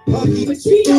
Huggie, Pacino.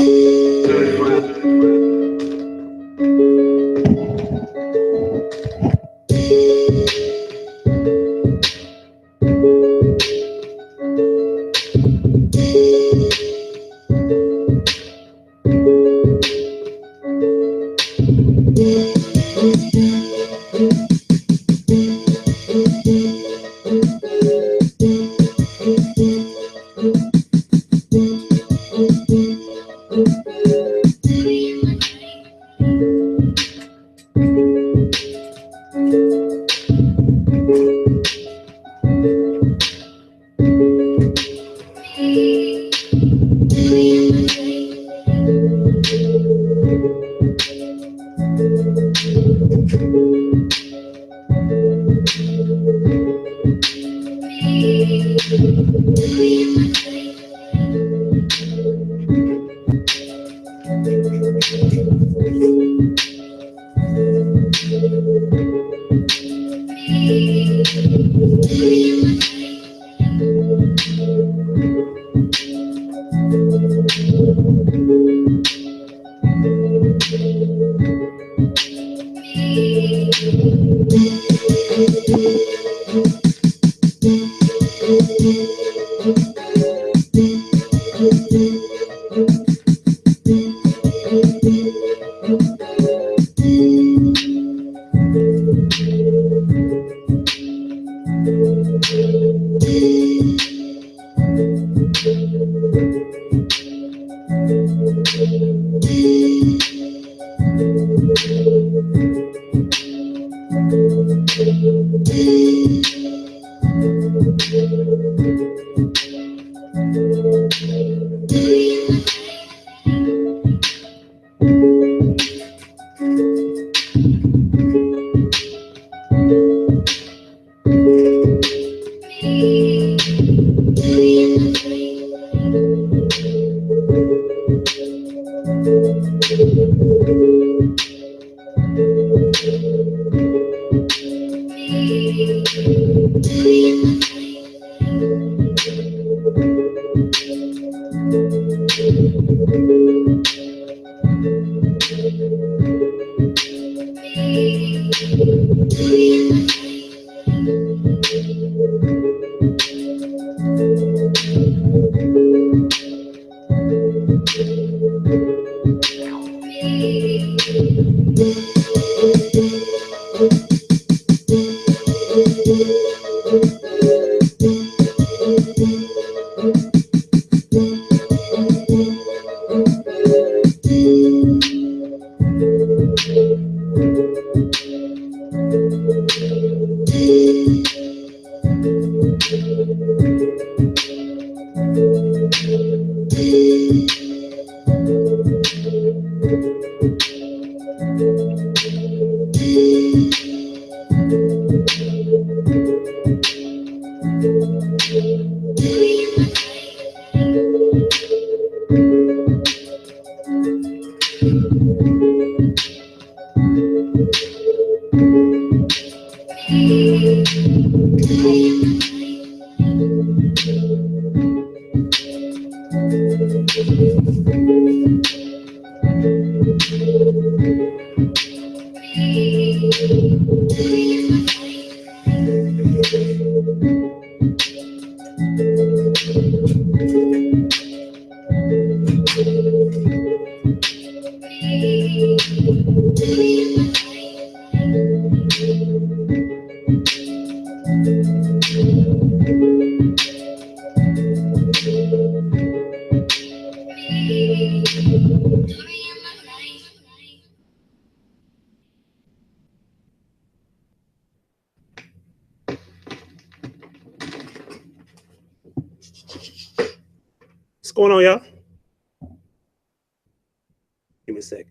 What's going on, y'all? Give me a sec.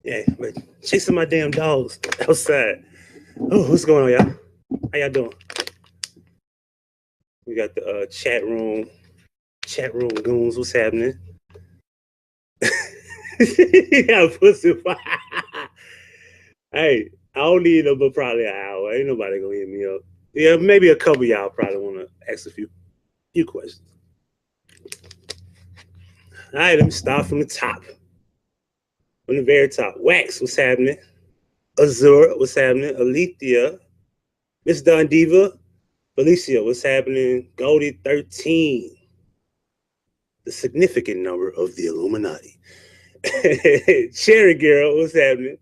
Yeah, but chasing my damn dogs outside. Oh, what's going on, y'all? How y'all doing? We got the chat room goons. What's happening? Yeah, pussy. Hey, I don't need them, but probably an hour. Ain't nobody gonna hit me up. Yeah, maybe a couple of y'all probably want to ask a few questions. All right, let me start from the top. From the very top. Wax, what's happening? Azure, what's happening? Alethea, Miss Don Diva, Felicia, what's happening? Goldie 13, the significant number of the Illuminati. Cherry Girl, what's happening?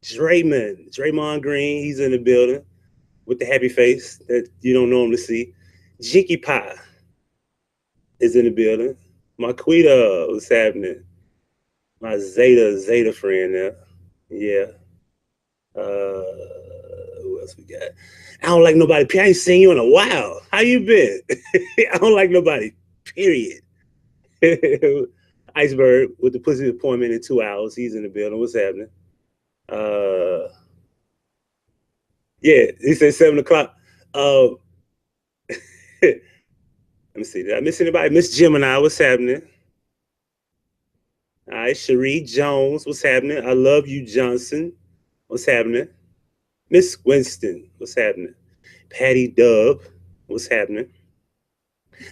Draymond Green, he's in the building with the happy face that you don't normally see. Jinky Pie is in the building. Marquita, what's happening? My Zeta friend there. Yeah. Who else we got? I don't like nobody. I ain't seen you in a while. How you been? I don't like nobody. Period. Iceberg with the pussy appointment in 2 hours. He's in the building. What's happening? Yeah, he said 7 o'clock. Let me see. Did I miss anybody? Miss Gemini, what's happening? All right, Cherie Jones, what's happening? I love you, Johnson. What's happening? Miss Winston, what's happening? Patty Dub, what's happening?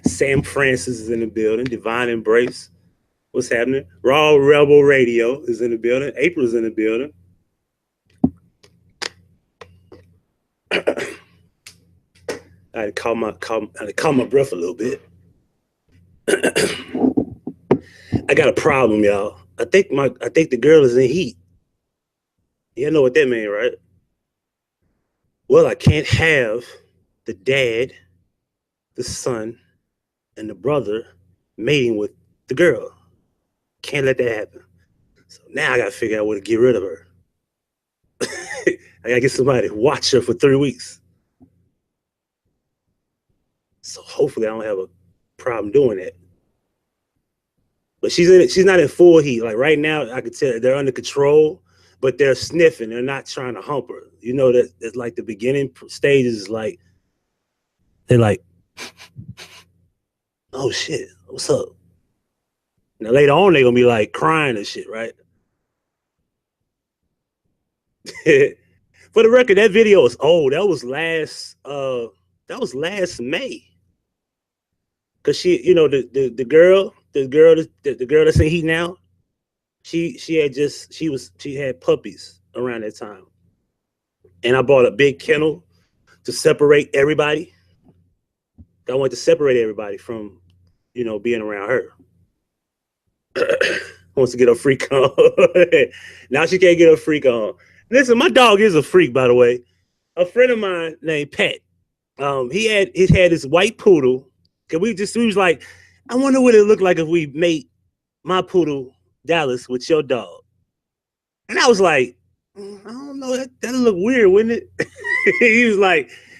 Sam Francis is in the building. Divine Embrace, what's happening? Raw Rebel Radio is in the building. April's in the building. I had to calm my breath a little bit. I got a problem, y'all. I think the girl is in heat. You know what that means, right? Well, I can't have the dad, the son, and the brother mating with the girl. Can't let that happen. So now I gotta figure out where to get rid of her. I gotta get somebody to watch her for 3 weeks. So hopefully I don't have a problem doing that. But she's not in full heat. Like right now, I could tell they're under control, but they're sniffing. They're not trying to hump her. You know that it's like the beginning stages is like they're like, oh shit, what's up? Now later on they're gonna be like crying and shit, right? For the record, that video is old. That was last May. Cause she, you know, the girl that's in heat now, she had puppies around that time. And I bought a big kennel to separate everybody. I wanted to separate everybody from, you know, being around her. Wants to get a freak on. Now she can't get a freak on. Listen, my dog is a freak, by the way. A friend of mine named Pat. He had this white poodle. We was like, I wonder what it looked like if we made my poodle Dallas with your dog. And I was like, I don't know, that'll look weird, wouldn't it?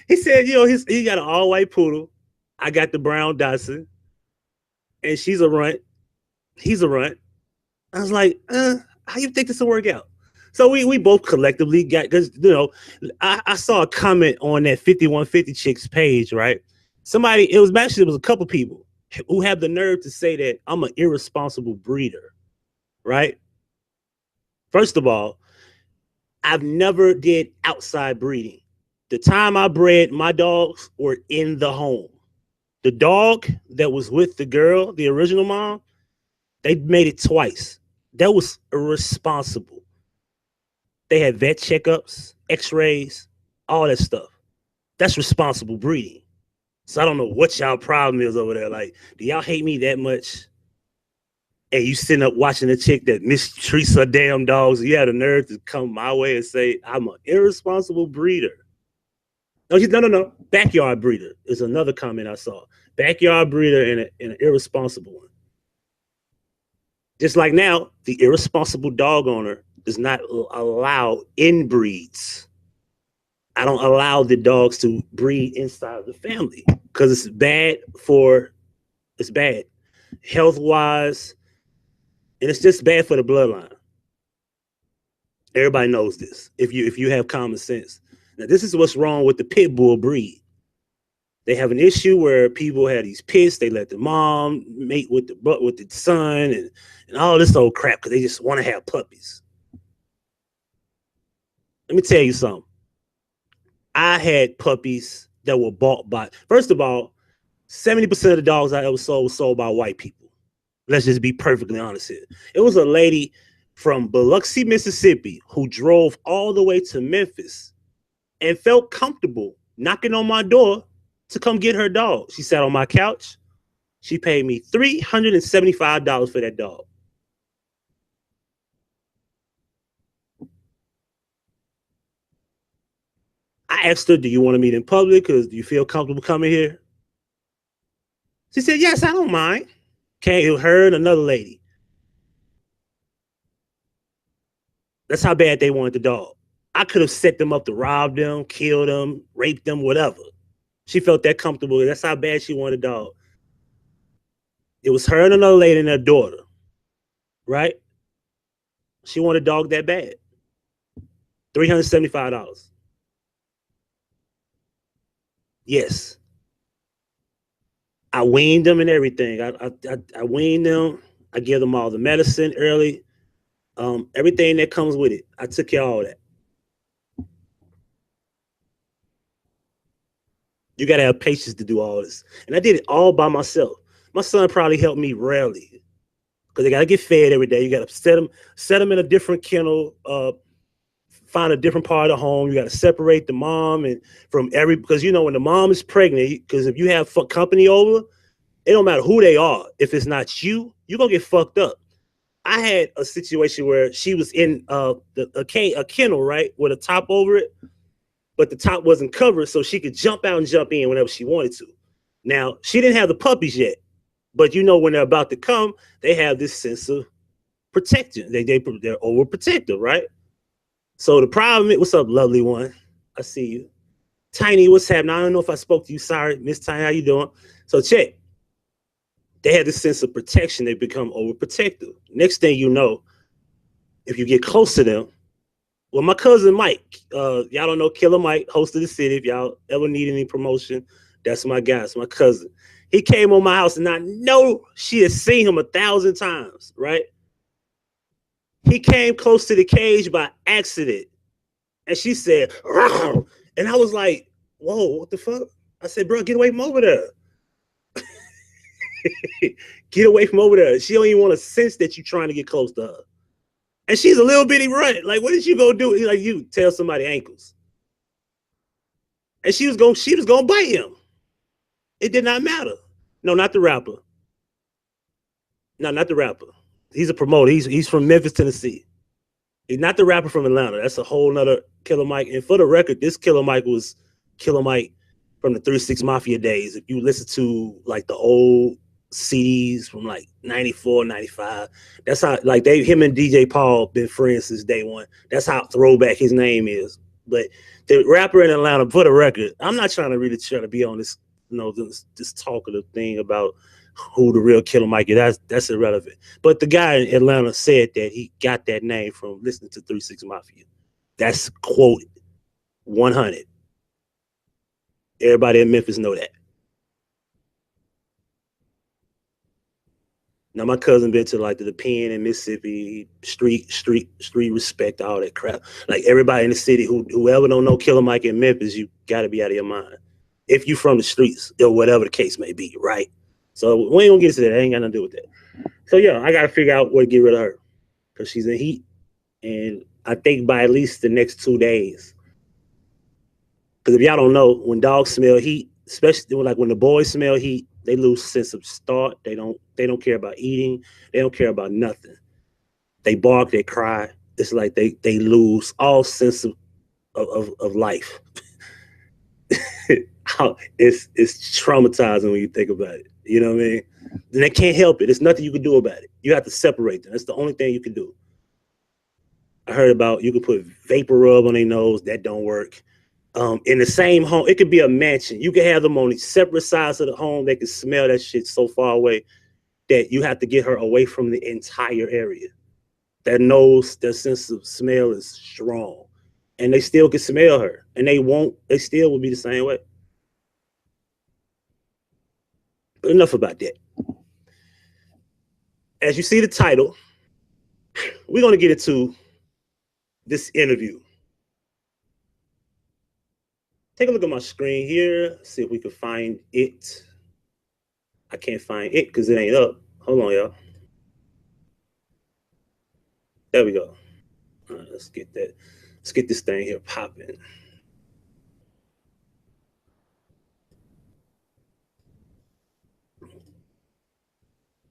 he said, you know, he got an all white poodle. I got the brown Dachshund, and she's a runt. He's a runt. I was like, how you think this will work out? So we both collectively got, because, you know, I saw a comment on that 5150 Chicks page, right? It was a couple people who have the nerve to say that I'm an irresponsible breeder, right? First of all, I've never did outside breeding. The time I bred, my dogs were in the home. The dog that was with the girl, the original mom, they made it twice. That was irresponsible. They had vet checkups, x-rays, all that stuff. That's responsible breeding. So I don't know what y'all problem is over there. Like, do y'all hate me that much? And you sitting up watching a chick that mistreats her damn dogs. You had the nerve to come my way and say, I'm an irresponsible breeder. No. Backyard breeder is another comment I saw. Backyard breeder and an irresponsible one. Just like now, the irresponsible dog owner does not allow inbreeds. I don't allow the dogs to breed inside of the family because it's bad health-wise, and it's just bad for the bloodline. Everybody knows this if you have common sense. Now, this is what's wrong with the pit bull breed. They have an issue where people had these pits. They let the mom mate with the son and all this old crap because they just want to have puppies. Let me tell you something. I had puppies that were bought by. First of all, 70% of the dogs I ever sold was sold by white people. Let's just be perfectly honest here. It was a lady from Biloxi, Mississippi, who drove all the way to Memphis and felt comfortable knocking on my door to come get her dog. She sat on my couch. She paid me $375 for that dog. I asked her, do you want to meet in public? Because do you feel comfortable coming here? She said, yes, I don't mind. Came her and another lady. That's how bad they wanted the dog. I could have set them up to rob them, kill them, rape them, whatever. She felt that comfortable. That's how bad she wanted a dog. It was her and another lady and their daughter, right? She wanted a dog that bad. $375. Yes. I weaned them and everything. I weaned them. I give them all the medicine early. Everything that comes with it. I took care of all that. You got to have patience to do all this. And I did it all by myself. My son probably helped me rarely because they got to get fed every day. You got to set them in a different kennel, find a different part of the home. You got to separate the mom and because you know when the mom is pregnant, because if you have company over, it don't matter who they are. If it's not you, you're gonna get fucked up. I had a situation where she was in a kennel, right, with a top over it, but the top wasn't covered, so she could jump out and jump in whenever she wanted to. Now she didn't have the puppies yet, but you know when they're about to come, they have this sense of protection. They're overprotective, right? So the problem is, what's up, lovely one? I see you. Tiny, what's happening? I don't know if I spoke to you. Sorry, Miss Tiny, how you doing? So check. They had this sense of protection. They become overprotective. Next thing you know, if you get close to them, well, my cousin Mike, y'all don't know Killer Mike, host of the city. If y'all ever need any promotion, that's my guy. It's my cousin. He came on my house, and I know she has seen him 1,000 times, right? He came close to the cage by accident. And she said, "Rawr." And I was like, whoa, what the fuck? I said, bro, get away from over there. Get away from over there. She don't even want to sense that you're trying to get close to her. And she's a little bitty runt. Like, what did you go do? Like, you tell somebody ankles. And she was gonna bite him. It did not matter. No, not the rapper. No, not the rapper. He's a promoter. He's from Memphis, Tennessee. He's not the rapper from Atlanta. That's a whole nother Killer Mike. And for the record, this Killer Mike was Killer Mike from the 3-6 Mafia days. If you listen to like the old CDs from like 94, 95, that's how like him and DJ Paul been friends since day one. That's how Throwback his name is. But the rapper in Atlanta, for the record, I'm not trying to really try to be on this, this talkative thing about who the real Killer Mike is. That's irrelevant. But the guy in Atlanta said that he got that name from listening to 3-6 Mafia. That's quoted 100. Everybody in Memphis know that. Now my cousin been to like the pen in Mississippi, street respect, all that crap. Like everybody in the city whoever don't know Killer Mike in Memphis, you got to be out of your mind. If you from the streets or whatever the case may be, right? So we ain't gonna get to that. I ain't got nothing to do with that. So yeah, I gotta figure out where to get rid of her because she's in heat, and I think by at least the next 2 days. Because if y'all don't know, when dogs smell heat, especially like when the boys smell heat, they lose sense of start. They don't care about eating. They don't care about nothing. They bark. They cry. It's like they lose all sense of life. It's traumatizing when you think about it. You know what I mean? And they can't help it. There's nothing you can do about it. You have to separate them. That's the only thing you can do. I heard about you can put vapor rub on their nose. That don't work. In the same home, it could be a mansion. You can have them on separate sides of the home. They can smell that shit so far away that you have to get her away from the entire area. Their nose, their sense of smell is strong. And they still can smell her. And they still will be the same way. But enough about that. As you see the title, we're going to get into this interview. Take a look at my screen here, see if we can find it. I can't find it because it ain't up. Hold on, y'all. There we go. All right, let's get that. Let's get this thing here popping.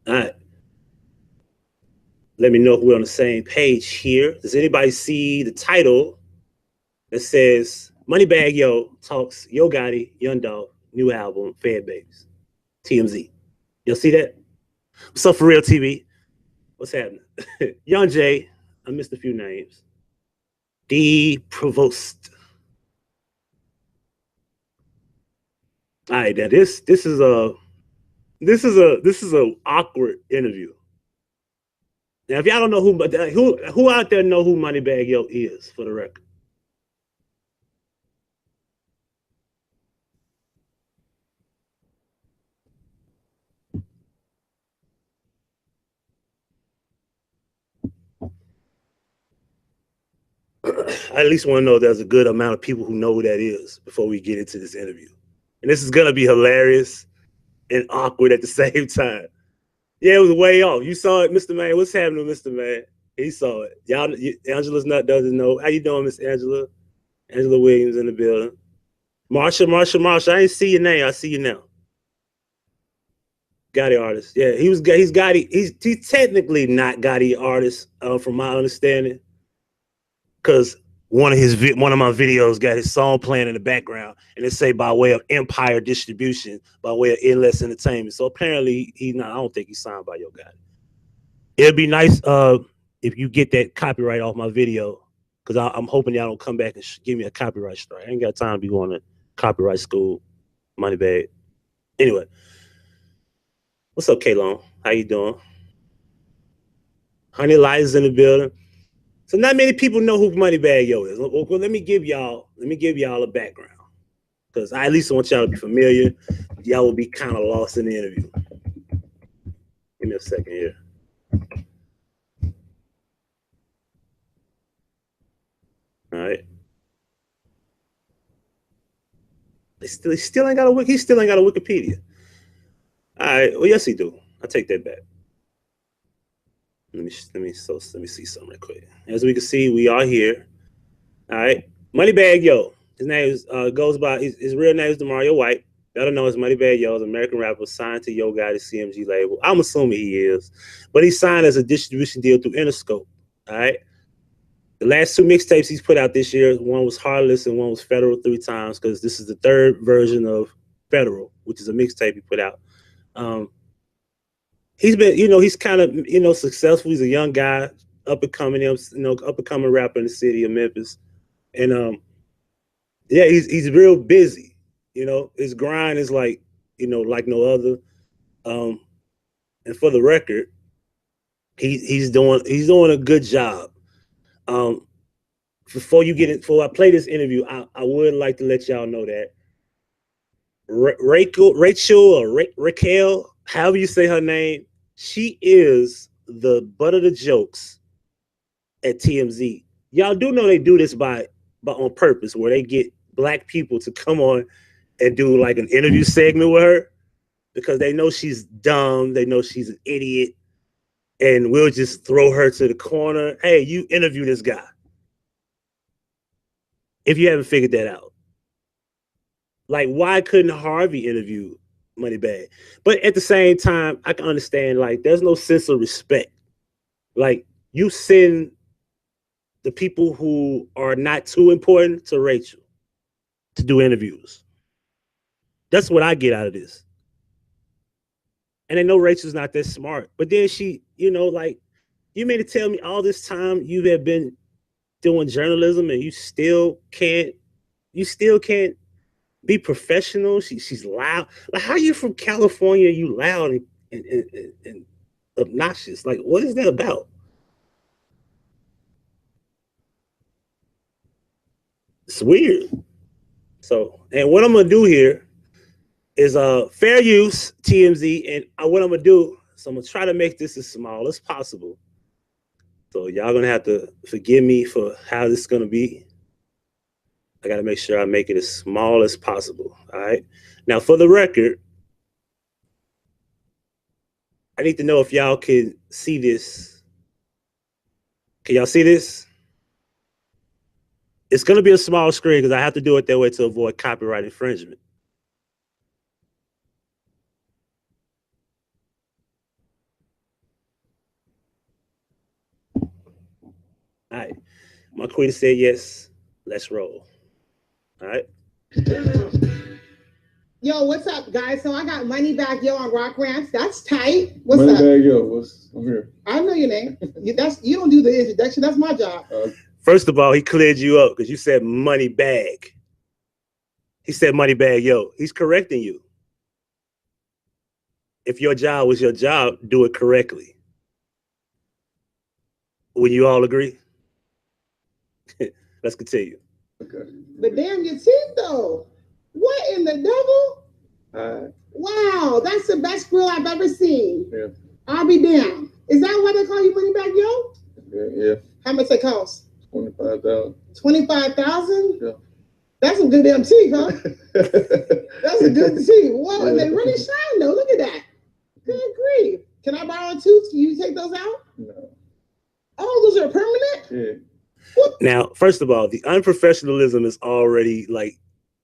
All right. Let me know if we're on the same page here. Does anybody see the title that says Moneybagg Yo talks Yo Gotti, Young Dog, new album, Fed Babies, TMZ? Y'all see that? What's up for real TV? What's happening? Young J, I missed a few names. D Provost. All right, now this is a awkward interview. Now, if y'all don't know who out there know who Moneybagg Yo is, for the record. I at least want to know there's a good amount of people who know who that is before we get into this interview. And this is gonna be hilarious and awkward at the same time. Yeah, it was way off. You saw it, Mr. Man. What's happening, Mr. Man? He saw it. Y'all, Angela's not doesn't know. How you doing, Miss Angela? Angela Williams in the building. Marsha. I didn't see your name. I see you now. Gotti artist. Yeah, he's Gotti. He's technically not Gotti artist, from my understanding, because one of my videos got his song playing in the background, and it say by way of Empire Distribution, by way of Endless Entertainment. So apparently he's not. I don't think he's signed by Yo Gotti. It'd be nice if you get that copyright off my video, because I'm hoping y'all don't come back and give me a copyright strike. I ain't got time to be going to copyright school. Moneybagg. Anyway, what's up, K-Long? How you doing? Honey Lights in the building. So not many people know who Moneybagg Yo is. Well, let me give y'all a background, because I at least want y'all to be familiar. Y'all will be kind of lost in the interview. Give me a second here. All right. He still ain't got a Wikipedia. All right. Well, yes, he do. I take that back. Let me see something real quick. As we can see, we are here. All right. Moneybagg Yo. His name is goes by his real name is Demario White. Better known as Moneybagg Yo, is an American rapper signed to Yo Gotti's CMG label. I'm assuming he is, but he signed as a distribution deal through Interscope. All right. The last two mixtapes he's put out this year, one was Heartless and one was Federal 3 times, because this is the third version of Federal, which is a mixtape he put out. He's been, he's kind of, successful. He's a young guy, up and coming rapper in the city of Memphis. And yeah, he's real busy. His grind is like no other. And for the record, he's doing a good job. Before I play this interview, I would like to let y'all know that Rachel or Raquel, however you say her name, she is the butt of the jokes at TMZ. Y'all do know they do this by on purpose, where they get black people to come on and do like an interview segment with her, because they know she's dumb, they know she's an idiot, and we'll just throw her to the corner. Hey, you interview this guy. If you haven't figured that out. Like, why couldn't Harvey interview Moneybagg? But at the same time, I can understand, like, there's no sense of respect. Like, you send the people who are not too important to Rachel to do interviews. That's what I get out of this. And I know Rachel's not that smart, but then she, like, you mean to tell me all this time you have been doing journalism and you still can't be professional? She's loud. Like, how are you from California? You loud and obnoxious. Like, what is that about? It's weird. So, and what I'm gonna do here is fair use TMZ, and what I'm gonna do. So I'm gonna try to make this as small as possible. So y'all gonna have to forgive me for how this is gonna be. I gotta make sure I make it as small as possible. All right. Now, for the record, I need to know if y'all can see this. Can y'all see this? It's gonna be a small screen because I have to do it that way to avoid copyright infringement. All right. My queen said yes. Let's roll. All right. Yo, what's up, guys? So I got Moneybagg Yo on Rock Ranch. That's tight. What's Moneybagg Yo, I'm here. I know your name. You don't do the introduction. That's my job. First of all, he cleared you up because you said Moneybagg. He said Moneybagg Yo. He's correcting you. If your job was your job, do it correctly. Would you all agree? Let's continue. Okay. But damn your teeth, though. What in the devil? Wow, that's the best grill I've ever seen. Yeah. I'll be damned. Is that why they call you Moneybagg Yo? Yeah. How much it cost? $25,000. $25,000? Yeah. That's some good damn teeth, huh? That's a good teeth. Whoa, and they really shine though. Look at that. Good grief. Can I borrow a tooth? Can you take those out? No. Oh, those are permanent? Yeah. What? Now, first of all, the unprofessionalism is already like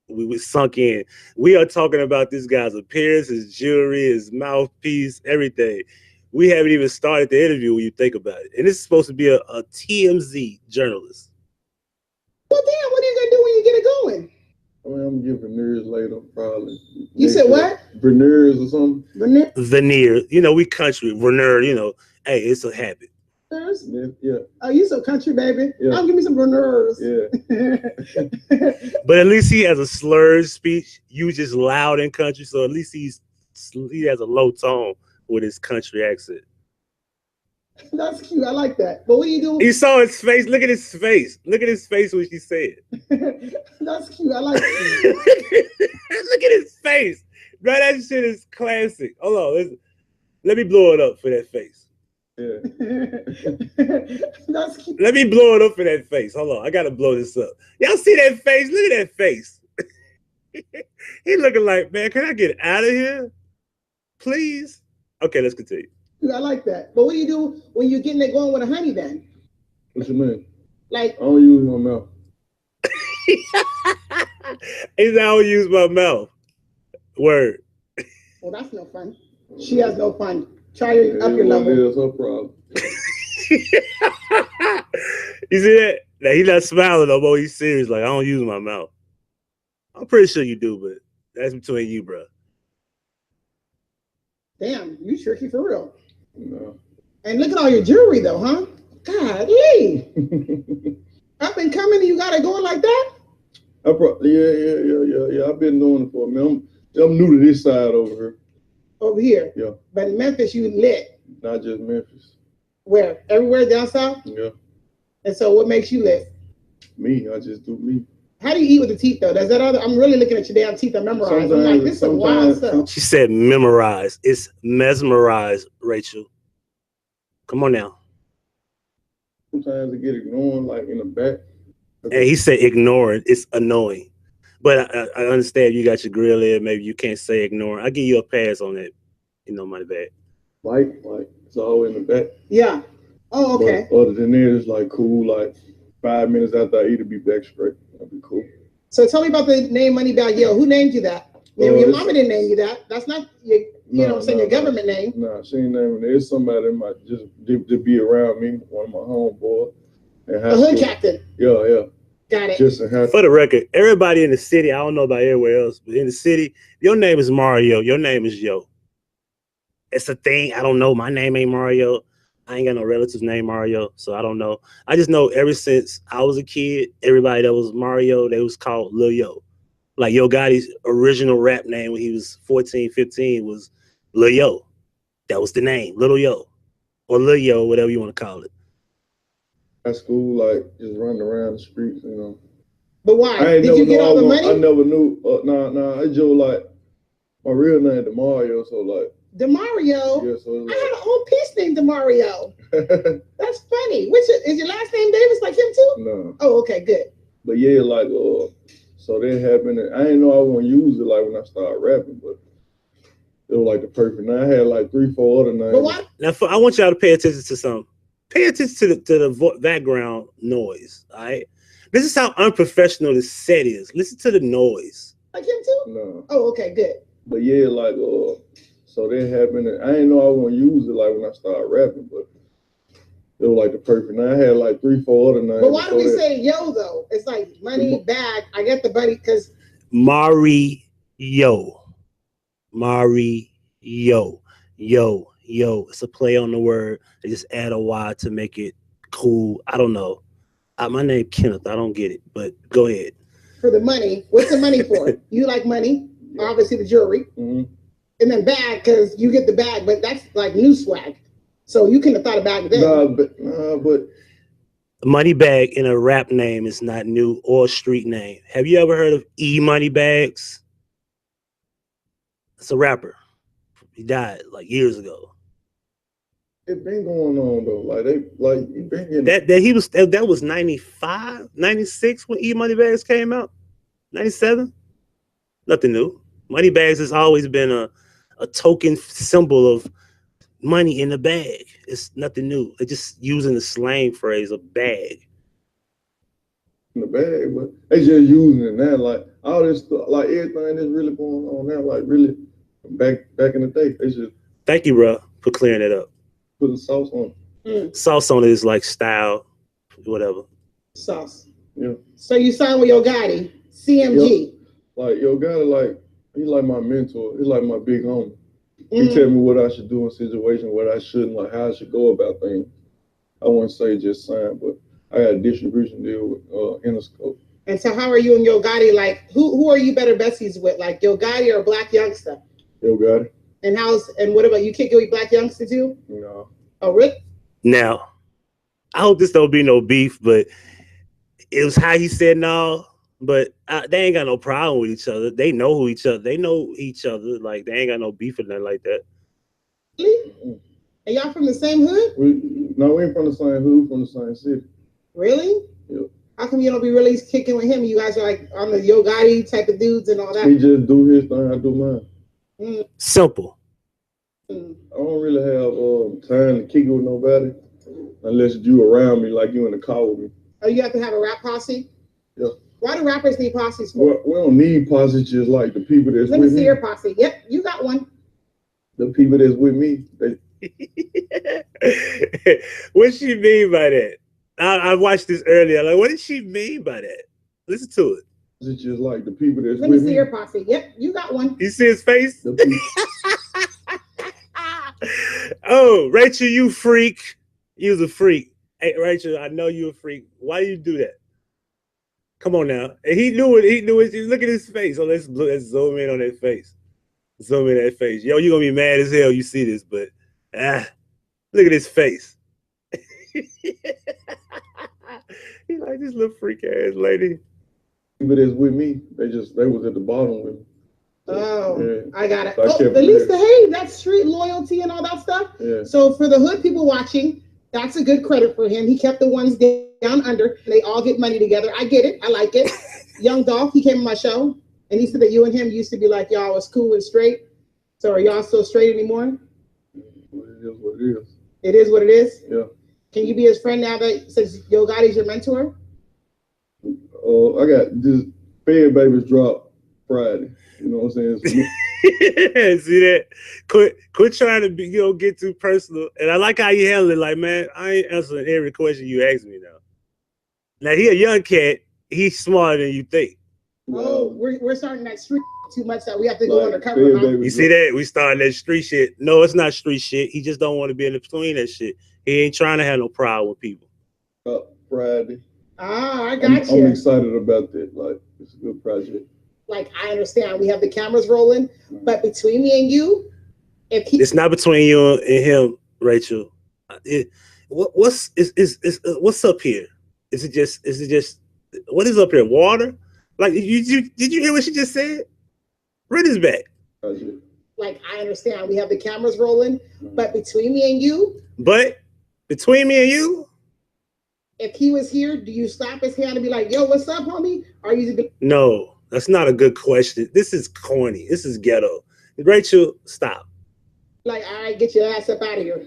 we sunk in. We are talking about this guy's appearance, his jewelry, his mouthpiece, everything. We haven't even started the interview when you think about it. And this is supposed to be a TMZ journalist. Well, damn, what are you going to do when you get it going? I mean, I'm gonna get veneers later, probably. You said what? Veneers or something? Veneer. You know, we country. Veneer, you know, hey, it's a habit. Yeah. Oh, you so country, baby. Yeah. I'll give me some veneers. Yeah. But at least he has a slurred speech. You just loud in country, so at least he has a low tone with his country accent. That's cute. I like that. But what do you do? You saw his face. Look at his face. Look at his face when she said. That's cute. I like it. Look at his face. Bro, that shit is classic. Hold on. Let me blow it up for that face. Yeah. That's cute. Let me blow it up for that face. Hold on. I got to blow this up. Y'all see that face? Look at that face. He looking like, man, can I get out of here? Please? Okay, let's continue. I like that. But what do you do when you're getting it going with a honey then? What you mean? Like, I don't use my mouth. He said, I don't use my mouth. Word. Well, that's no fun. She has no fun. Try up your level. It's her problem. You see that? Now, he's not smiling no more. He's serious. Like, I don't use my mouth. I'm pretty sure you do, but that's between you, bro. Damn, you tricky for real. No. And look at all your jewelry, though, huh? Golly. Up and coming, and you got it going like that? Yeah. I've been doing it for a minute. I'm new to this side over here. Over here? Yeah. But in Memphis, you lit. Not just Memphis. Where? Everywhere down south? Yeah. And so what makes you lit? Me. I just do me. How do you eat with the teeth, though? Does that other? I'm really looking at your damn teeth. I memorize. I'm like, this is some wild stuff. She said memorize. It's mesmerize, Rachel. Come on now. Sometimes I get ignored, like in the back. And he said ignoring. It's annoying. But I understand you got your grill in. Maybe you can't say ignoring. I'll give you a pass on that. You know, Moneybagg. Like it's all in the back. Yeah. Oh, okay. But other than that, it's like cool. Like 5 minutes after I eat, it'll be back straight. That'd be cool. So tell me about the name Moneybagg Yo. Who named you that? Your mama didn't name you that. That's not your, you know what I'm saying, your government name. Nah, she ain't naming it. It's somebody that might just to be around me, one of my homeboys. A hood captain. Yeah. Got it. Just for the record, everybody in the city, I don't know about everywhere else, but in the city, your name is Mario. Your name is Yo. It's a thing. I don't know. My name ain't Mario. I ain't got no relatives named Mario, so I don't know. I just know ever since I was a kid, everybody that was Mario, they was called Lil Yo. Like Yo Gotti's original rap name when he was 14, 15 was Lil Yo. That was the name, Little Yo. Or Lil Yo, whatever you want to call it. At school, like just running around the streets, you know. But why? Did you get all the money? I never knew. Nah. I just like My real name is Mario, so like. DeMario. Yeah, so I had an old piece named DeMario. That's funny. Which is your last name Davis like him too? No. Oh, okay, good. But yeah, like so that happened. And I didn't know I was gonna use it like when I started rapping, but it was like the perfect. Now I had like 3-4 other names. But what? Now I want y'all to pay attention to something. Pay attention to the background noise. All right. This is how unprofessional this set is. Listen to the noise. Like him too? No. Oh, okay, good. But yeah, like so that happened. And I didn't know I was gonna use it like when I started rapping, but it was like the perfect. Now I had like 3-4 other names. But why do we say yo though? It's like money bag. I get the buddy because Mario. Yo. It's a play on the word. They just add a Y to make it cool. I don't know. My name Kenneth. I don't get it, but go ahead. For the money. What's the money for? You like money? Obviously the jewelry. Mm-hmm. And then bag because you get the bag, but that's like new swag. So you couldn't have thought about it then. Nah, but Moneybagg in a rap name is not new or a street name. Have you ever heard of Moneybags? It's a rapper. He died like years ago. It been going on though. Like he been getting that was 95, 96 when Moneybags came out. 97. Nothing new. Moneybags has always been a token symbol of money in the bag. It's nothing new. They're just using the slang phrase of bag. In the bag, but they just using it now. Like all this stuff, like everything that's really going on now, like really back in the day. They just Thank you, bro, for clearing it up. Putting sauce on it. Sauce on it is like style, whatever. Sauce. Yeah. So you signed with Yo Gotti, CMG. Yep. Like Yo Gotti, like he's like my mentor. He's like my big homie. He tell me what I should do in situations, what I shouldn't, like how I should go about things. I wouldn't say just sign, but I got a distribution deal with Interscope. And so how are you and Yo Gotti, like, who are you better besties with? Like Yo Gotti or Black Youngster? Yo Gotti. And what about you? Kick with Black Youngster too? No. Oh, really? Now, I hope this don't be no beef, but it was how he said no. But they ain't got no problem with each other. They know who each other. They know each other. Like they ain't got no beef or nothing like that. Really? Are y'all from the same hood? We ain't from the same hood. From the same city. Really? Yep. How come you don't be really kicking with him? You guys are like on the Yo Gotti type of dudes and all that. He just do his thing. I do mine. Simple. I don't really have time to kick it with nobody unless you around me, like you in the car with me. Oh, you have to have a rap posse? Yeah. Why do rappers need posses for? We don't need posses, just like the people that's with me. Let me see your posse. Yep, you got one. The people that's with me. What she mean by that? I watched this earlier. Like, what did she mean by that? Listen to it. It's just like the people that's with me. Let me see your posse. Yep, you got one. You see his face? Oh, Rachel, you freak. You's a freak. Hey, Rachel, I know you a freak. Why do you do that? Come on now. And he knew it. He knew it. Look at his face. So let's zoom in on that face. Zoom in that face. Yo, you're going to be mad as hell you see this, but look at his face. He like this little freak ass lady. People that's with me, they was at the bottom with me. Oh, yeah. I got it. So at least hey, that's street loyalty and all that stuff. Yeah. So for the hood people watching, that's a good credit for him. He kept the ones down under, and they all get money together. I get it. I like it. Young Dolph, he came on my show, and he said that you and him used to be like, y'all was cool and straight. So are y'all still straight anymore? It is what it is. It is what it is? Yeah. Can you be his friend now that since Yo Gotti's your mentor? I got this Fed Babies drop Friday. You know what I'm saying? See that? Quit trying to be, get too personal. And I like how you handle it. Like, man, I ain't answering every question you ask me now. Now he a young cat. He's smarter than you think. Oh, we're starting that street too much that we have to go undercover. Huh? You see that? We starting that street shit. No, it's not street shit. He just don't want to be in between that shit. He ain't trying to have no problem with people. Friday. Ah, I got you. I'm excited about that. Like, it's a good project. Like, I understand we have the cameras rolling, but between me and you, it's not between you and him, Rachel. What's up here? Is it just what is up here? Water? Like, did you hear what she just said? Read this back. Gotcha. Like, I understand we have the cameras rolling, but between me and you, if he was here, do you slap his hand and be like, yo, what's up, homie? Or you No, that's not a good question. This is corny. This is ghetto. Rachel, stop. like, all right, get your ass up out of here.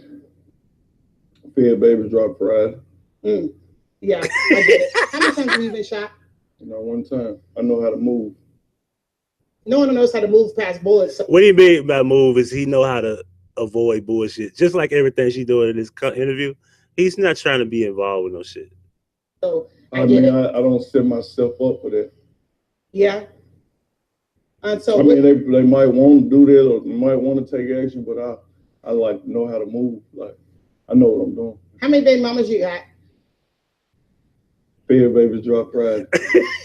Fed babies drop pride. Yeah, I get it. How many times have you been shot? One time. I know how to move. No one knows how to move past bullets. What do you mean by move is he know how to avoid bullshit. Just like everything she doing in this interview, he's not trying to be involved with no shit. So I don't set myself up for that. Yeah. And so they might want to do that or might want to take action, but I like know how to move. Like I know what I'm doing. How many baby mamas you got? Fed babies drop pride.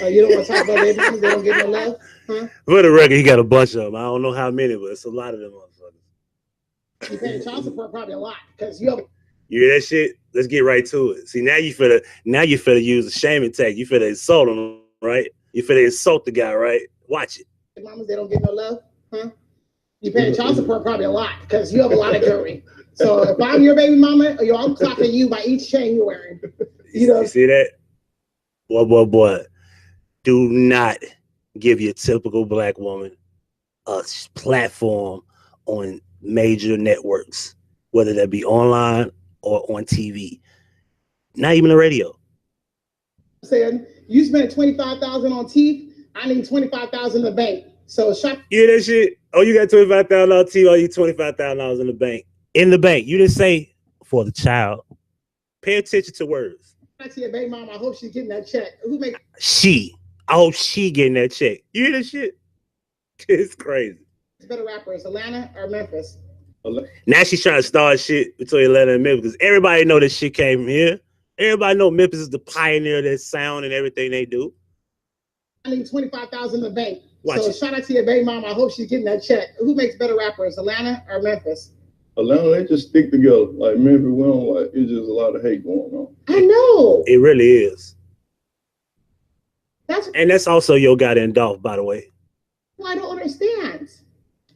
You don't want to talk about baby mamas? They don't get no love, huh? For the record, he got a bunch of them. I don't know how many, but it's a lot of them motherfuckers. You paying child support probably a lot because you have. You hear that shit? Let's get right to it. See, now you finna use a shaming tag. You finna insult him, right? You finna insult the guy, right? Watch it. Mamas, they don't get no love, huh? You paying child support probably a lot because you have a lot of jewelry. So if I'm your baby mama, I'm clocking you by each chain you're wearing. You see that? Boy. Do not give your typical black woman a platform on major networks, whether that be online or on TV. Not even the radio. Saying you spent $25,000 on teeth. I need $25,000 in the bank. So shop. You hear that shit? Oh, you got $25,000 on teeth. Oh, you $25,000 in the bank. In the bank. You didn't say for the child. Pay attention to words. I see a baby mama. I hope she's getting that check. I hope she getting that check. You hear that shit? It's crazy. It's better rappers, Atlanta or Memphis? Now she's trying to start shit between Atlanta and Memphis because everybody know this shit came from here. Everybody know Memphis is the pioneer of that sound and everything they do. I need $25,000 in the bank. Watch so it. Shout out to your baby mama. I hope she's getting that check. Who makes better rappers, Atlanta or Memphis? Atlanta, they just stick together. Like Memphis, we don't like. It's just a lot of hate going on. I know. It really is. That's also your goddamn Dolph, by the way. Well, I don't understand.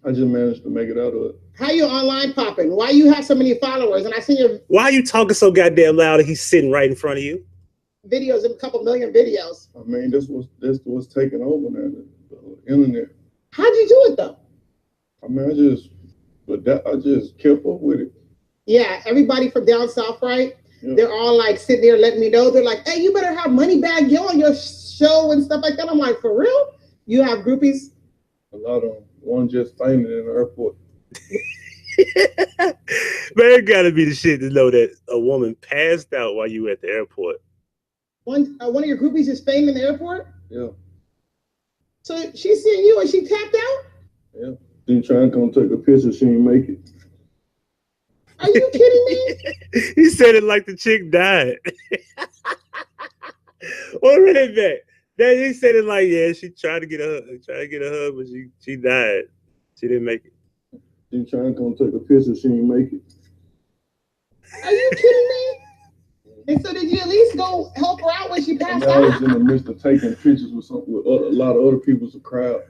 I just managed to make it out of it. How you online popping? Why you have so many followers? And I see your Why are you talking so goddamn loud and he's sitting right in front of you? videos, a couple million videos. I mean, this was taking over now, the internet. How'd you do it though? I mean, I just kept up with it. Yeah, everybody from down south, right? Yeah. They're all like sitting there letting me know. They're like, hey, you better have Moneybagg Yo on your show and stuff like that. I'm like, for real? You have groupies? A lot of them. One just fainted in the airport. Man, it gotta be the shit to know that a woman passed out while you were at the airport. One of your groupies just fainted in the airport? Yeah. So she's seeing you and she tapped out? Yeah. She trying to come take a picture. She didn't make it. Are you kidding me? He said it like the chick died. Well, really bad. Then he said it like, yeah, she tried to get a hug, but she died. She didn't make it. She trying to come take a picture. She didn't make it. Are you kidding me? And so did you at least go help her out when she passed I was out? in the midst of taking pictures with a lot of other people's crowd.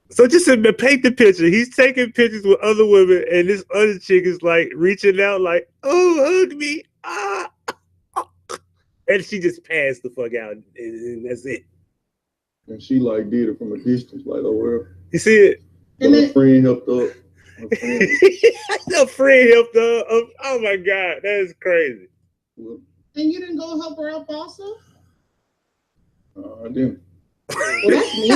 So just to paint the picture, he's taking pictures with other women, and this other chick is like reaching out, like, "Oh, hug me!" And she just passed the fuck out, and that's it. And she like did it from a distance, like, oh well. You see it? And her friend helped up. Your friend helped her. Oh my god, that is crazy. Well, And you didn't go help her up also? I didn't. Well, that's me.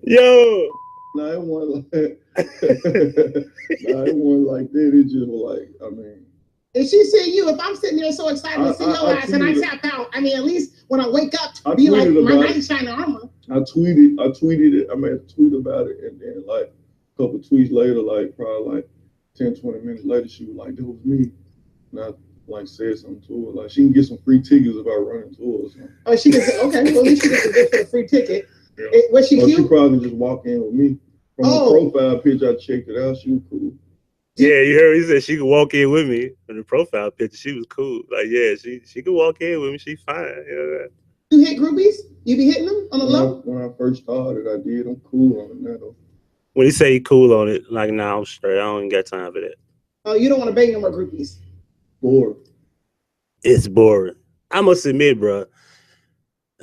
Yo. No, it wasn't like it wasn't like that. It just was like, I mean. If she see you, if I'm sitting there so excited to see your ass and I tap out, I mean, at least when I wake up, be like my knight in shining armor. I tweeted it. I made a tweet about it, and then like a couple tweets later, like probably like 10, 20 minutes later, she was like, that was me. And I like said something to her. Like she can get some free tickets if I run into her or something. Oh, she gets okay. Well, at least she gets a gift for the free ticket. Yeah. Was she cute? She probably just walk in with me. From her profile picture, I checked it out. She was cool. Yeah, you heard he said she could walk in with me. In the profile picture, she was cool. Like, yeah, she could walk in with me. She fine. You know that? You hit groupies? You be hitting them on the low? When I first started, I did. I'm cool on it now, though. When you say you cool on it, like, nah, I'm straight. I don't even got time for that. Oh, you don't want to bang no more groupies? Bored. It's boring. I must admit, bro.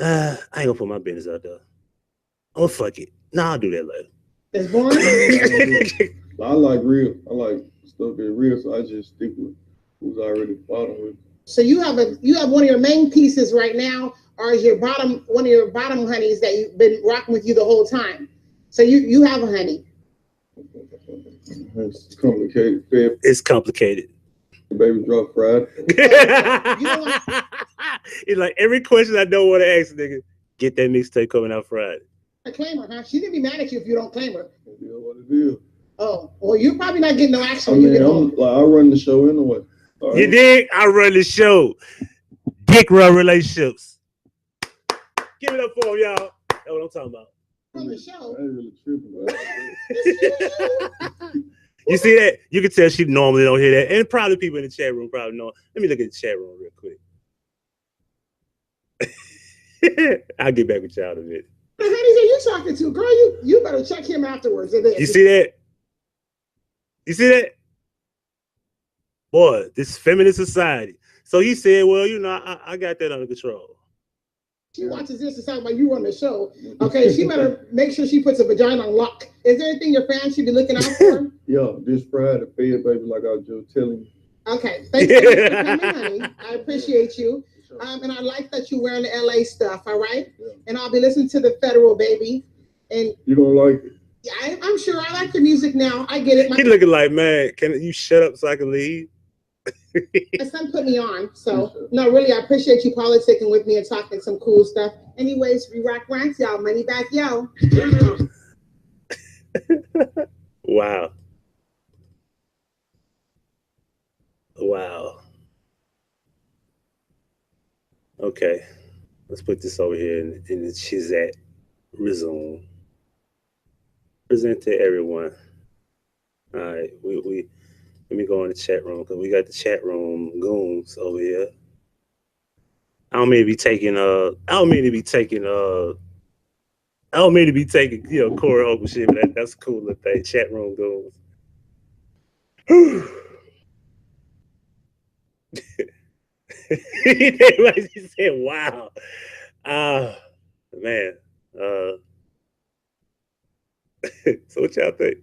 I ain't gonna put my business out there. Oh, fuck it. Nah, I'll do that later. It's boring? I like real. I like stuff that's real, so I just stick with who's already bottom with. So you have one of your main pieces right now, or is one of your bottom honeys that you've been rocking with you the whole time? So you have a honey. It's complicated. It's complicated. Baby drop fried. It's like every question I don't want to ask, nigga. Get that mixtape coming out Friday. I claim her, huh? She didn't be mad at you if you don't claim her. It is what it is. Oh, well, you're probably not getting no action I when mean, you get home. I run the show anyway. Right. You dig? I run the show. Dick run relationships. Give it up for him, y'all. That's what I'm talking about. Run the show. I ain't really tripping about it. You see that? You can tell she normally don't hear that. And probably people in the chat room probably know. Let me look at the chat room real quick. I'll get back with y'all in a minute. The honeys are you talking to? Girl, you better check him afterwards. You see that? You see that? Boy, this feminist society. So he said, well, you know, I got that under control. She watches this and talking about you on the show. Okay, she better make sure she puts a vagina on lock. Is there anything your fans should be looking out for? Yeah, this Friday, fed baby, like I was just telling you. Okay, thank you for coming, honey. I appreciate you. And I like that you're wearing the LA stuff, all right? Yeah. And I'll be listening to the Federal, baby. And you don't like it? Yeah, I'm sure. I like the music now. I get it. He looking like, man, can you shut up so I can leave? My son put me on. So, no, really, I appreciate you politicking with me and talking some cool stuff. Anyways, we rock rants, y'all. Moneybagg Yo. Wow. Wow. Okay. Let's put this over here in the Chizat. Resume. Present to everyone. All right. We let me go in the chat room because we got the chat room goons over here. I don't mean to be taking you know, Corey Oakland shit, but that's a cool little thing. Chat room goons. He said, wow. Man. So what y'all think?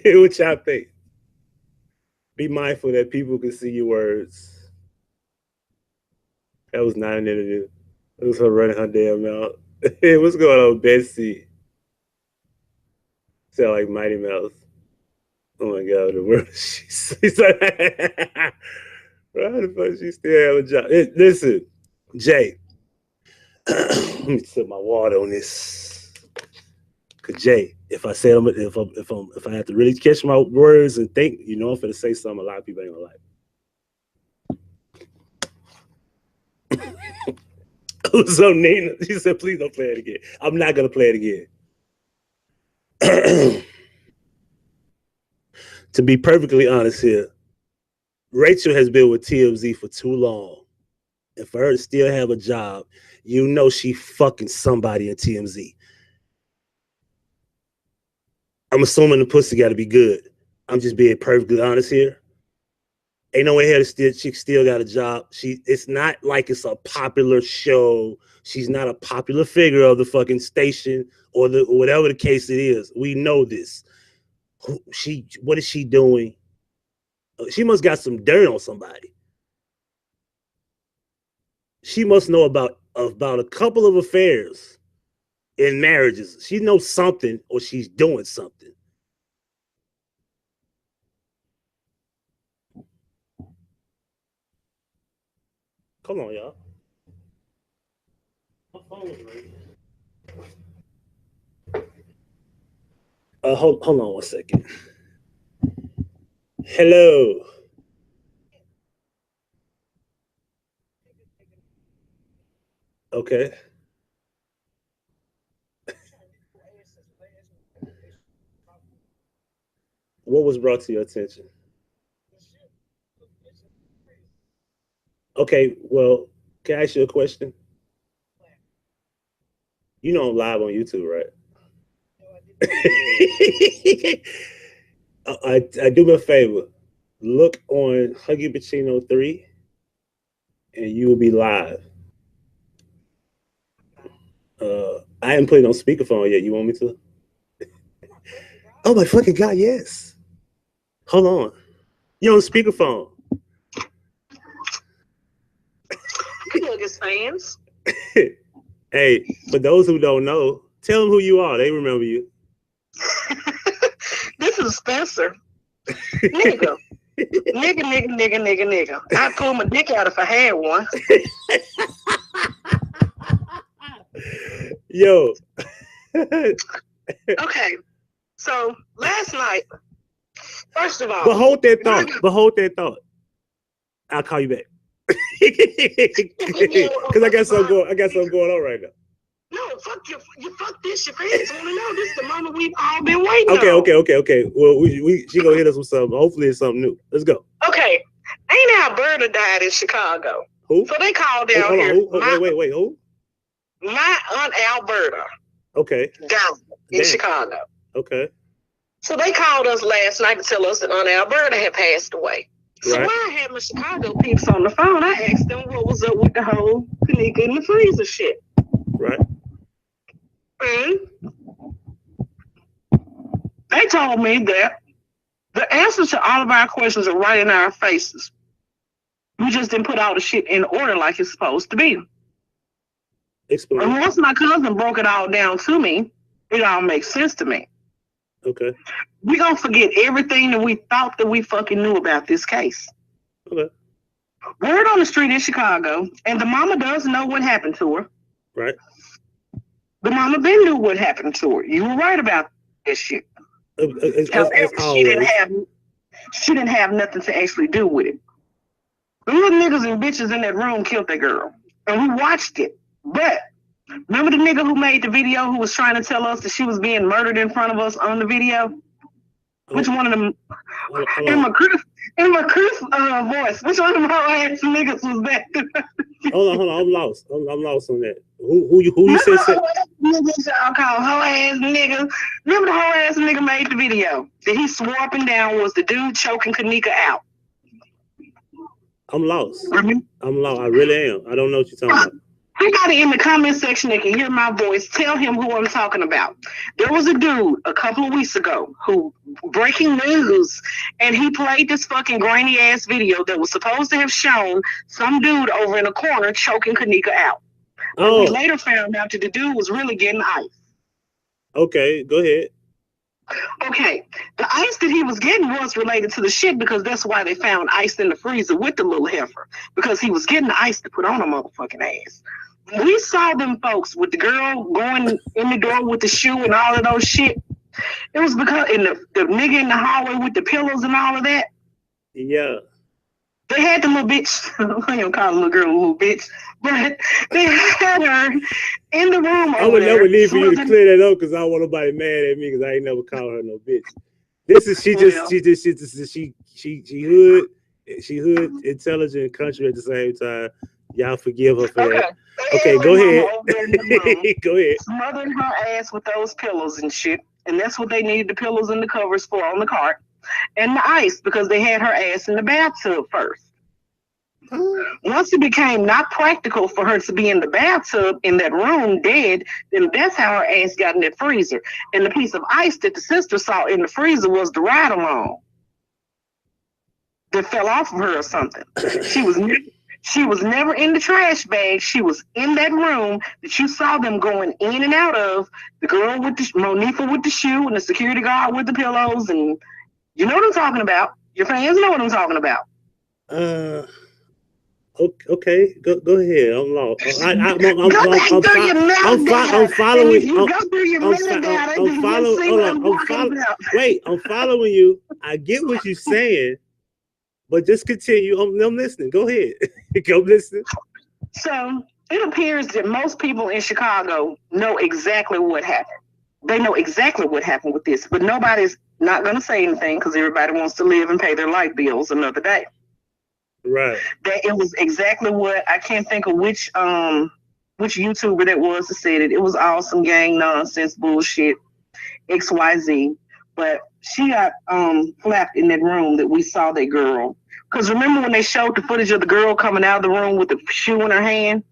What y'all think? Be mindful that people can see your words. That was not an interview. It was her running her damn mouth. Hey, what's going on, Betsy? Sound like Mighty Mouse. Oh my God, the world. She's like, how the fuck she still have a job? Listen, Jay. Let me sip my water on this. Cause Jay, if I say if I have to really catch my words and think, you know, I'm finna say something a lot of people ain't gonna like. So Nina, she said, please don't play it again. I'm not gonna play it again. To be perfectly honest here, Rachel has been with TMZ for too long. And for her to still have a job, you know she fucking somebody in TMZ. I'm assuming the pussy got to be good. I'm just being perfectly honest here. Ain't no way here she still got a job. It's not like it's a popular show. She's not a popular figure of the fucking station or whatever the case it is. We know this. What is she doing? She must got some dirt on somebody. She must know about a couple of affairs in marriages. She knows something or she's doing something. Come on, y'all. My phone is ringing. Hold on 1 second. Hello. Okay. What was brought to your attention? Okay, well, can I ask you a question? You know I'm live on YouTube, right? I do me a favor. Look on Huggie Pacino 3 and you will be live. I haven't put it on speakerphone yet. You want me to? Oh my fucking God, yes. Hold on. You're on speakerphone. Niggas fans. Hey, for those who don't know, tell them who you are. They remember you. This is Spencer. Nigga. Nigga. I'd pull my dick out if I had one. Yo. Okay. So last night, first of all. But hold that thought. I'll call you back. Because I got something going on right now. No, fuck this. Your fans want to know. This is the moment we've all been waiting on. Okay. Well, she gonna hit us with something. Hopefully it's something new. Let's go. Okay. Ain't Alberta died in Chicago? Who? So they called down here. Wait, who? My Aunt Alberta. Okay. Down in Chicago. Okay. So they called us last night to tell us that Aunt Alberta had passed away. So right. while I had my Chicago peeps on the phone, I asked them what was up with the whole Kanika in the freezer shit. Right. And they told me that the answers to all of our questions are right in our faces. We just didn't put all the shit in order like it's supposed to be. Explain. And once my cousin broke it all down to me, it all makes sense to me. Okay. We're going to forget everything that we thought that we fucking knew about this case. Okay. Word on the street in Chicago, and the mama does know what happened to her. Right. The mama been knew what happened to her. You were right about this shit. However, she didn't have nothing to actually do with it. The little niggas and bitches in that room killed that girl. And we watched it. But remember the nigga who made the video who was trying to tell us that she was being murdered in front of us on the video? Which one of them? In my Chris voice, which one of them whole ass niggas was that? Hold on. I'm lost on that. Who you said? Niggas y'all call whole ass niggas. Remember the whole ass nigga made the video that he swore up and down was the dude choking Kanika out. I'm lost. Mm-hmm. I'm lost. I really am. I don't know what you're talking about. Anybody in the comment section that can hear my voice, tell him who I'm talking about. There was a dude a couple of weeks ago who, breaking news, and he played this fucking grainy ass video that was supposed to have shown some dude over in a corner choking Kanika out. Oh. We later found out that the dude was really getting ice. Okay, go ahead. Okay, the ice that he was getting was related to the shit because that's why they found ice in the freezer with the little heifer, because he was getting the ice to put on a motherfucking ass. We saw them folks with the girl going in the door with the shoe and all of those shit. It was because the nigga in the hallway with the pillows and all of that. Yeah. They had the little bitch. I don't call the little girl a little bitch, but they had her in the room. I would never need for you to clear that up because I don't want nobody mad at me because I ain't never called her no bitch. This is she hood, intelligent, country at the same time. Y'all forgive her for that. Okay, go ahead. Go ahead. Smothering her ass with those pillows and shit, and that's what they needed the pillows and the covers for on the cart. And the ice, because they had her ass in the bathtub first. Once it became not practical for her to be in the bathtub in that room dead, then that's how her ass got in that freezer. And the piece of ice that the sister saw in the freezer was the ride-along that fell off of her or something. She was never in the trash bag. She was in that room that you saw them going in and out of. The girl with the Monifa with the shoe and the security guard with the pillows, and you know what I'm talking about. Your fans know what I'm talking about. Okay, go ahead. I'm lost. I'm following you. I get what you're saying, but just continue. I'm listening. Go ahead. Go listen. So it appears that most people in Chicago know exactly what happened. They know exactly what happened with this, but nobody's not going to say anything because everybody wants to live and pay their light bills another day. Right. That it was exactly what I can't think of which YouTuber that was that said it. It was all some gang nonsense bullshit, XYZ. But she got flapped in that room that we saw that girl. Because remember when they showed the footage of the girl coming out of the room with the shoe in her hand?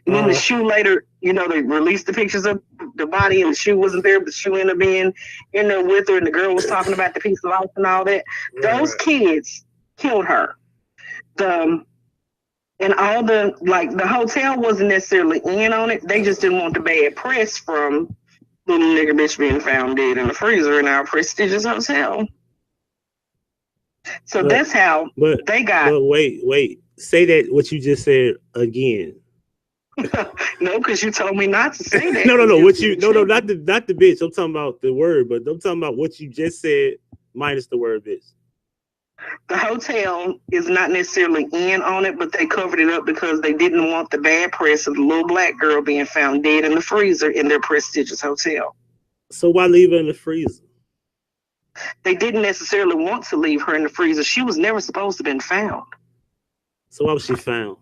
And then the shoe later, you know, they released the pictures of the body and the shoe wasn't there, but the shoe ended up being in there with her and the girl was talking about the piece of life and all that. Right. Those kids killed her. And all the, like, the hotel wasn't necessarily in on it. They just didn't want the bad press from little nigga bitch being found dead in the freezer in our prestigious hotel. So that's how they got. But wait. Say that what you just said again. No, because you told me not to say that. No. What you not the bitch. I'm talking about the word, but I'm talking about what you just said minus the word bitch. The hotel is not necessarily in on it, but they covered it up because they didn't want the bad press of the little black girl being found dead in the freezer in their prestigious hotel. So why leave her in the freezer? They didn't necessarily want to leave her in the freezer. She was never supposed to have been found. So why was she found?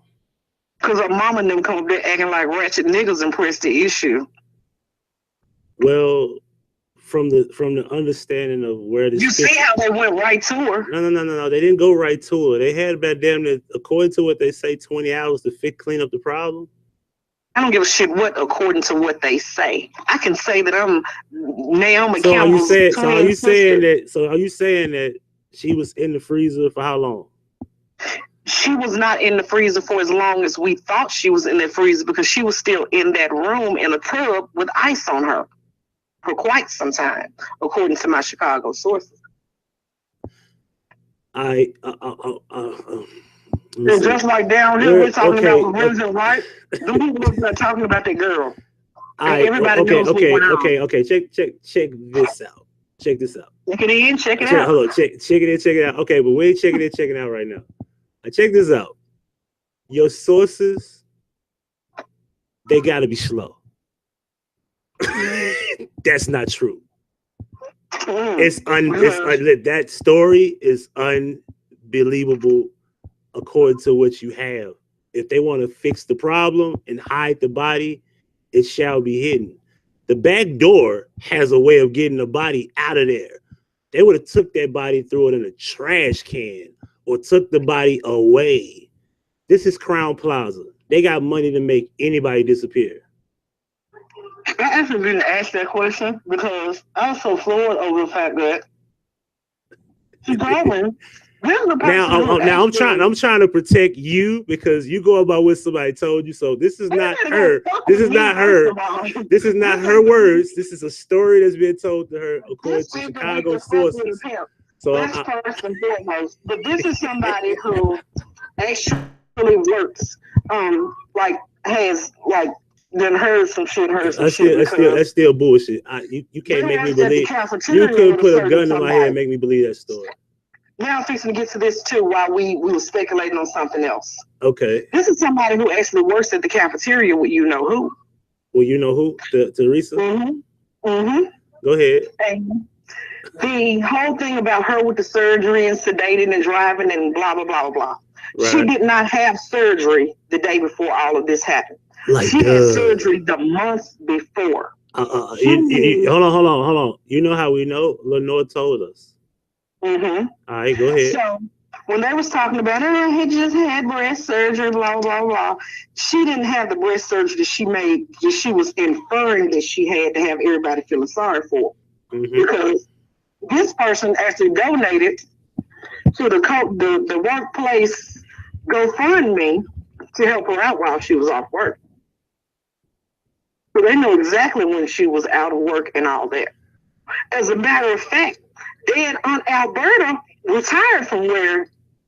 Because her mama and them come up there acting like ratchet niggas and press the issue. Well, from the understanding of where this, you see how they went right to her. No. They didn't go right to her. They had about damn near, according to what they say, 20 hours to clean up the problem. I don't give a shit what according to what they say. I can say that I'm Naomi So Campbell's are you saying that she was in the freezer for how long? She was not in the freezer for as long as we thought she was in the freezer because she was still in that room in a tub with ice on her for quite some time, according to my Chicago sources. And just like down here, we're talking about Lorenzo, right? The people are talking about that girl. Everybody knows what went on. Okay. Check this out. Check this out. Check it in, check it out. Hold on, check it in, check it out. Okay, but we ain't checking it out right now. Check this out. Your sources, they gotta be slow. That's not true. That story is unbelievable according to what you have. If they want to fix the problem and hide the body, it shall be hidden. The back door has a way of getting the body out of there. They would have took that body, threw it in a trash can, or took the body away. This is Crown Plaza. They got money to make anybody disappear. I actually didn't ask that question because I was so floored over the fact that she told me. Now I'm trying to protect you because you go about what somebody told you. So this is not her. This is not her. This is not her words. This is a story that's been told to her according to Chicago sources. So that's first and foremost. But this is somebody who actually works, then heard some shit. That's still bullshit. You can't make me believe. You couldn't put a gun to my head and make me believe that story. Now I'm fixing to get to this too while we were speculating on something else. Okay. This is somebody who actually works at the cafeteria with you know who. Well, you know who? Teresa? Mm-hmm. Go ahead. And the whole thing about her with the surgery and sedating and driving and blah, blah, blah, blah. Right. She did not have surgery the day before all of this happened. She had surgery the month before. Hold on. You know how we know? Lenore told us. Mm-hmm. All right, go ahead. So when they was talking about he just had breast surgery, blah, blah, blah. She didn't have the breast surgery that she made. She was inferring that she had to have everybody feeling sorry for. Mm-hmm. Because this person actually donated to the workplace GoFundMe to help her out while she was off work. So they know exactly when she was out of work and all that. As a matter of fact, then Aunt Alberta retired from where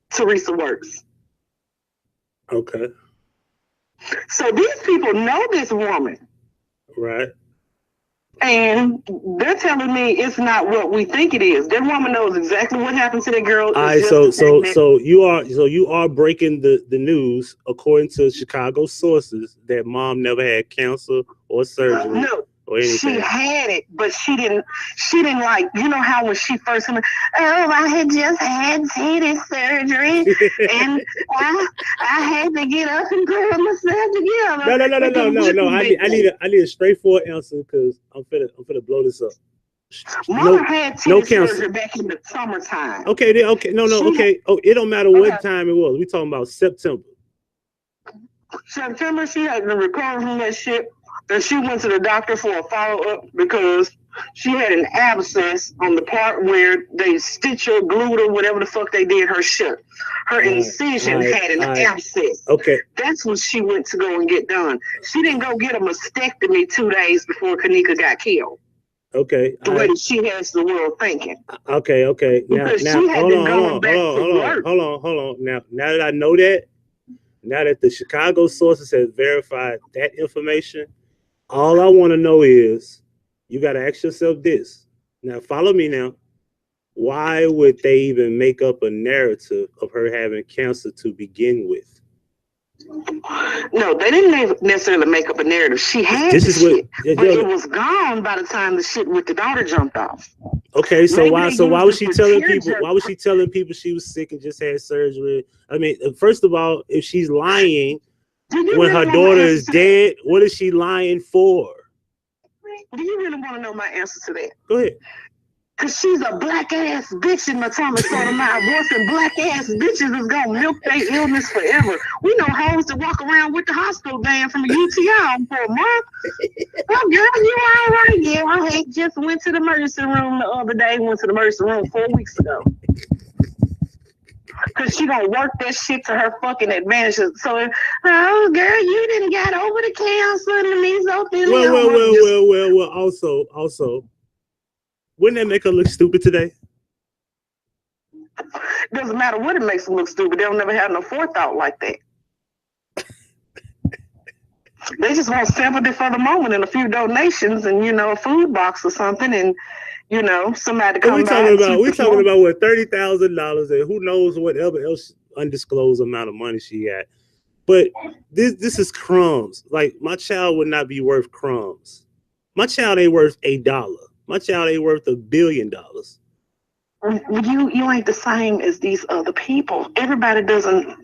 Teresa works. Okay. So these people know this woman. Right. And they're telling me it's not what we think it is. That woman knows exactly what happened to that girl. All right, so you are breaking the news according to Chicago sources that mom never had cancer or surgery. No. She had it, but she didn't like, you know how when she first came, I had just had titty surgery and I had to get up and put myself together. No. I need a straightforward answer because I'm finna blow this up. Mother had titty surgery back in the summertime. Okay. Okay. Oh, it don't matter what time it was. We talking about September. September, she had to recover from that shit. And she went to the doctor for a follow-up because she had an abscess on the part where they stitched or glued or whatever the fuck they did her shut. Her incision had an abscess. Okay. That's what she went to go and get done. She didn't go get a mastectomy 2 days before Kanika got killed. Okay. The way that she has the world thinking. Okay. Now hold on. Now that I know that, now that the Chicago sources have verified that information, all I want to know is, you got to ask yourself this. Now, follow me now. Why would they even make up a narrative of her having cancer to begin with? No, they didn't necessarily make up a narrative. She had but it was gone by the time the shit with the daughter jumped off. Okay, so why was she telling people? Why was she telling people she was sick and just had surgery? I mean, first of all, if she's lying when her daughter is dead, what is she lying for? Do you really want to know my answer to that? Go ahead. Cause she's a black ass bitch in my Thomas sort of my voice, and black ass bitches is gonna milk their illness forever. We know hoes that walk around with the hospital van from a UTI for a month. Oh girl, you all right? Yeah, I had just went to the emergency room the other day. Went to the emergency room 4 weeks ago. Cause she gonna work that shit to her fucking advantage. So, oh girl, you didn't got over the cancer and the mesothelioma. Well. Also. Wouldn't that make her look stupid today? Doesn't matter what it makes them look stupid. They'll never have no forethought like that. They just want sympathy for the moment and a few donations and, a food box or something and, somebody to come by. We're talking about what, $30,000 and who knows whatever else undisclosed amount of money she had. But this is crumbs. Like, my child would not be worth crumbs. My child ain't worth $1. My child ain't worth $1 billion. You ain't the same as these other people. Everybody doesn't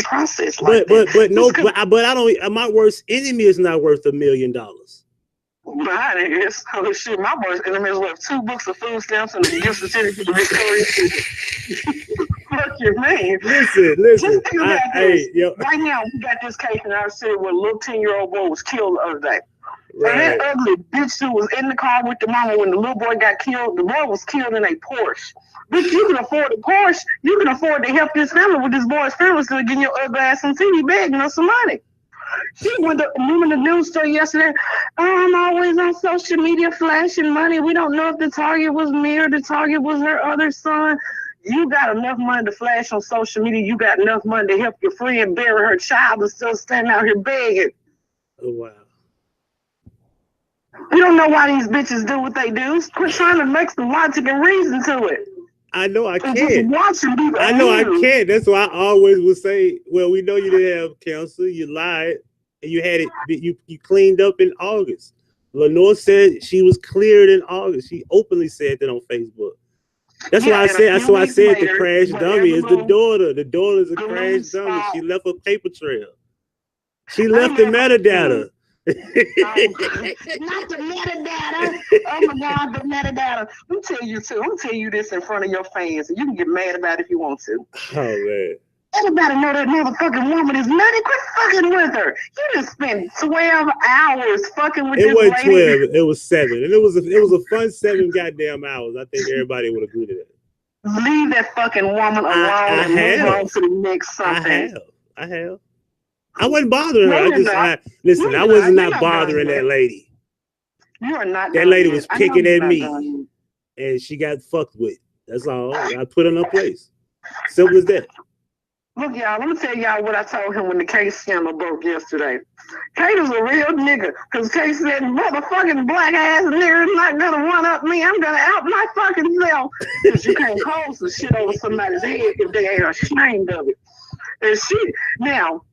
process like that. But I don't. My worst enemy is not worth $1 million. Mine is. Oh shit! My worst enemy is worth 2 books of food stamps and a gift certificate to Victoria's Secret. Fuck your man. Listen. Just think about this. Right now, we got this case in our city where a little 10-year-old boy was killed the other day. Right. And that ugly bitch who was in the car with the mama when the little boy got killed, the boy was killed in a Porsche. Bitch, you can afford a Porsche. You can afford to help this family with this boy's family so getting your ugly ass on TV begging us some money. She went to the news story yesterday. I'm always on social media flashing money. We don't know if the target was me or the target was her other son. You got enough money to flash on social media. You got enough money to help your friend bury her child and still standing out here begging. Oh, wow. We don't know why these bitches do what they do. Quit trying to make some logic and reason to it. I know I can't. I know I can't. That's why I always would say, well, we know you didn't have cancer. You lied. And you had it. You cleaned up in August. Lenore said she was cleared in August. She openly said that on Facebook. That's why I said the crash dummy is the daughter. The daughter is a crash dummy. She left a paper trail. She left the metadata. Not the metadata. Oh my God, the metadata. I'm gonna tell you this in front of your fans, and you can get mad about it if you want to. Oh man. Everybody know that motherfucking woman is nutty. Quit fucking with her. You just spent 12 hours fucking with this lady. It wasn't 12. It was 7, and it was a fun 7 goddamn hours. I think everybody would agree to that. Leave that fucking woman alone and move on to the next something. I have. I wasn't bothering her. I was not bothering that lady. You are not. That lady was picking at me, and she got fucked with. That's all. I put her in her place. Simple as that. Look, y'all, let me tell y'all what I told him when the case scandal broke yesterday. Kate was a real nigga, because Kate said, motherfucking black ass nigga is not gonna one up me. I'm gonna out my fucking self. Because you can't hold some shit over somebody's head if they ain't ashamed of it. And now,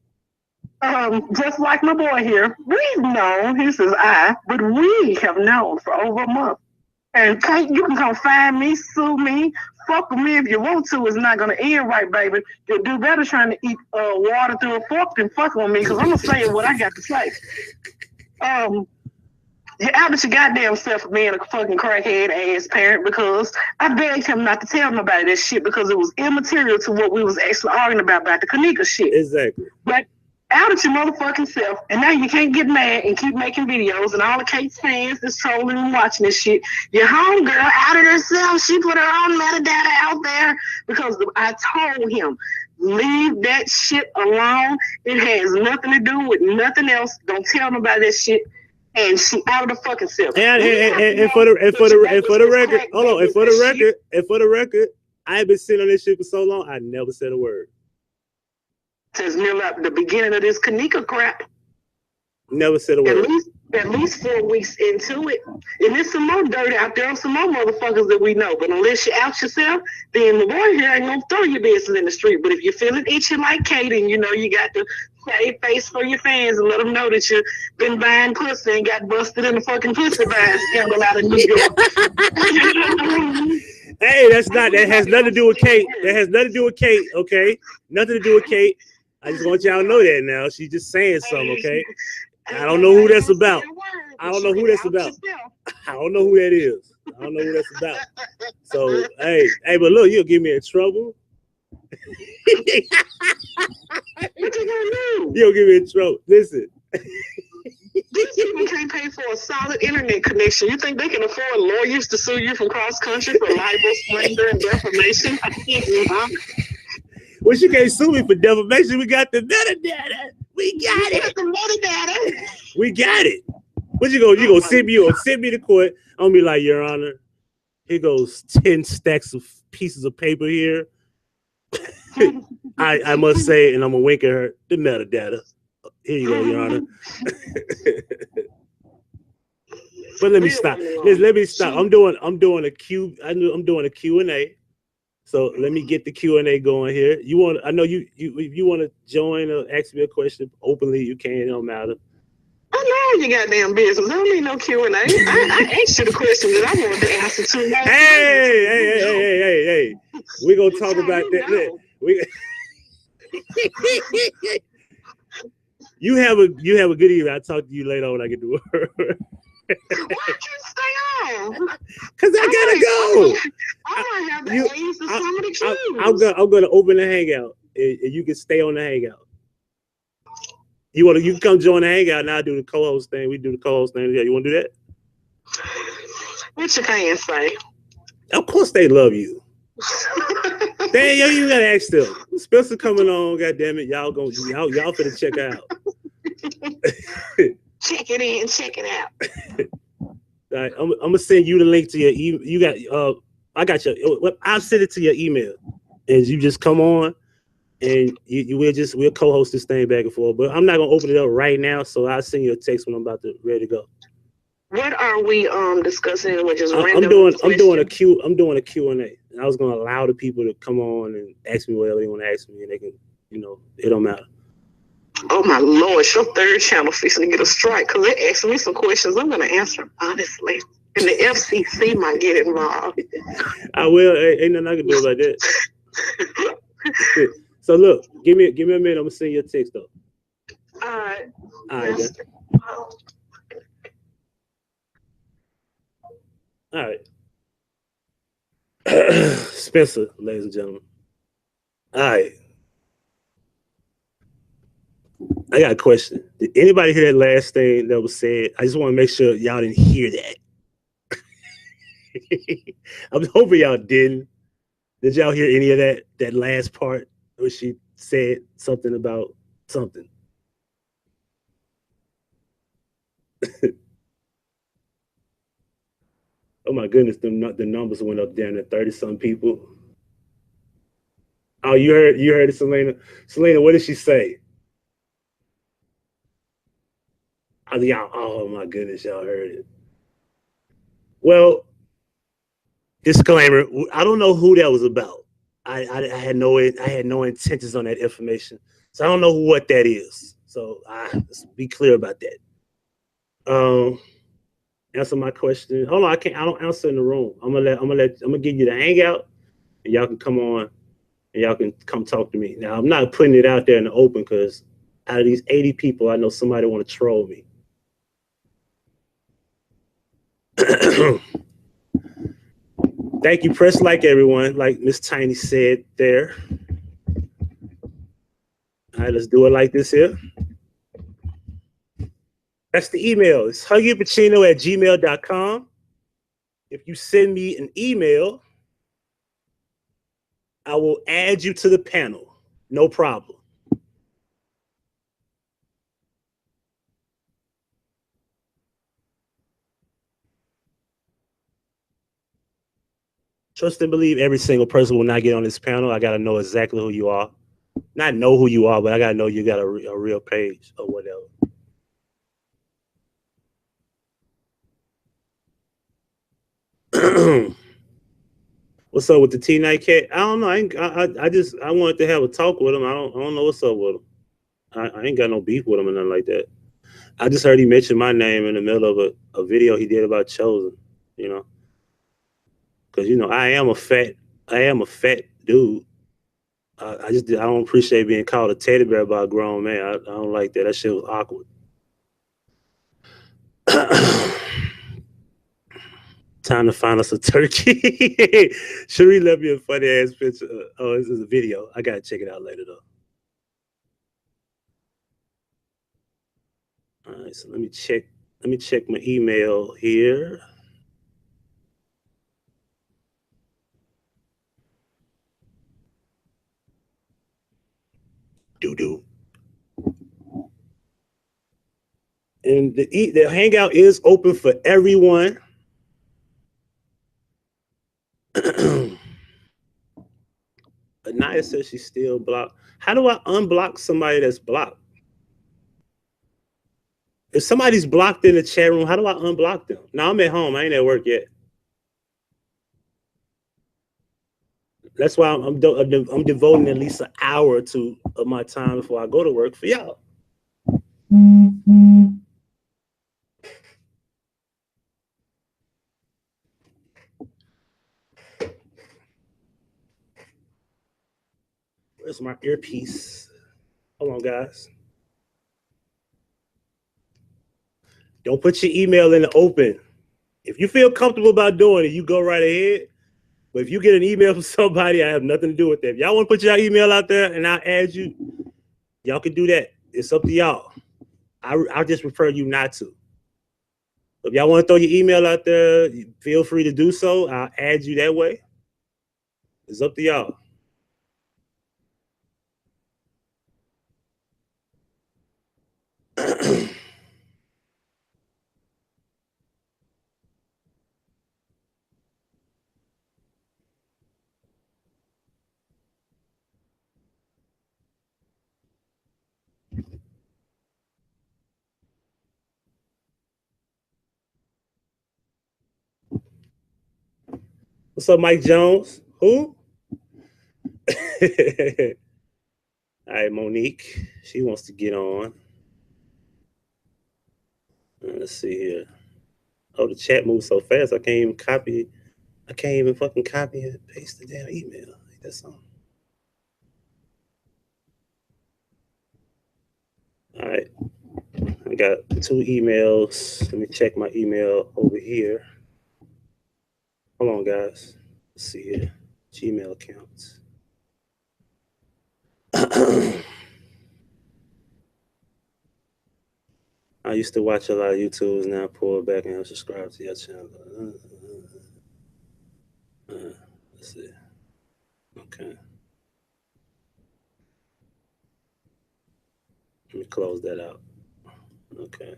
Just like my boy here, we've known, he says but we have known for over a month. And you can come find me, sue me, fuck with me if you want to. It's not going to end right, baby. You'll do better trying to eat water through a fork than fucking with me, because I'm going to say what I got to say. You're out of your goddamn self for being a fucking crackhead ass parent, because I begged him not to tell nobody this shit because it was immaterial to what we was actually arguing about the Kanika shit. Exactly. But out of your motherfucking self, and now you can't get mad and keep making videos, and all the Kate's fans that's trolling and watching this shit. Your homegirl out of herself, she put her own metadata out there because I told him, leave that shit alone. It has nothing to do with nothing else. Don't tell nobody that shit. And she out of the fucking self. And for the record, hold on. And for the record, I've been sitting on this shit for so long, I never said a word. Since the beginning of this Kanika crap. Never said a word. At least 4 weeks into it. And there's some more dirt out there, some more motherfuckers that we know. But unless you out yourself, then the boy here ain't gonna throw your business in the street. But if you're feeling itchy like Kate, and you know you got to save face for your fans and let them know that you've been buying pussy and got busted in the fucking pussy buying scandal out of New York. Hey, that has nothing to do with Kate. That has nothing to do with Kate, okay? Nothing to do with Kate. I just want y'all to know that now. She's just saying something, okay? I don't know who that's about. I don't know who that's about. I don't know who that is. I don't know who that's about. So, hey, but look, you'll get me in trouble. What you gonna do? You'll get me in trouble. Listen. These people can't pay for a solid internet connection. You think they can afford lawyers to sue you from cross country for libel, slander, and defamation? Well, she can't sue me for defamation. We got the metadata. We got it. The metadata. We got it. What you gonna send me to court? I'm gonna be like, Your Honor, here goes 10 stacks of pieces of paper here. I must say, and I'm gonna wink at her, the metadata. Here you go, Your Honor. But let me stop. Let me stop. I'm doing a Q&A. So let me get the Q&A going here. I know you want to join or ask me a question openly, you can, it don't matter. I know you goddamn business. I don't need no Q&A. I asked you the question that I wanted to answer to. Hey. We're gonna talk about that. You have a good evening. I'll talk to you later when I get to work. Why can't you stay on? Because I gotta go. I might have to answer some of the cues. I'm gonna open the Hangout, and you can stay on the Hangout. You can come join the Hangout, and I'll do the co-host thing. We do the co-host thing. Yeah, you want to do that? What you can't say? Of course they love you. Damn, you gotta ask them. Spencer coming on, goddammit. Y'all finna check out. Check it in, check it out. All right, I'm gonna send you the link to your email. You got I got your. I'll send it to your email, and you just come on, and we'll co-host this thing back and forth. But I'm not gonna open it up right now, so I'll send you a text when I'm ready to go. What are we discussing? Which is I'm doing a Q&A. I was gonna allow the people to come on and ask me whatever they want to ask me, and they can, it don't matter. Oh my Lord, your third channel fixing to get a strike because they're asking me some questions. I'm gonna answer them honestly, and the FCC might get involved. I will. Ain't nothing I can do about that. So look, give me a minute. I'm gonna send you a text though. All right. All right. Spencer, ladies and gentlemen. All right. I got a question. Did anybody hear that last thing that was said? I just want to make sure y'all didn't hear that. I'm hoping y'all didn't. Did y'all hear any of that last part where she said something about something? Oh my goodness, the numbers went up down to 30-some people. Oh, you heard it, Selena. Selena, what did she say? Oh my goodness, y'all heard it. Well, disclaimer, I don't know who that was about. I had no intentions on that information. So I don't know what that is. So let's be clear about that. Answer my question. Hold on, I don't answer in the room. I'm gonna give you the hangout, and y'all can come on and y'all can come talk to me. Now I'm not putting it out there in the open because out of these 80 people, I know somebody want to troll me. Thank you. Press like, everyone, like Miss Tiny said there. All right, let's do it like this here. That's the email. It's huggiepacino@gmail.com. If you send me an email, I will add you to the panel. No problem. Trust and believe every single person will not get on this panel. I got to know exactly who you are. Not know who you are, but I got to know you got a real page or whatever. What's up with the T-Night Cat? I don't know. I wanted to have a talk with him. I don't know what's up with him. I ain't got no beef with him or nothing like that. I just heard he mention my name in the middle of a video he did about Chosen, you know. Because, you know, I am a fat dude. I don't appreciate being called a teddy bear by a grown man. I don't like that. That shit was awkward. Time to find us a turkey. Cherie left me a funny ass picture. Oh, this is a video. I gotta check it out later though. All right, so let me check my email here. Doo-doo. And the hangout is open for everyone. Anaya says she's still blocked. How do I unblock somebody that's blocked? If somebody's blocked in the chat room, how do I unblock them? Now I'm at home. I ain't at work yet. That's why I'm devoting at least an hour or two of my time before I go to work for y'all. Where's my earpiece? Hold on, guys. Don't put your email in the open. If you feel comfortable about doing it, you go right ahead. But if you get an email from somebody, I have nothing to do with that. If y'all want to put your email out there and I'll add you, y'all can do that. It's up to y'all. I'll just prefer you not to. If y'all want to throw your email out there, feel free to do so. I'll add you that way. It's up to y'all. What's up, Mike Jones? Who? All right, Monique. She wants to get on. Let's see here. Oh, the chat moves so fast. I can't even fucking copy and paste the damn email. That's all. All right. I got 2 emails. Let me check my email over here. Hold on, guys. Let's see here. Gmail accounts. I used to watch a lot of YouTubes. Now I pull back and subscribe to your channel. Let's see. Okay. Let me close that out. Okay.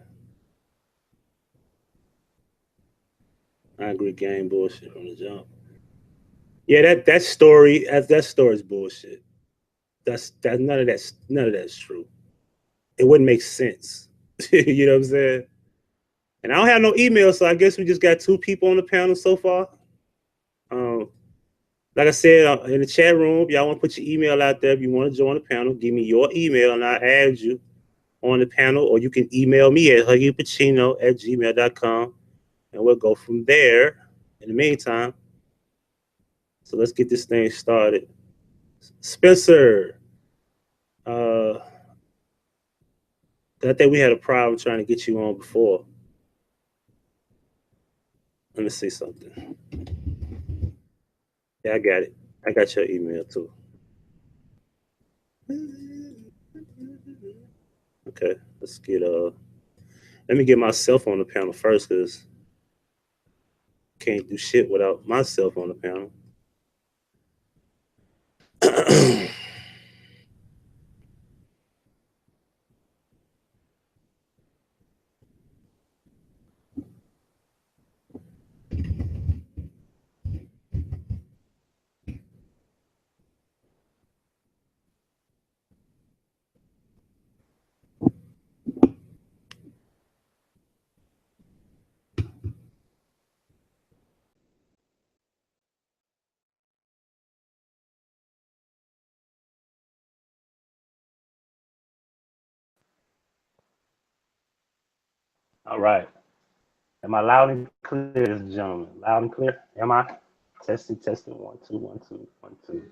I agree. Game bullshit from the jump. Yeah, that story is bullshit. That's none of that's true. It wouldn't make sense. You know what I'm saying? And I don't have no email, so I guess we just got 2 people on the panel so far. Like I said, in the chat room, if y'all want to put your email out there, if you want to join the panel, give me your email and I'll add you. on the panel, or you can email me at huggiepacino@gmail.com, and we'll go from there. In the meantime, so let's get this thing started. Spencer, I think we had a problem trying to get you on before. Let me see something. Yeah, I got it. I got your email too. Okay, let's get let me get myself on the panel first, because can't do shit without myself on the panel. All right. Am I loud and clear, ladies and gentlemen? Loud and clear? Am I? Testing, testing. 1, 2, 1, 2, 1, 2.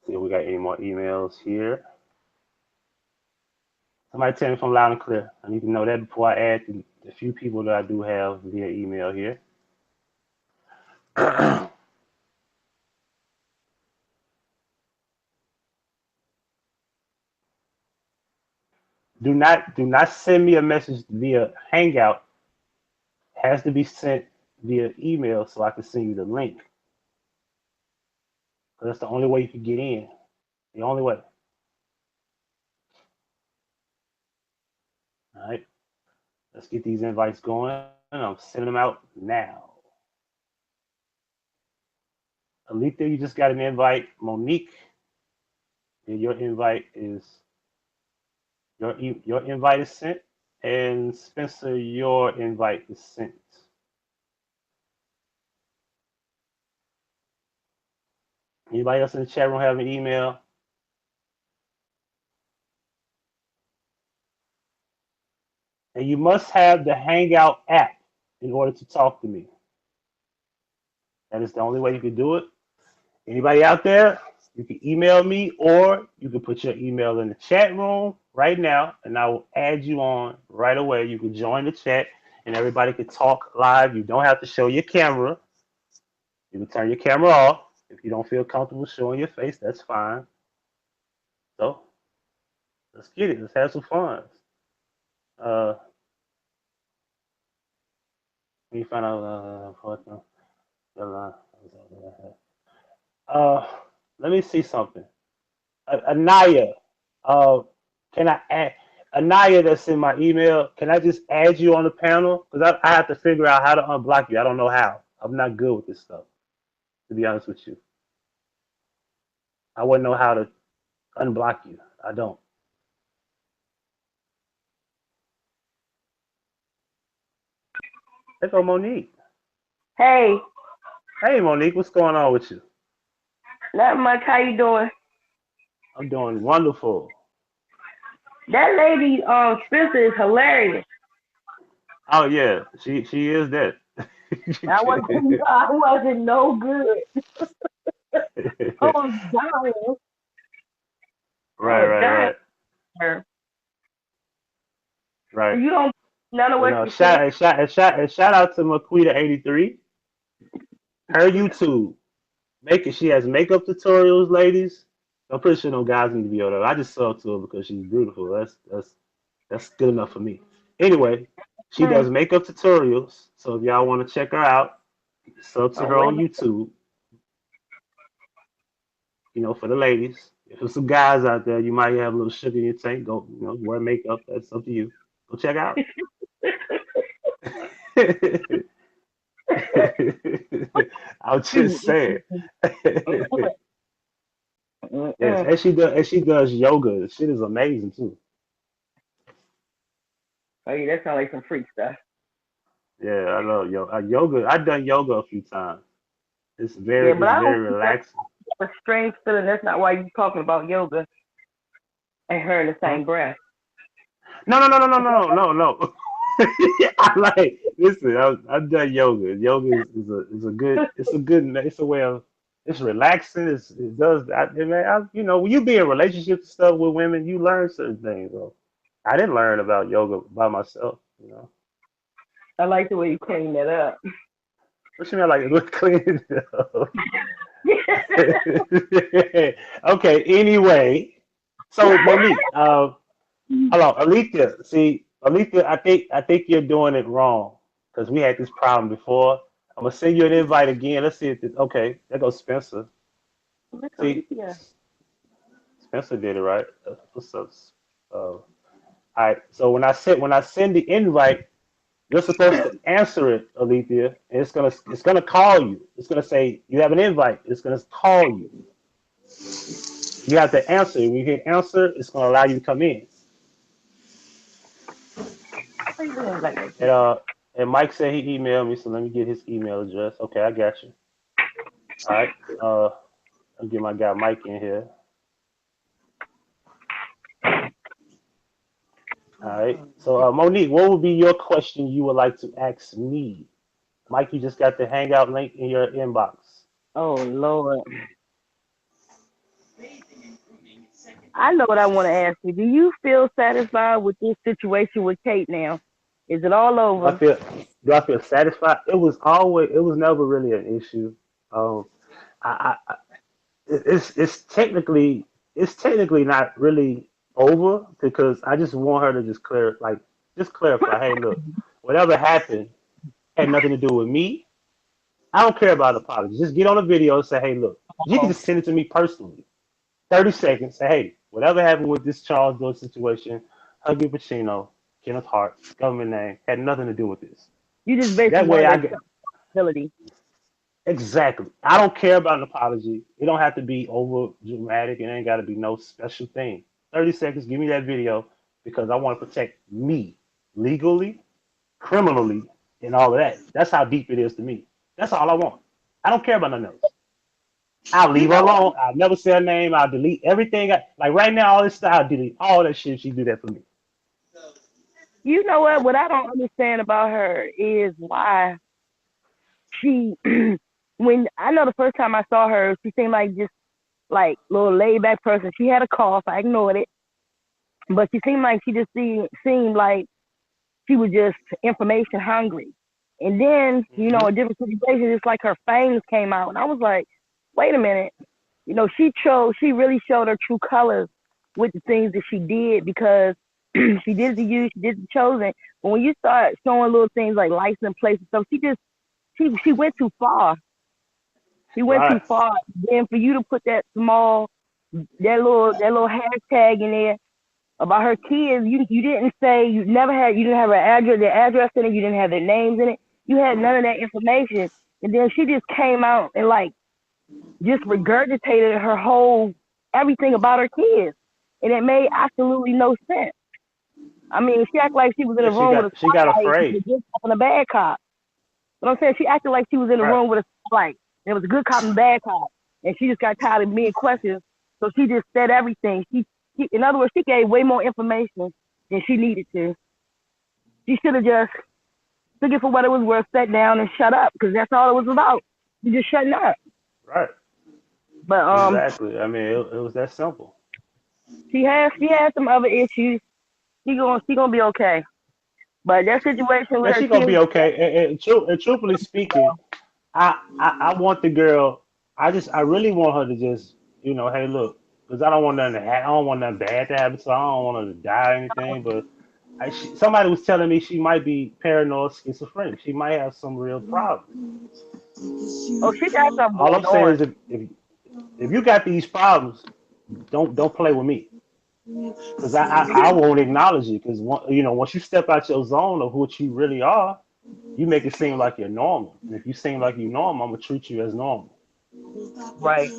See if we got any more emails here. Somebody tell me if I'm loud and clear. I need to know that before I add the few people that I do have via email here. Do not send me a message via Hangout. It has to be sent via email so I can send you the link. Because that's the only way you can get in. The only way. All right. Let's get these invites going. I'm sending them out now. Alethea, you just got an invite. Monique, your invite is your invite is sent. And Spencer, your invite is sent. Anybody else in the chat room have an email? And you must have the Hangout app in order to talk to me. That is the only way you can do it. Anybody out there, you can email me, or you can put your email in the chat room right now, and I will add you on right away. You can join the chat, and everybody can talk live. You don't have to show your camera. You can turn your camera off. If you don't feel comfortable showing your face, that's fine. So let's get it. Let's have some fun. Let me find out. Let me see something. Anaya, can I add Anaya? That's in my email. Can I just add you on the panel? Because I have to figure out how to unblock you. I don't know how. I'm not good with this stuff, to be honest with you. I wouldn't know how to unblock you. I don't. There go Monique. Hey. Hey, Monique, what's going on with you? Not much. How you doing? I'm doing wonderful. That lady, Spencer, is hilarious. Oh yeah, she is that. I wasn't no good. I was dying. Right. You don't none of what you shout out to Maquita83. Her YouTube. She has makeup tutorials, ladies. I'm pretty sure no guys need to be on her. I just saw it to her because she's beautiful. That's good enough for me. Anyway, she does makeup tutorials. So if y'all want to check her out, sub to her on YouTube. You know, for the ladies. If there's some guys out there, you might have a little sugar in your tank. Go, wear makeup. That's up to you. Go check out. I was just saying. Yes, and she does yoga. The shit is amazing too. Oh yeah, that sounds like some freak stuff. Yeah, I love yoga. I've done yoga a few times. It's very relaxing. A strange feeling. That's not why you're talking about yoga and her in the same breath. No. I like listen. I've done yoga. Yoga is a good. It's a way of. It's relaxing. It does. When you be in relationships and stuff with women, you learn certain things. So I didn't learn about yoga by myself. I like the way you clean that up. What you mean? I like to clean it up. Okay. Anyway, so Monique, hold on, Alethea. See, Alethea, I think you're doing it wrong because we had this problem before. I'm gonna send you an invite again. Let's see if this. Okay, there goes Spencer. See, Spencer did it right. What's up? All right. So when I send the invite, you're supposed to answer it, Alethea, and it's gonna call you. It's gonna say you have an invite. It's gonna call you. You have to answer. When you hit answer, it's gonna allow you to come in. And Mike said he emailed me, so let me get his email address. Okay, I got you. All right. I'll get my guy Mike in here. All right. So Monique, what would be your question you would like to ask me? Mike, you just got the Hangout link in your inbox. Oh Lord. I know what I want to ask you. Do you feel satisfied with this situation with Kate now? Is it all over? Do I feel satisfied? It was never really an issue. It's technically not really over because I just want her to just clarify. Hey, look, whatever happened had nothing to do with me. I don't care about apologies. Just get on a video and say, hey, look, you can just send it to me personally. 30 seconds. Say, hey, whatever happened with this Charles Door situation, Huggie Pacino, Kenneth Hart, government name, had nothing to do with this. You just basically that way I get ability. Exactly. I don't care about an apology. It don't have to be over dramatic. It ain't got to be no special thing. 30 seconds. Give me that video because I want to protect me legally, criminally, and all of that. That's how deep it is to me. That's all I want. I don't care about nothing else. I'll leave her alone. I'll never say her name. I'll delete everything. Like right now, all this stuff, I'll delete all that shit. She do that for me. You know what? What I don't understand about her is why she, when I know the first time I saw her, she seemed like just like little laid back person. She had a cough. I ignored it. But she seemed like she just seemed like she was just information hungry. And then, you know, in different situations, it's like her fangs came out. And I was like, wait a minute. You know, she really showed her true colors with the things that she did because she did the youth, she did the chosen. But when you start showing little things like license plates and stuff, she went too far. She went too far. Then for you to put that little hashtag in there about her kids, you didn't say you didn't have their address in it, you didn't have their names in it. You had none of that information. And then she just came out and like just regurgitated her whole everything about her kids. And it made absolutely no sense. I mean, she acted like she was in a room with a she got afraid. And a bad cop. But I'm saying she acted like she was in a room with a spotlight. There was a good cop and a bad cop. And she just got tired of being questioned. So she just said everything. She in other words, she gave way more information than she needed to. She should have just took it for what it was worth, sat down and shut up, because that's all it was about. She just shutting up. Right. But exactly. I mean, it was that simple. She has some other issues. She gonna be okay. But that situation with her she's gonna be okay. And truthfully speaking, I want the girl. I really want her to just, you know, hey, look, because I don't want nothing bad to happen. So I don't want her to die or anything. But somebody was telling me she might be paranoid schizophrenic. She might have some real problems. Oh, she got some. All I'm saying is if you got these problems, don't play with me. Because I won't acknowledge it. Because once you step out your zone of what you really are, you make it seem like you're normal. And if you seem like you're normal, I'm gonna treat you as normal. Right.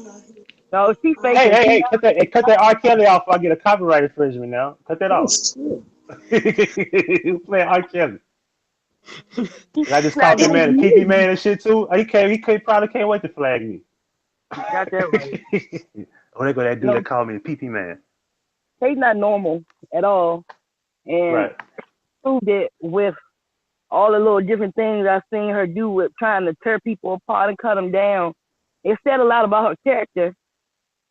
No, she's faking. Hey! Cut that R. Kelly off. I get a copyright infringement now. Cut that off. You playing R. Kelly. And I just called that man a PP man and shit too. He probably can't wait to flag me. Got that right. Oh, they go that dude that called me a PP man. He's not normal at all, and proved it with all the little different things I've seen her do with trying to tear people apart and cut them down. It said a lot about her character,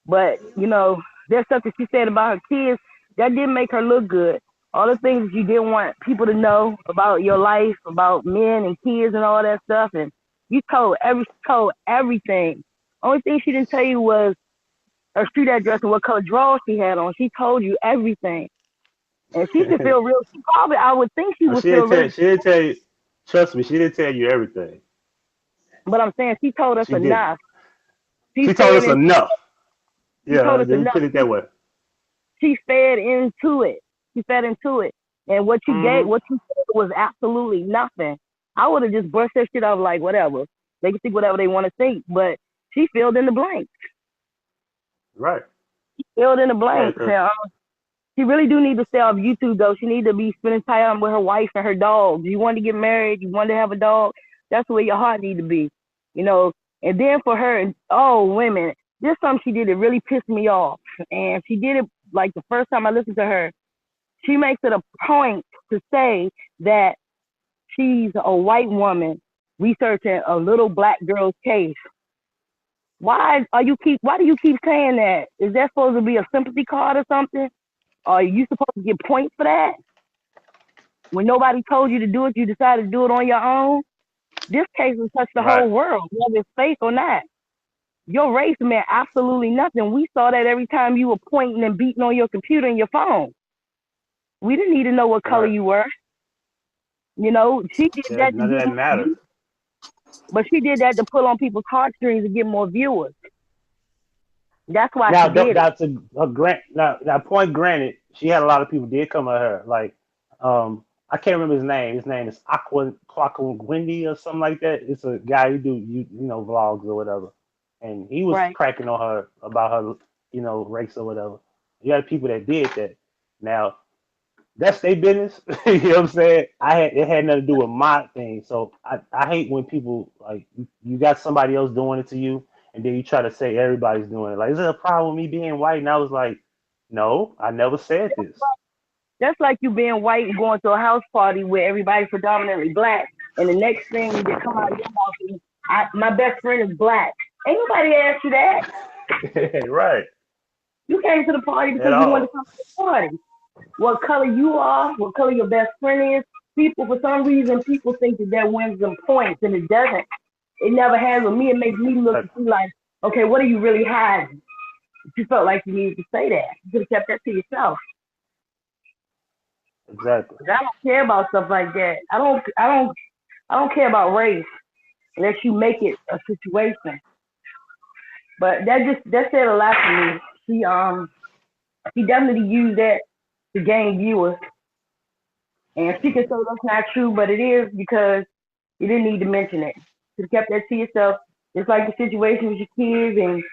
but you know, there's stuff that she said about her kids that didn't make her look good. All the things that you didn't want people to know about your life, about men and kids and all that stuff, and you told everything. Only thing she didn't tell you was her street address and what color drawers she had on. She told you everything. And she can feel real. Probably, I would think she would feel real. She didn't tell you. Trust me, she didn't tell you everything. But I'm saying she told us enough. She told us enough. Yeah, let me put it that way. She fed into it. And what you gave, what you said was absolutely nothing. I would have just brushed that shit off like whatever. They can think whatever they want to think. But she filled in the blanks. Right. She filled in the blanks. Right. She really do need to stay off YouTube, though. She need to be spending time with her wife and her dog. You want to get married, you want to have a dog, that's where your heart need to be, you know. And then for her, women, there's something she did that really pissed me off. And she did it like the first time I listened to her. She makes it a point to say that she's a white woman researching a little black girl's case. Why do you keep saying that? Is that supposed to be a sympathy card or something? Are you supposed to get points for that? When nobody told you to do it, you decided to do it on your own? This case has touched the whole world, whether it's fake or not. Your race meant absolutely nothing. We saw that every time you were pointing and beating on your computer and your phone. We didn't need to know what color you were. You know, she did that. None of that matters. But she did that to pull on people's heartstrings to get more viewers. That's why she did it. Now, point granted, she had a lot of people did come at her. Like, I can't remember his name. His name is Aqua Wendy or something like that. It's a guy who do you know vlogs or whatever, and he was cracking on her about her race or whatever. You had people that did that. Now, that's their business. You know what I'm saying? It had nothing to do with my thing. So I hate when people like you got somebody else doing it to you. And then you try to say everybody's doing it. Like, is it a problem with me being white? And I was like, no, I never said this. That's like you being white and going to a house party where everybody's predominantly black. And the next thing that come out of your mouth is, my best friend is black. Ain't nobody asked you that. Right. You came to the party because you wanted to come to the party. What color you are, what color your best friend is. People, for some reason, people think that wins them points, and it doesn't. It never has with me. It makes me look like, okay, what are you really hiding? You felt like you needed to say that. You could have kept that to yourself. Exactly. I don't care about stuff like that. I don't care about race unless you make it a situation. But that said a lot to me. She definitely used that to gain viewers. And she can say that's not true, but it is because you didn't need to mention it. You kept that to yourself. It's like the situation with your kids and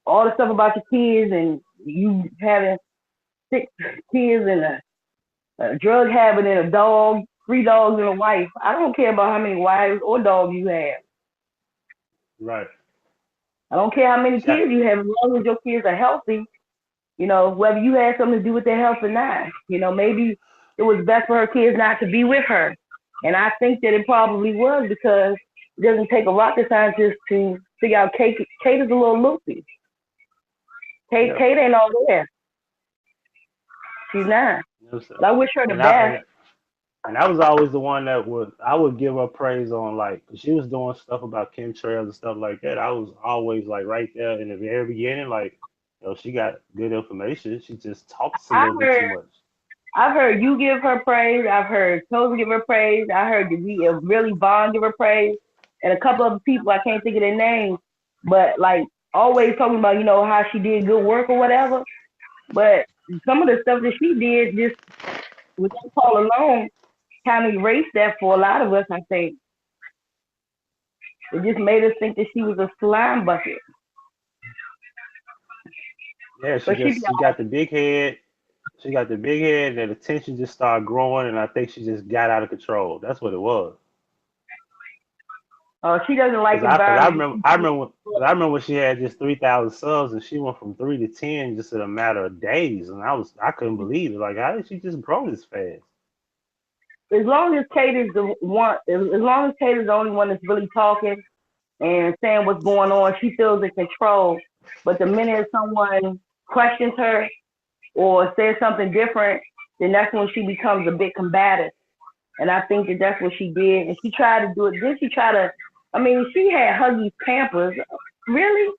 all the stuff about your kids and you having 6 kids and a drug habit and a dog, 3 dogs and a wife. I don't care about how many wives or dogs you have. Right. I don't care how many kids you have, as long as your kids are healthy, whether you had something to do with their health or not. Maybe it was best for her kids not to be with her. And I think that it probably was because it doesn't take a rocket scientist to figure out Kate is a little loopy. Kate ain't all there. She's not. But I wish her the best. And I was always the one that I would give her praise on, like, she was doing stuff about chemtrails and stuff like that. I was always like right there in the very beginning, like, she got good information. She just talks a little bit too much. I've heard you give her praise. I've heard Toza give her praise. I heard really Vaughn give her praise. And a couple other people, I can't think of their names, but like always talking about, how she did good work or whatever. But some of the stuff that she did just with that call alone kind of erased that for a lot of us, I think. It just made us think that she was a slime bucket. Yeah, she got the big head. She got the big head, and the tension just started growing, and I think she just got out of control. That's what it was. She doesn't like environment. I remember when she had just 3,000 subs, and she went from 3 to 10 just in a matter of days, and I couldn't believe it. Like, how did she just grow this fast? As long as Kate is the one, as long as Kate is the only one that's really talking and saying what's going on, she feels in control. But the minute someone questions her or says something different, then that's when she becomes a bit combative. And I think that that's what she did. And she tried to do it. Then she tried to, she had Huggie's Pampers. Really?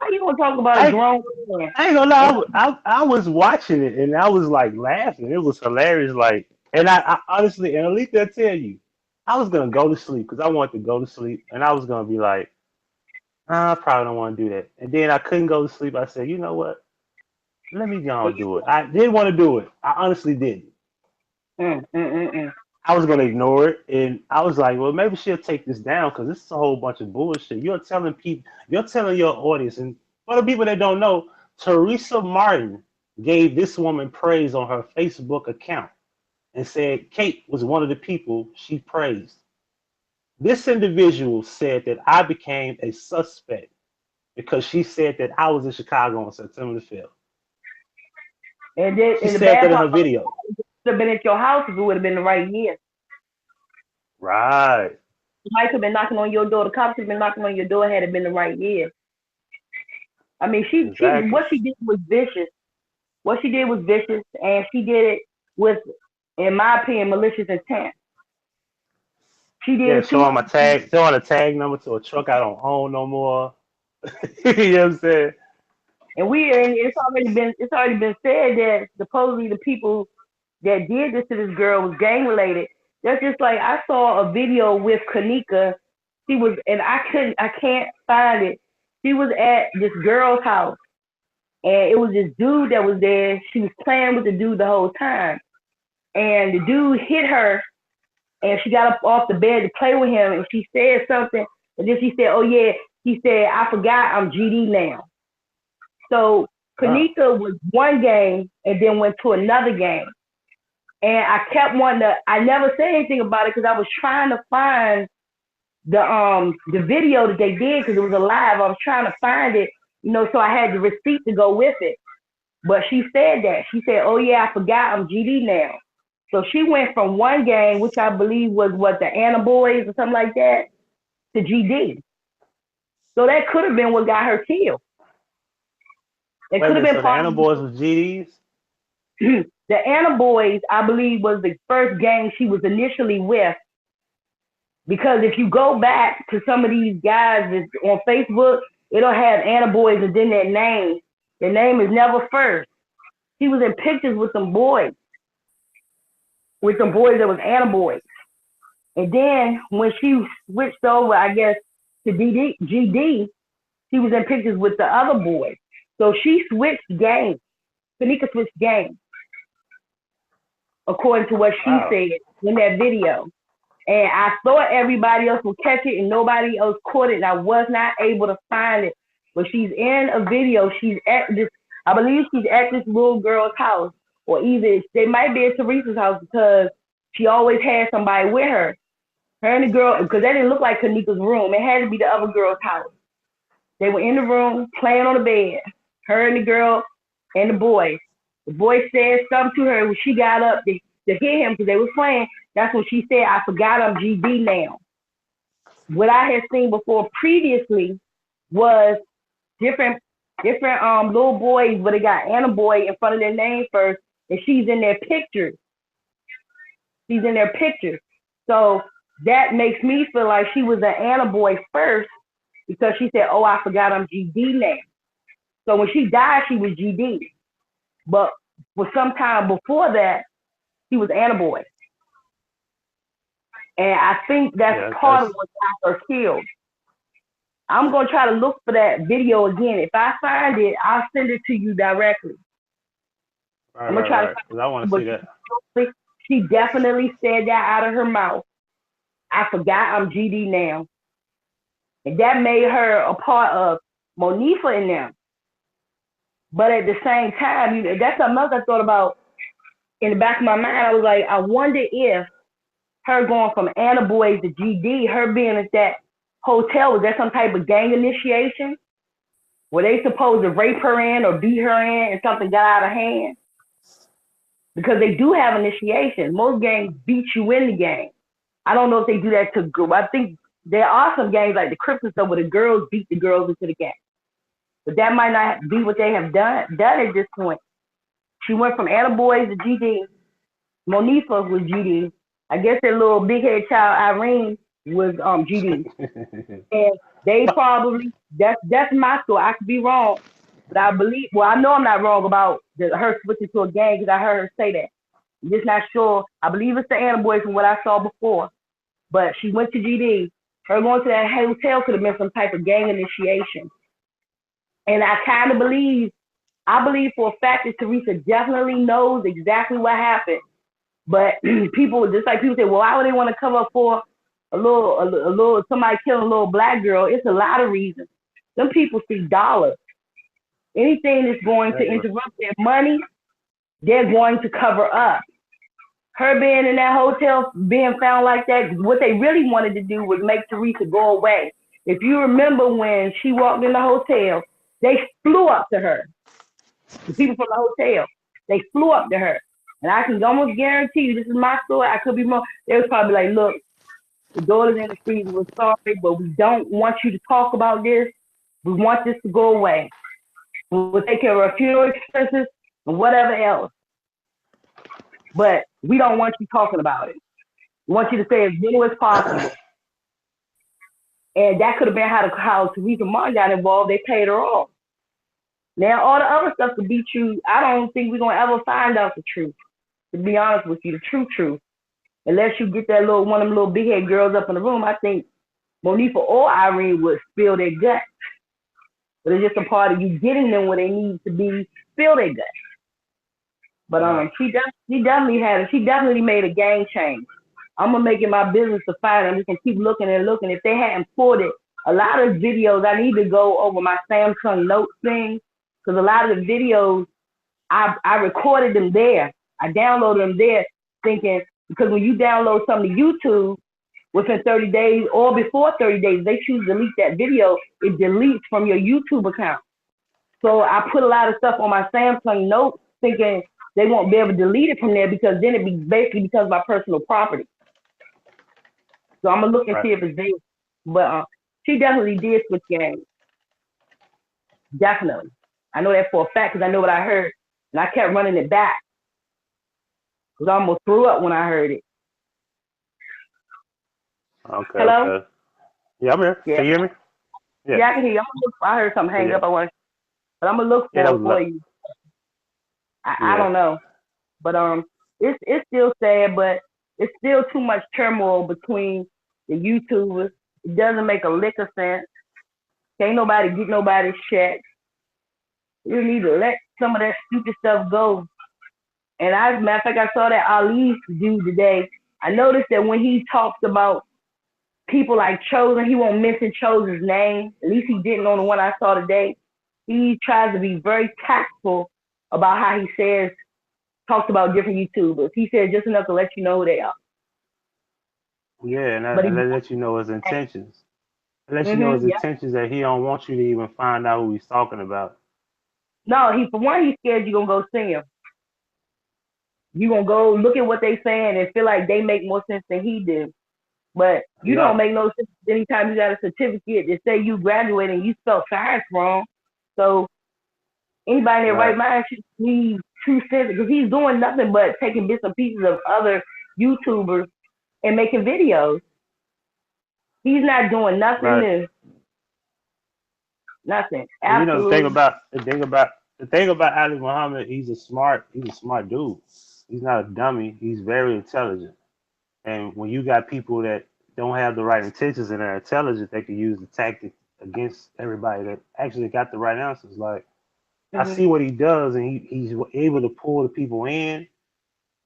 How you gonna talk about a grown man? I ain't gonna lie, I was watching it and I was like laughing. It was hilarious. Like, and I honestly, and Alita, I tell you, I was gonna go to sleep because I wanted to go to sleep, and I was gonna be like, I probably don't want to do that. And then I couldn't go to sleep. I said, you know what? Let me go and do it. I didn't want to do it. I honestly didn't. I was gonna ignore it, and I was like, well, maybe she'll take this down because this is a whole bunch of bullshit. You're telling your audience, and for the people that don't know, Teresa Martin gave this woman praise on her Facebook account and said Kate was one of the people she praised. This individual said that I became a suspect because she said that I was in Chicago on September the 5th. And then she said that in her video. Have been at your house if it would have been the right year. Right. Mike have been knocking on your door. The cops have been knocking on your door had it been the right year. She what she did was vicious. What she did was vicious, and she did it with, in my opinion, malicious intent. She did. Showing a tag number to a truck I don't own no more. You know what I'm saying? And it's already been said that supposedly the people that did this to this girl was gang related. That's just like, I saw a video with Kanika. She was, and I can't find it. She was at this girl's house, and it was this dude that was there. She was playing with the dude the whole time, and the dude hit her, and she got up off the bed to play with him, and she said something, and then she said, "Oh yeah," he said, "I forgot I'm GD now." So Kanika was one game and then went to another game. And I kept wanting to, I never said anything about it because I was trying to find the video that they did because it was a live. I was trying to find it, so I had the receipt to go with it. But she said that. She said, "Oh yeah, I forgot I'm GD now." So she went from one game, which I believe was the Anna Boys or something like that, to GD. So that could have been what got her killed. It could have been so the Anna Boys was GDs? The Anna Boys, I believe, was the first gang she was initially with. Because if you go back to some of these guys on Facebook, it'll have Anna Boys and then their name. Their name is never first. She was in pictures with some boys. With some boys that was Anna Boys. And then when she switched over, I guess, to GD, she was in pictures with the other boys. So she switched gangs. Kanika switched gangs, according to what she said in that video. And I thought everybody else would catch it and nobody else caught it. And I was not able to find it. But she's in a video. She's at this, I believe she's at this little girl's house. Or either they might be at Teresa's house because she always had somebody with her. Her and the girl, because that didn't look like Kanika's room. It had to be the other girl's house. They were in the room playing on the bed. Her and the girl and the boy. The boy said something to her when she got up to hit him because they were playing. That's when she said, "I forgot I'm GD now." What I had seen before previously was different little boys, but they got Anna Boy in front of their name first, and she's in their pictures. She's in their pictures. So that makes me feel like she was an Anna Boy first because she said, "Oh, I forgot I'm GD now." So when she died, she was GD. But for some time before that, she was Anna Boy. And I think that's part of what got her killed. I'm going to try to look for that video again. If I find it, I'll send it to you directly. I'm going to try to find I want to see that. She definitely said that out of her mouth. "I forgot I'm GD now." And that made her a part of Monifa and them. But at the same time, that's something else I thought about in the back of my mind. I was like, I wonder if her going from Anna Boys to GD, her being at that hotel, was that some type of gang initiation? Were they supposed to rape her in or beat her in and something got out of hand? Because they do have initiation. Most gangs beat you in the game. I don't know if they do that to girls. I think there are some gangs like the Crips and stuff where the girls beat the girls into the game. But that might not be what they have done at this point. She went from Anna Boys to GD. Monifa was GD. I guess that little big head child Irene was GD. And they probably that's my story. I could be wrong, but I believe. Well, I know I'm not wrong about her switching to a gang because I heard her say that. I'm just not sure. I believe it's the Anna Boys from what I saw before, but she went to GD. Her going to that hotel could have been some type of gang initiation. And I believe for a fact that Teresa definitely knows exactly what happened. But people, just like people say, well, why would they want to cover up for a little somebody killing a little black girl? It's a lot of reasons. Some people see dollars. Anything that's going to interrupt their money, they're going to cover up. Her being in that hotel, being found like that, what they really wanted to do was make Teresa go away. If you remember when she walked in the hotel, they flew up to her. The people from the hotel, they flew up to her. And I can almost guarantee you, this is my story, I could be wrong. They was probably like, look, the daughters in the streets, we're sorry, but we don't want you to talk about this. We want this to go away. We'll take care of our funeral expenses and whatever else. But we don't want you talking about it. We want you to say as little as possible. And that could have been how Teresa Martin got involved. They paid her off. Now, all the other stuff to beat you, I don't think we're going to ever find out the truth. To be honest with you, the true truth. Unless you get that one of them little big head girls up in the room, I think Monifa or Irene would spill their guts. But it's just a part of you getting them where they need to be, spill their guts. But she definitely made a game change. I'm gonna make it my business to find them. We can keep looking and looking. If they hadn't pulled it, a lot of videos, I need to go over my Samsung Notes thing, because a lot of the videos, I recorded them there. I downloaded them there thinking, because when you download something to YouTube, within 30 days or before 30 days, they choose to delete that video, it deletes from your YouTube account. So I put a lot of stuff on my Samsung Notes thinking they won't be able to delete it from there, because then it basically becomes my personal property. So I'm going to look and see if it's there. But she definitely did switch games. Definitely. I know that for a fact because I know what I heard. And I kept running it back. Because I almost threw up when I heard it. Okay. Hello? Okay. Yeah, I'm here. Yeah. Can you hear me? Yeah, I can hear you. I heard something hang up. But I'm going to look for you. I don't know. But it's still sad, but it's still too much turmoil between the YouTubers. It doesn't make a lick of sense. Can't nobody get nobody's check. You need to let some of that stupid stuff go. And as a matter of fact, I saw that Ali dude today. I noticed that when he talks about people like Chosen, he won't mention Chosen's name. At least he didn't on the one I saw today. He tries to be very tactful about how he talks about different YouTubers. He says just enough to let you know who they are. Yeah, and that let you know his intentions. It lets you know his intentions that he don't want you to even find out who he's talking about. No, for one, he's scared you're going to go see him. You're going to go look at what they saying and feel like they make more sense than he did. But you don't make no sense anytime you got a certificate that say you graduated and you spelled science wrong. So anybody in their right mind should need true sense, because he's doing nothing but taking bits and pieces of other YouTubers and making videos. He's not doing nothing new. Nothing. Absolutely. You know, the thing about Ali Muhammad, he's a smart dude. He's not a dummy. He's very intelligent. And when you got people that don't have the right intentions and are intelligent, they can use the tactic against everybody that actually got the right answers. Like, I see what he does, and he's able to pull the people in,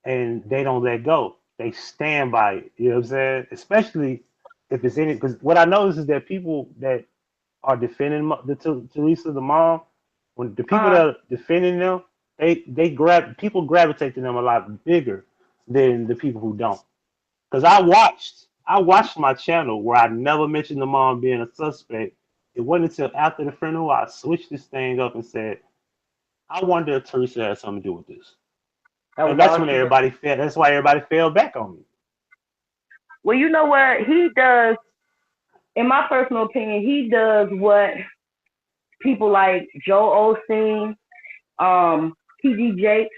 and they don't let go. They stand by it. You know what I'm saying? Especially if it's in it. Because what I notice is that people that are defending Teresa, the mom, When the people that are defending them, people gravitate to them a lot bigger than the people who don't. Because I watched my channel where I never mentioned the mom being a suspect. It wasn't until after the funeral I switched this thing up and said, I wonder if Teresa had something to do with this. And that's when everybody fell. That's why everybody fell back on me. Well, you know what he does. In my personal opinion, he does what people like Joe Osteen, T.D. Jakes.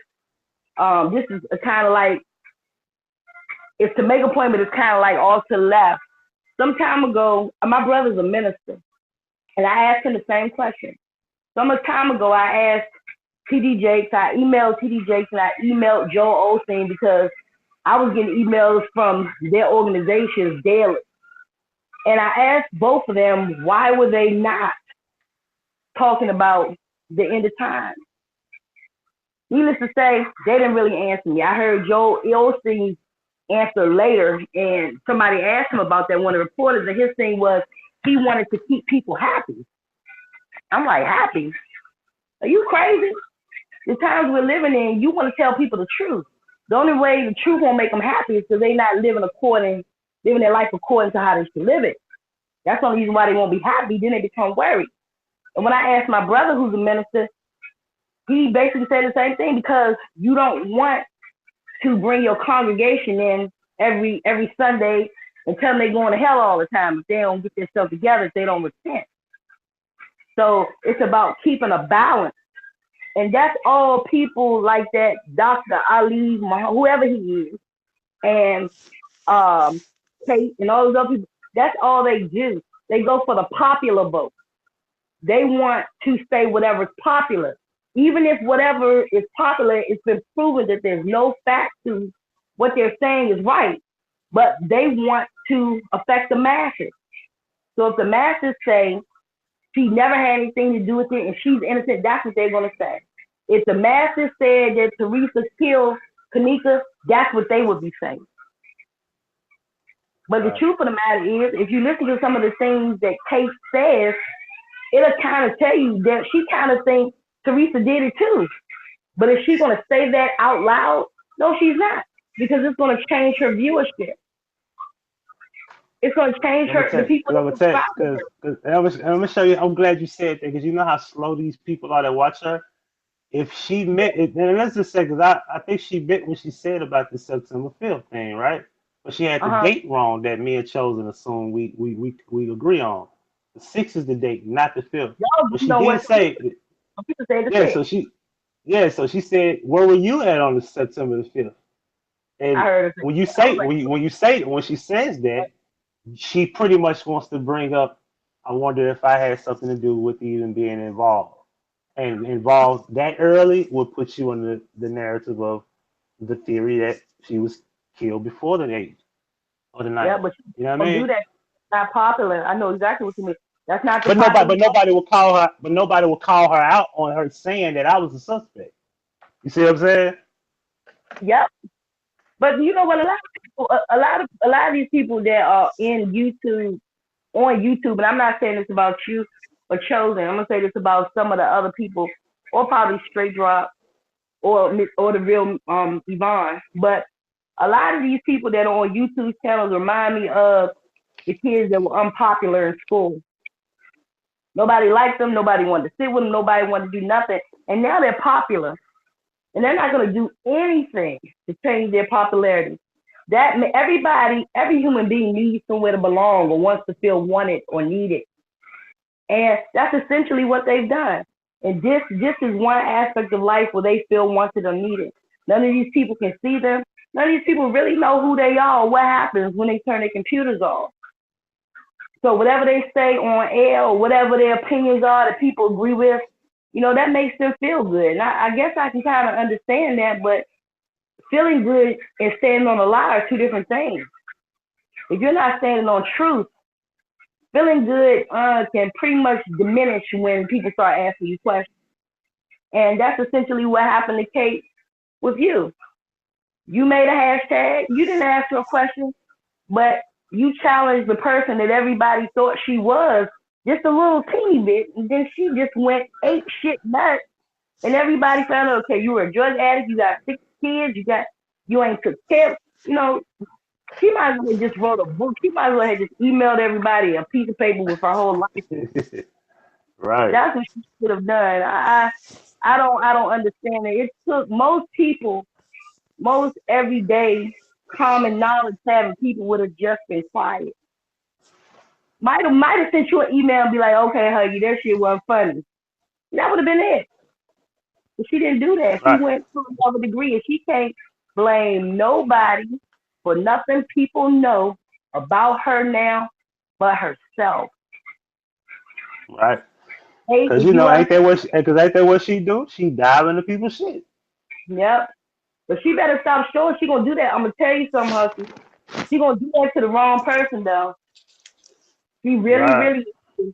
This is kind of like, it's to make a point, but it's kind of like all to the left. Some time ago, my brother's a minister, and I asked him the same question. Some time ago, I asked T.D. Jakes, I emailed T.D. Jakes, and I emailed Joe Osteen because I was getting emails from their organizations daily. And I asked both of them, why were they not talking about the end of time? Needless to say, they didn't really answer me. I heard Joe Osteen's answer later, and somebody asked him about that, one of the reporters, and his thing was he wanted to keep people happy. I'm like, happy? Are you crazy? The times we're living in, you want to tell people the truth. The only way the truth won't make them happy is because they're not living their life according to how they should live it. That's the only reason why they won't be happy. Then they become worried. And when I asked my brother, who's a minister, he basically said the same thing, because you don't want to bring your congregation in every Sunday and tell them they're going to hell all the time if they don't get themselves together, if they don't repent. So it's about keeping a balance. And that's all people like that, Dr. Ali, whoever he is, and Kate and all those other people, that's all they do. They go for the popular vote. They want to say whatever's popular. Even if whatever is popular, it's been proven that there's no fact to what they're saying is right, but they want to affect the masses. So if the masses say she never had anything to do with it and she's innocent, that's what they're going to say. If the masses said that Teresa killed Kanika, that's what they would be saying. But the truth of the matter is, if you listen to some of the things that Kate says, it'll kind of tell you that she kind of thinks Teresa did it too. But is she going to say that out loud? No, she's not, because it's going to change her viewership. It's going to change the people. I'm going to show you. I'm glad you said that, because you know how slow these people are that watch her. If she meant it, and let's just say, because I think she meant what she said about the September 5th thing, right? But she had the date wrong that me and Chosen assume we agree on. The 6th is the date, not the 5th. But she did say, so she said, where were you at on the September the 5th? And when she says that, she pretty much wants to bring up, I wonder if I had something to do with even being involved. And involved that early would put you on the narrative of the theory that she was killed before the 8th or the 9th. Yeah, but you know what I mean? Do that. It's not popular. I know exactly what you mean. That's not. But nobody will call her. But nobody will call her out on her saying that I was a suspect. You see what I'm saying? Yep. But you know what? A lot of these people that are on YouTube, and I'm not saying this about you or Chosen. I'm gonna say this about some of the other people, or probably Straight Drop, or the real Yvonne. But a lot of these people that are on YouTube channels remind me of the kids that were unpopular in school. Nobody liked them. Nobody wanted to sit with them. Nobody wanted to do nothing. And now they're popular. And they're not going to do anything to change their popularity. Every human being needs somewhere to belong or wants to feel wanted or needed. And that's essentially what they've done. And this is one aspect of life where they feel wanted or needed. None of these people can see them. None of these people really know who they are or what happens when they turn their computers off. So whatever they say on air or whatever their opinions are that people agree with, that makes them feel good. And I guess I can kind of understand that, but feeling good and standing on a lie are two different things. If you're not standing on truth, feeling good can pretty much diminish when people start asking you questions. And that's essentially what happened to Kate with you. You made a hashtag. You didn't ask her a question, but you challenged the person that everybody thought she was just a little teeny bit, and then she just went ape shit nuts, and everybody found out, okay, you were a drug addict, you got 6 kids, you ain't took care, you know. She might as well have just wrote a book. She might as well have just emailed everybody a piece of paper with her whole life. Right. That's what she should have done. I don't understand it. It took most people, most everyday common knowledge having people would have just been quiet. Might have sent you an email and be like, okay, Huggie, that shit wasn't funny. That would have been it. But she didn't do that. She Right. went to another degree, and she can't blame nobody for nothing people know about her now but herself. Right. Hey, Because if you ain't that what she do? She dive into people's shit. Yep. But she better stop showing she gonna do that. I'm gonna tell you something, Husky. She gonna do that to the wrong person though. She really, Right. really is.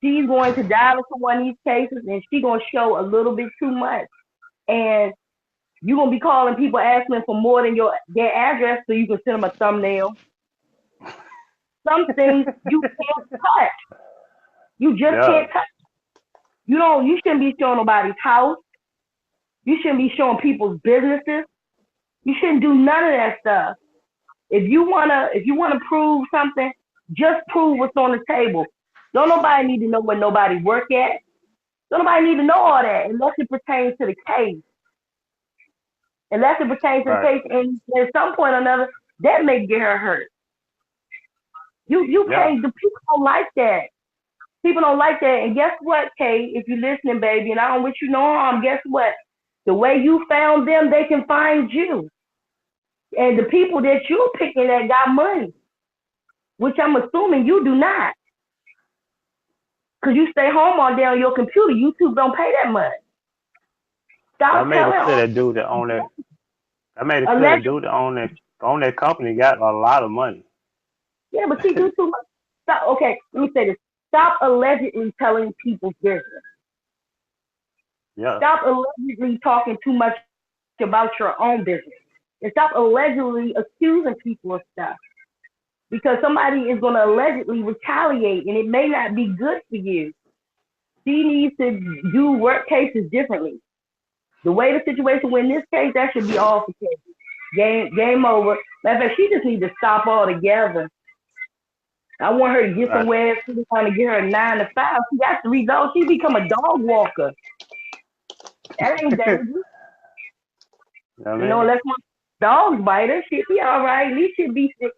She's going to dive into one of these cases and she gonna show a little bit too much. And you gonna be calling people asking for more than their address so you can send them a thumbnail. Some things you can't touch. You just can't touch. You shouldn't be showing nobody's house. You shouldn't be showing people's businesses. You shouldn't do none of that stuff. If you wanna prove something, just prove what's on the table. Don't nobody need to know where nobody work at. Don't nobody need to know all that unless it pertains to the case. Unless it pertains to the case, and at some point or another, that may get her hurt. You can't. The people don't like that. People don't like that. And guess what, Kay? If you're listening, baby, and I don't wish you no harm, guess what? The way you found them, they can find you. And the people that you're picking that got money, which I'm assuming you do not. Because you stay home all day on your computer. YouTube don't pay that much. I made it clear that dude that owned that. I made it clear that dude that owned that company got a lot of money. Yeah, but she do too much. Stop. Okay, let me say this. Stop allegedly telling people's business. Yeah. Stop allegedly talking too much about your own business. And stop allegedly accusing people of stuff. Because somebody is going to allegedly retaliate, and it may not be good for you. She needs to do work cases differently. The way the situation went in this case, that should be all for case. Game over. Matter of fact, she just needs to stop altogether. I want her to get somewhere. She's trying to get her a 9 to 5. She got the result. She become a dog walker. That ain't dangerous. Unless my dog bite her, she'll be all right. At least she'll be sick.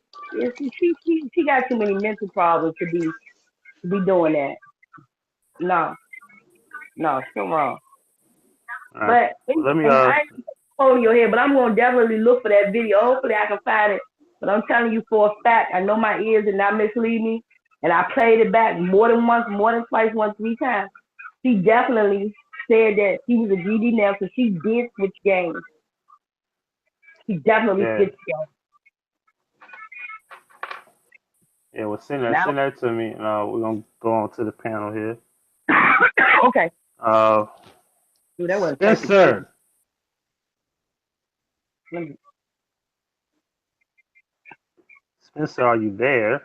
She got too many mental problems to be doing that. No, still wrong. Right. But let me I ain't holding your head, but I'm gonna definitely look for that video. Hopefully I can find it. But I'm telling you for a fact, I know my ears did not mislead me, and I played it back more than once, more than twice, 3 times. She definitely said that she was a GD now, so she did switch games. She definitely switched games. Yeah, well, send that to me, and we're gonna go on to the panel here. Okay. Dude, that wasn't yes, sir. Spencer, are you there?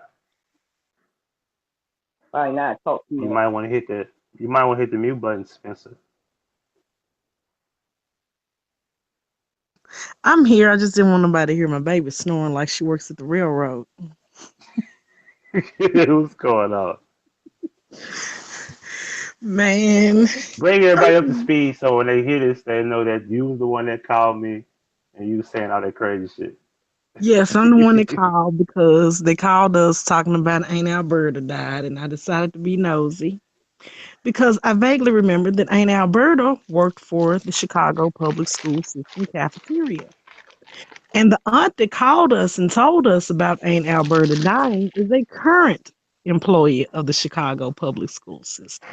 Probably not. Talk to me. You might want to hit the mute button, Spencer. I'm here. I just didn't want nobody to hear my baby snoring like she works at the railroad. What's going on? Man. Bring everybody up to speed so when they hear this, they know that you was the one that called me and you was saying all that crazy shit. Yes, I'm the one that called because they called us talking about Aunt Alberta died, and I decided to be nosy because I vaguely remembered that Aunt Alberta worked for the Chicago public school system cafeteria. And the aunt that called us and told us about Aunt Alberta dying is a current employee of the Chicago public school system.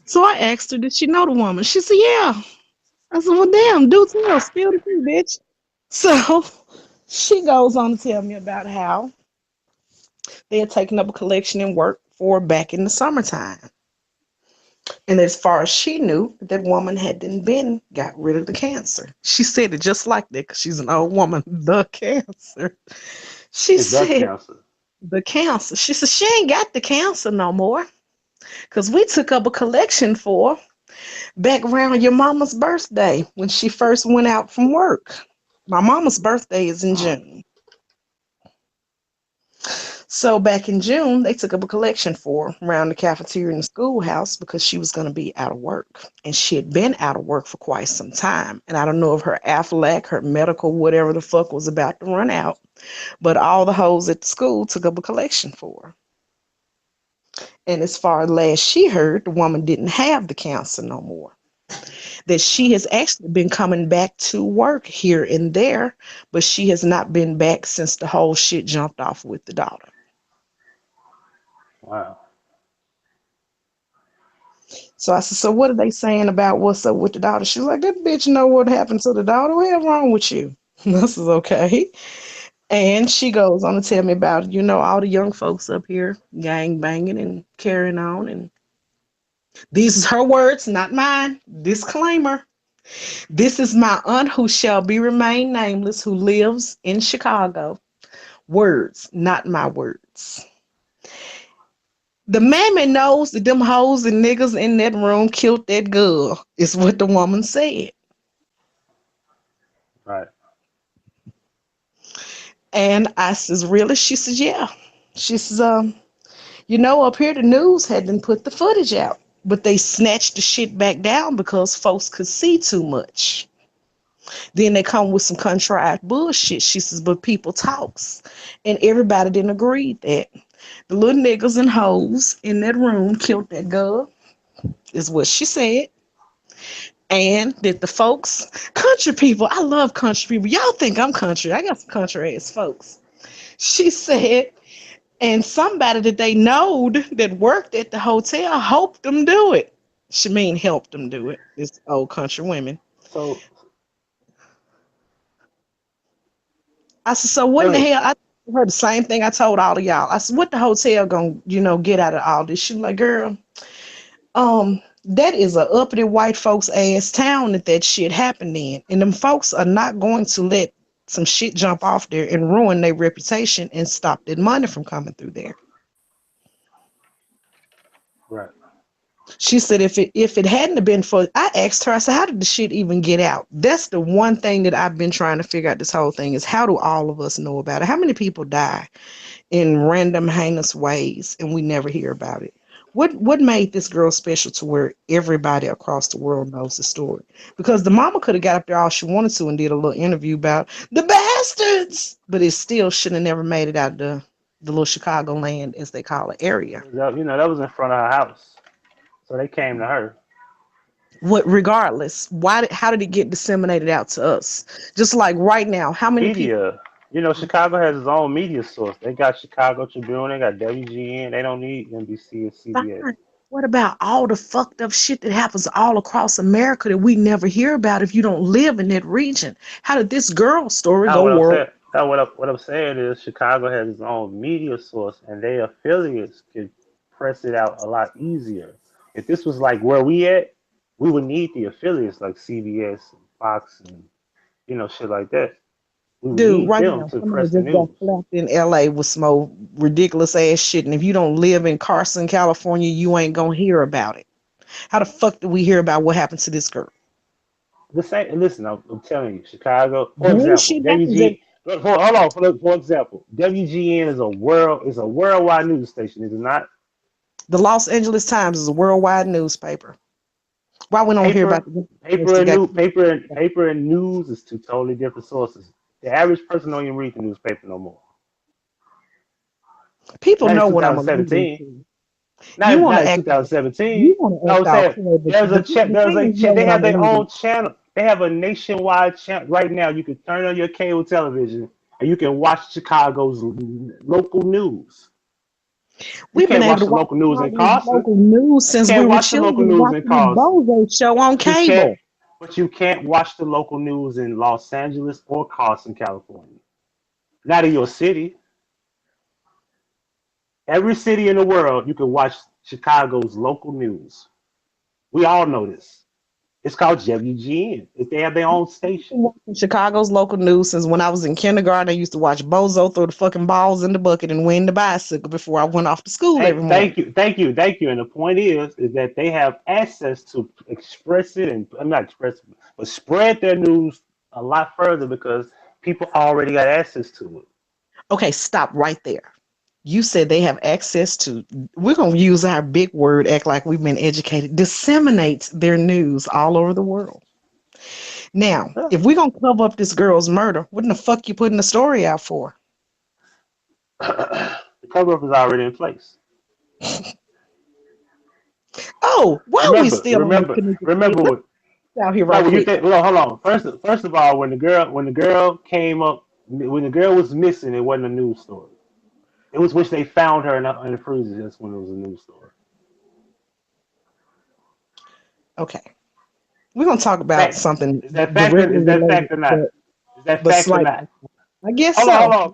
So I asked her, did she know the woman? She said, yeah. I said, well, damn, do tell, spill the tea, bitch. So she goes on to tell me about how they had taken up a collection and work for back in the summertime. And as far as she knew, that woman hadn't got rid of the cancer. She said it just like that because she's an old woman, the cancer. She said, cancer. The cancer. She said she ain't got the cancer no more. Cause we took up a collection for her back around your mama's birthday when she first went out from work. My mama's birthday is in June. So back in June, they took up a collection for her around the cafeteria in the schoolhouse because she was going to be out of work. And she had been out of work for quite some time. And I don't know if her Aflac, her medical, whatever the fuck was about to run out. But all the hoes at the school took up a collection for her. And as far as last she heard, the woman didn't have the cancer no more. That she has actually been coming back to work here and there, but she has not been back since the whole shit jumped off with the daughter. Wow. So I said, so what are they saying about what's up with the daughter? She's like, that bitch know what happened to the daughter. What's wrong with you? This is okay. And she goes on to tell me about, all the young folks up here gang banging and carrying on. And these is her words, not mine. Disclaimer. This is my aunt who shall be remain nameless, who lives in Chicago. Words, not my words. The mammy knows that them hoes and niggas in that room killed that girl, is what the woman said. Right. And I says, really? She says, yeah. She says, up here the news hadn't put the footage out, but they snatched the shit back down because folks could see too much. Then they come with some contrived bullshit. She says, but people talks. And everybody didn't agree that the little niggas and hoes in that room killed that girl, is what she said. And that the folks, country people, I love country people. Y'all think I'm country. I got some country ass folks. She said, and somebody that they knowed that worked at the hotel helped them do it. She mean helped them do it. It's old country women. So I said, so what in the hell? I heard the same thing I told all of y'all. I said, what the hotel gonna, get out of all this? She was like, girl, that is a uppity white folks ass town that shit happened in. And them folks are not going to let some shit jump off there and ruin their reputation and stop that money from coming through there. right. She said if it hadn't have been for, I asked her, I said, how did the shit even get out? That's the one thing that I've been trying to figure out this whole thing is how do all of us know about it? How many people die in random heinous ways and we never hear about it? What made this girl special to where everybody across the world knows the story? Because the mama could have got up there all she wanted to and did a little interview about the bastards, but it still should have never made it out the little Chicagoland, as they call it, area. That was in front of her house, so they came to her. Regardless, how did it get disseminated out to us? Just like right now, how many Media. Chicago has its own media source. They got Chicago Tribune, they got WGN. They don't need NBC and CBS. people? What about all the fucked up shit that happens all across America that we never hear about if you don't live in that region? How did this girl's story go world? What I'm saying is Chicago has its own media source, and their affiliates can press it out a lot easier. If this was like where we at, we would need the affiliates like CBS and Fox and shit like that. Dude, right now, somebody just got slapped in LA with some old ridiculous ass shit. And if you don't live in Carson, California, you ain't gonna hear about it. How the fuck did we hear about what happened to this girl? Listen, I'm telling you, Chicago, for example, for example, WGN is a worldwide news station, is it not? The Los Angeles Times is a worldwide newspaper. Why we don't hear about the paper and news is two totally different sources. The average person don't even read the newspaper no more. People know what I'm saying. Not in 2017. No, they have their own channel. They have a nationwide channel. Right now, you can turn on your cable television and you can watch Chicago's local news. We've been able to watch local news in Carson. Local news since we were children. Watching the Bozo show on cable. But you can't watch the local news in Los Angeles or Carson, California. Not in your city. Every city in the world, you can watch Chicago's local news. We all know this. It's called WGN. If they have their own station. Chicago's local news since when I was in kindergarten. I used to watch Bozo throw the fucking balls in the bucket and win the bicycle before I went off to school Hey, every morning. thank you. And the point is that they have access to express it and I'm not express it, but spread their news a lot further because people already got access to it. Okay, stop right there. You said they have access to, we're going to use our big word, act like we've been educated, disseminates their news all over the world. Now, if we're going to cover up this girl's murder, what in the fuck you putting the story out for? The cover up is already in place. Oh, why are we still remember what out here right quick? Well, hold on. First of all, when the girl came up, when the girl was missing, it wasn't a news story. It was which they found her in the freezer. That's when it was a news story. Okay, we're gonna talk about something. Is that fact or not? Is that fact or not? I guess hold so. On.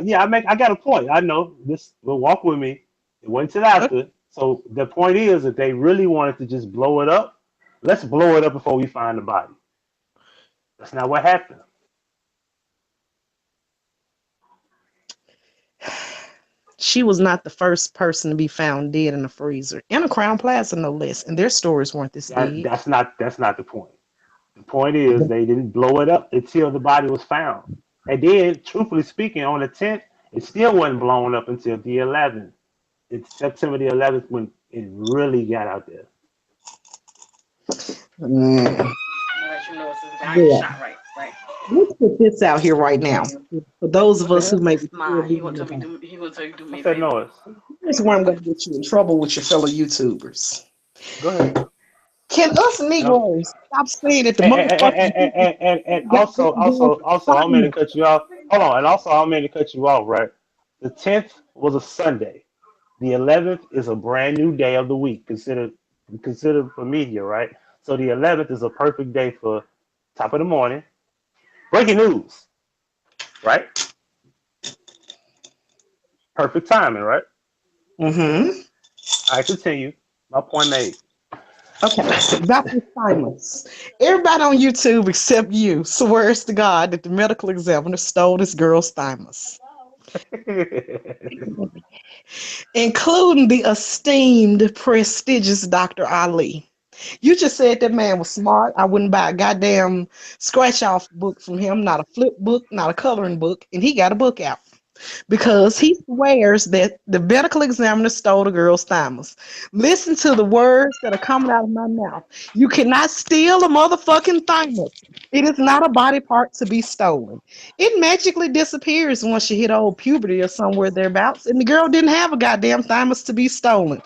I got a point. I know this. Will walk with me. It went to the after. Okay. So the point is, if they really wanted to just blow it up, let's blow it up before we find the body. That's not what happened. She was not the first person to be found dead in a freezer in a Crown Plaza, no less. And their stories weren't this big. That's not the point. The point is they didn't blow it up until the body was found. And then, truthfully speaking, on the 10th, it still wasn't blown up until the 11th. It's September the 11th when it really got out there. Let's put this out here right now. For those of us who may be he gonna tell you do me. What's that noise? Here's where I'm gonna get you in trouble with your fellow YouTubers. Go ahead. Can us Negroes stop saying that the motherfucker and also I don't mean to cut you off. Hold on, and also I don't mean to cut you off, right? The 10th was a Sunday. The 11th is a brand new day of the week, considered for media, right? So the 11th is a perfect day for top of the morning. Breaking news, right? Perfect timing, right? Mm-hmm. I continue. My point made. Okay, Dr. Simons. Everybody on YouTube except you swears to God that the medical examiner stole this girl's thymus. Including the esteemed, prestigious Dr. Ali. You just said that man was smart. I wouldn't buy a goddamn scratch-off book from him, not a flip book, not a coloring book, and he got a book out. Because he swears that the medical examiner stole the girl's thymus. Listen to the words that are coming out of my mouth. You cannot steal a motherfucking thymus. It is not a body part to be stolen. It magically disappears once you hit old puberty or somewhere thereabouts, and the girl didn't have a goddamn thymus to be stolen.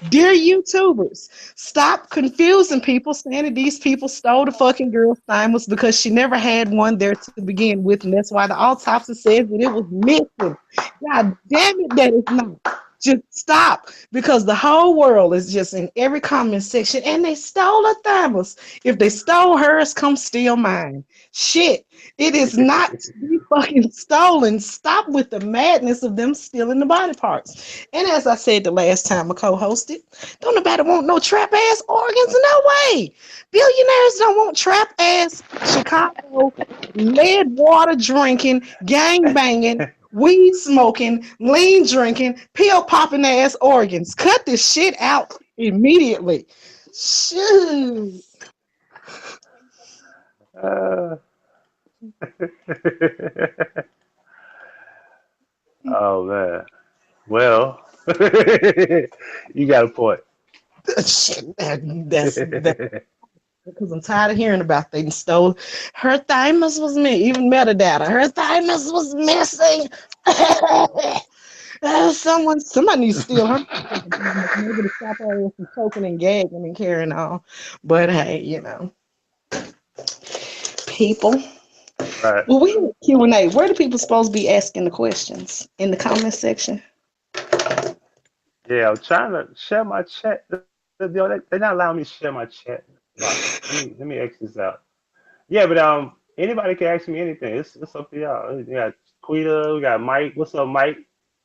Dear YouTubers, stop confusing people saying that these people stole the fucking girl's thymus because she never had one there to begin with, and that's why the autopsy says that it was missing. God damn it, that is not. Just stop, because the whole world is just in every comment section, and they stole a thymus. If they stole hers, come steal mine. Shit, it is not to be fucking stolen. Stop with the madness of them stealing the body parts. And as I said the last time I co-hosted, don't nobody want no trap ass organs, no way. Billionaires don't want trap ass Chicago lead water drinking, gang banging, weed smoking, lean drinking, pill popping ass organs. Cut this shit out immediately. Shoot. Oh man. Well, you got a point. Shit, that's because I'm tired of hearing about they stole her thymus was me, even metadata. Her thymus was missing. Somebody needs to steal her. Maybe to stop her from choking and gagging and carrying on. But hey, you know, people. Right. Well, we have Q&A. Where do people supposed to be asking the questions? In the comment section? Yeah, I'm trying to share my chat. They're not allowing me to share my chat. Let me X this out. Yeah, but anybody can ask me anything. It's up to y'all. We got Quita, we got Mike. What's up, Mike?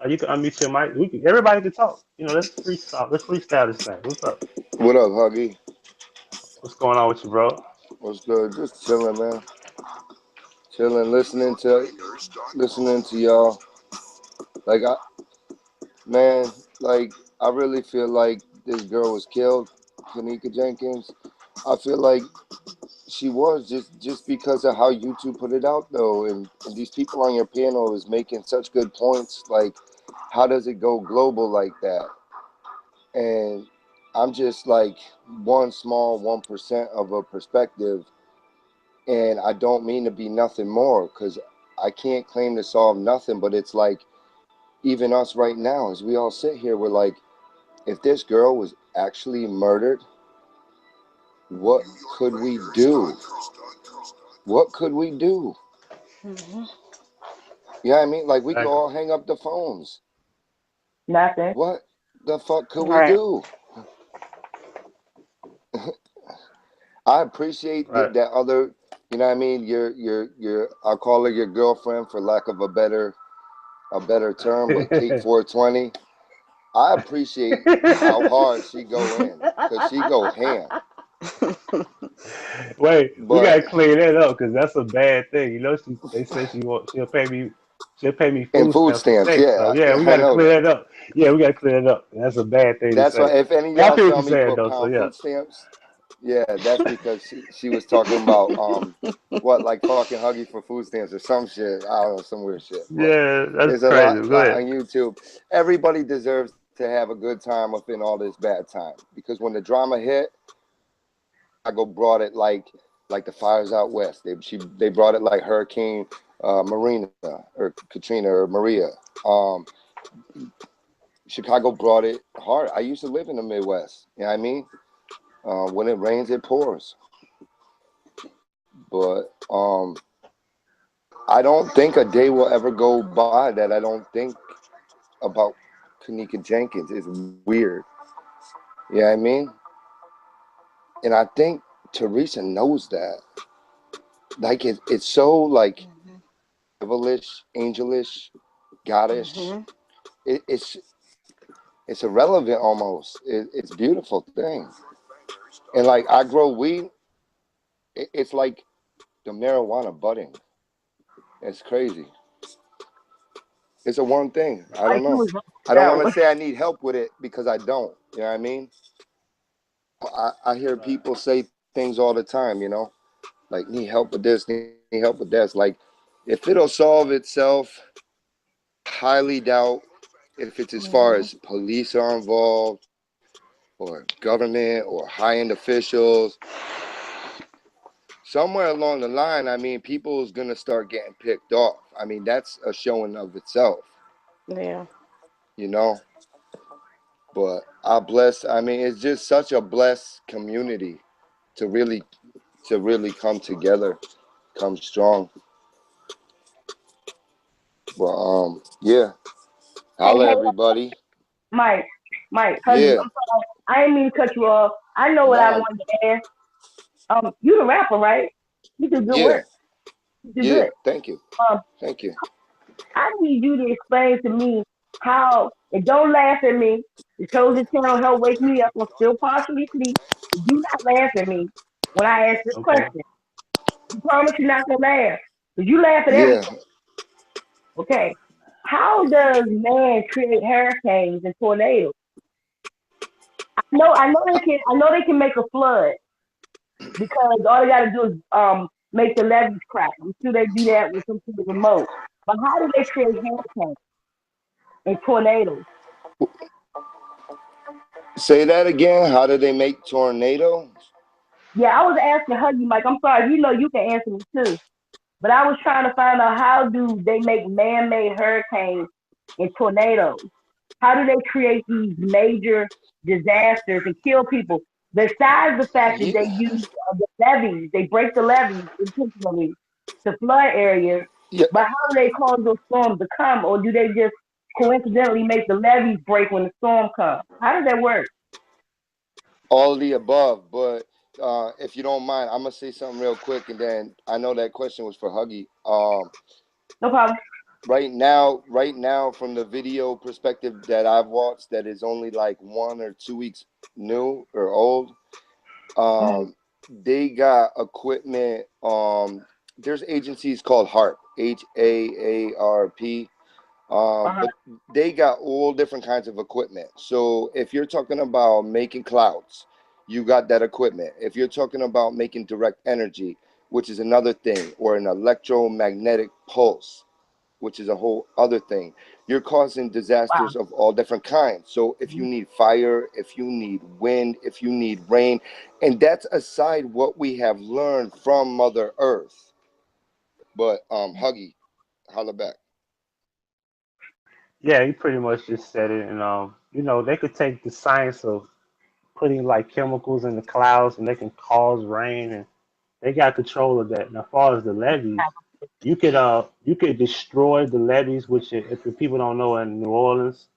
You can unmute your mic. Everybody can talk. You know, let's freestyle. Let's freestyle this thing. What's up? What up, Huggie? What's going on with you, bro? What's good? Just chilling, man. Chilling, listening to y'all. Like man, like I really feel like this girl was killed, Kanika Jenkins. I feel like she was just because of how YouTube put it out, though, and these people on your panel is making such good points. Like, how does it go global like that? And I'm just like one small 1% of a perspective, and I don't mean to be nothing more because I can't claim to solve nothing. But it's like even us right now, as we all sit here, we're like, if this girl was actually murdered, what could we do? What could we do? Mm-hmm. Yeah, I mean, like we could all hang up the phones. Nothing. What the fuck could we Right. do? I appreciate that other, you know what I mean? Your I'll call her your girlfriend for lack of a better term, but Kate 420. I appreciate how hard she go in because she go ham. Wait, we But gotta clear that up because that's a bad thing. You know, they said she'll pay me and food food stamps for stamps, sex. yeah, So yeah, we I gotta know clear that. that up. Yeah, we gotta clear that up. That's a bad thing to That's why say. if any of But I y'all feel what saw you're me saying put though. So pound yeah. food stamps, yeah, that's because she was talking about what, like fucking Huggie for food stamps or some shit. I don't know, some weird shit. But Yeah, that's there's a crazy. lot Go ahead. on YouTube. Everybody deserves to have a good time within all this bad time because when the drama hit, Chicago brought it like the fires out west. They brought it like Hurricane Marina or Katrina or Maria. Um, Chicago brought it hard. I used to live in the Midwest. You know what I mean? When it rains, it pours. But I don't think a day will ever go by that I don't think about Kanika Jenkins. It's weird. You know what I mean? And I think Teresa knows that. Like it's so like devilish, angelish, goddish. Mm-hmm. It's irrelevant almost. It's a beautiful thing. And like I grow weed, it's like the marijuana budding. It's crazy. It's a one thing. I Like don't you know. was I don't that want to one. say I need help with it because I don't. You know what I mean? I hear people say things all the time, like need help with this, need help with that. Like if it'll solve itself, highly doubt if it's as far Mm-hmm. as police are involved or government or high-end officials. Somewhere along the line, I mean, people is gonna start getting picked off. I mean, that's a showing of itself, Yeah. you know. But I bless. I mean, it's just such a blessed community to really come together, come strong. But yeah. Holla, Hey, everybody. Mike, Huggy, Yeah. I'm sorry. I didn't mean to cut you off. I know what I Nah. wanted to ask. You the rapper, right? You do good Yeah. work. You do Yeah. good. Thank you. Um, Thank you. I need you to explain to me how, and don't laugh at me. The chosen channel helped wake me up. I'm still partially asleep. Do not laugh at me when I ask this Okay. question. You promise you're not gonna laugh. Because you laugh at Yeah. everything. Okay. How does man create hurricanes and tornadoes? I know they can make a flood because all they gotta do is make the levees crack. I'm sure they do that with some sort of remote. But how do they create hurricanes and tornadoes? Say that again. How do they make tornado? Yeah, I was asking Huggy Mike. I'm sorry, you know you can answer me too. But I was trying to find out how do they make man-made hurricanes and tornadoes? How do they create these major disasters and kill people? Besides the fact that Yeah. they use the levees, they break the levees intentionally to flood areas. Yeah. But how do they cause those storms to come, or do they just coincidentally make the levees break when the storm comes? How does that work? All of the above. But if you don't mind, I'm gonna say something real quick, and then I know that question was for Huggy. No problem. Right now, from the video perspective that I've watched, that is only like 1 or 2 weeks new or old. Mm-hmm. they got equipment. There's agencies called HAARP, HAARP. But they got all different kinds of equipment. So if you're talking about making clouds, you got that equipment. If you're talking about making direct energy, which is another thing, or an electromagnetic pulse, which is a whole other thing, you're causing disasters of all different kinds. So if you need fire, if you need wind, if you need rain, and that's aside what we have learned from Mother Earth. But Huggie, holla back. Yeah, you pretty much just said it. And you know, they could take the science of putting like chemicals in the clouds, and they can cause rain, and they got control of that. And as far as the levees, you could destroy the levees, which if the people don't know, in New Orleans,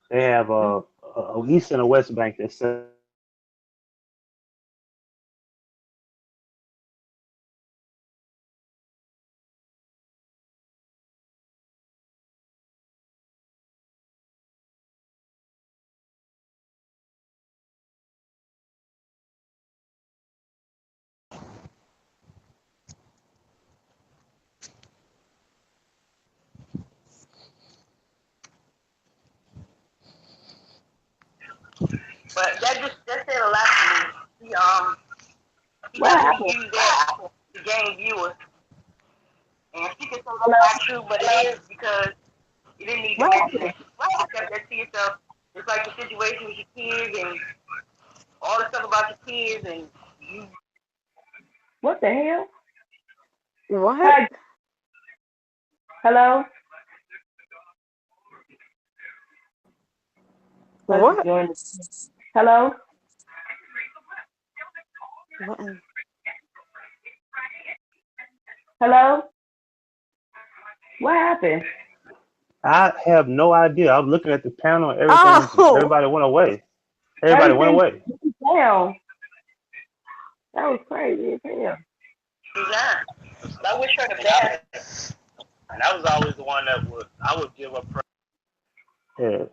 they have a east and a west bank that separates the city. And you could destroy the levees, and But that said a lot to me. He What definitely happened? used that to gain viewers. And she can say that's not true, but it is because you didn't need to What mention happened? it. You just kept that to yourself. It's like the situation with your kids and all the stuff about your kids and you. What the hell? What? Hi. Hello? What? Hello? What? Hello? What happened? I have no idea. I'm looking at the panel, and everything. Oh, Everybody went away. Everybody went Everything away. down. That was crazy as hell. Design. I wish her the best. And that was always the one that I would give up. Yeah,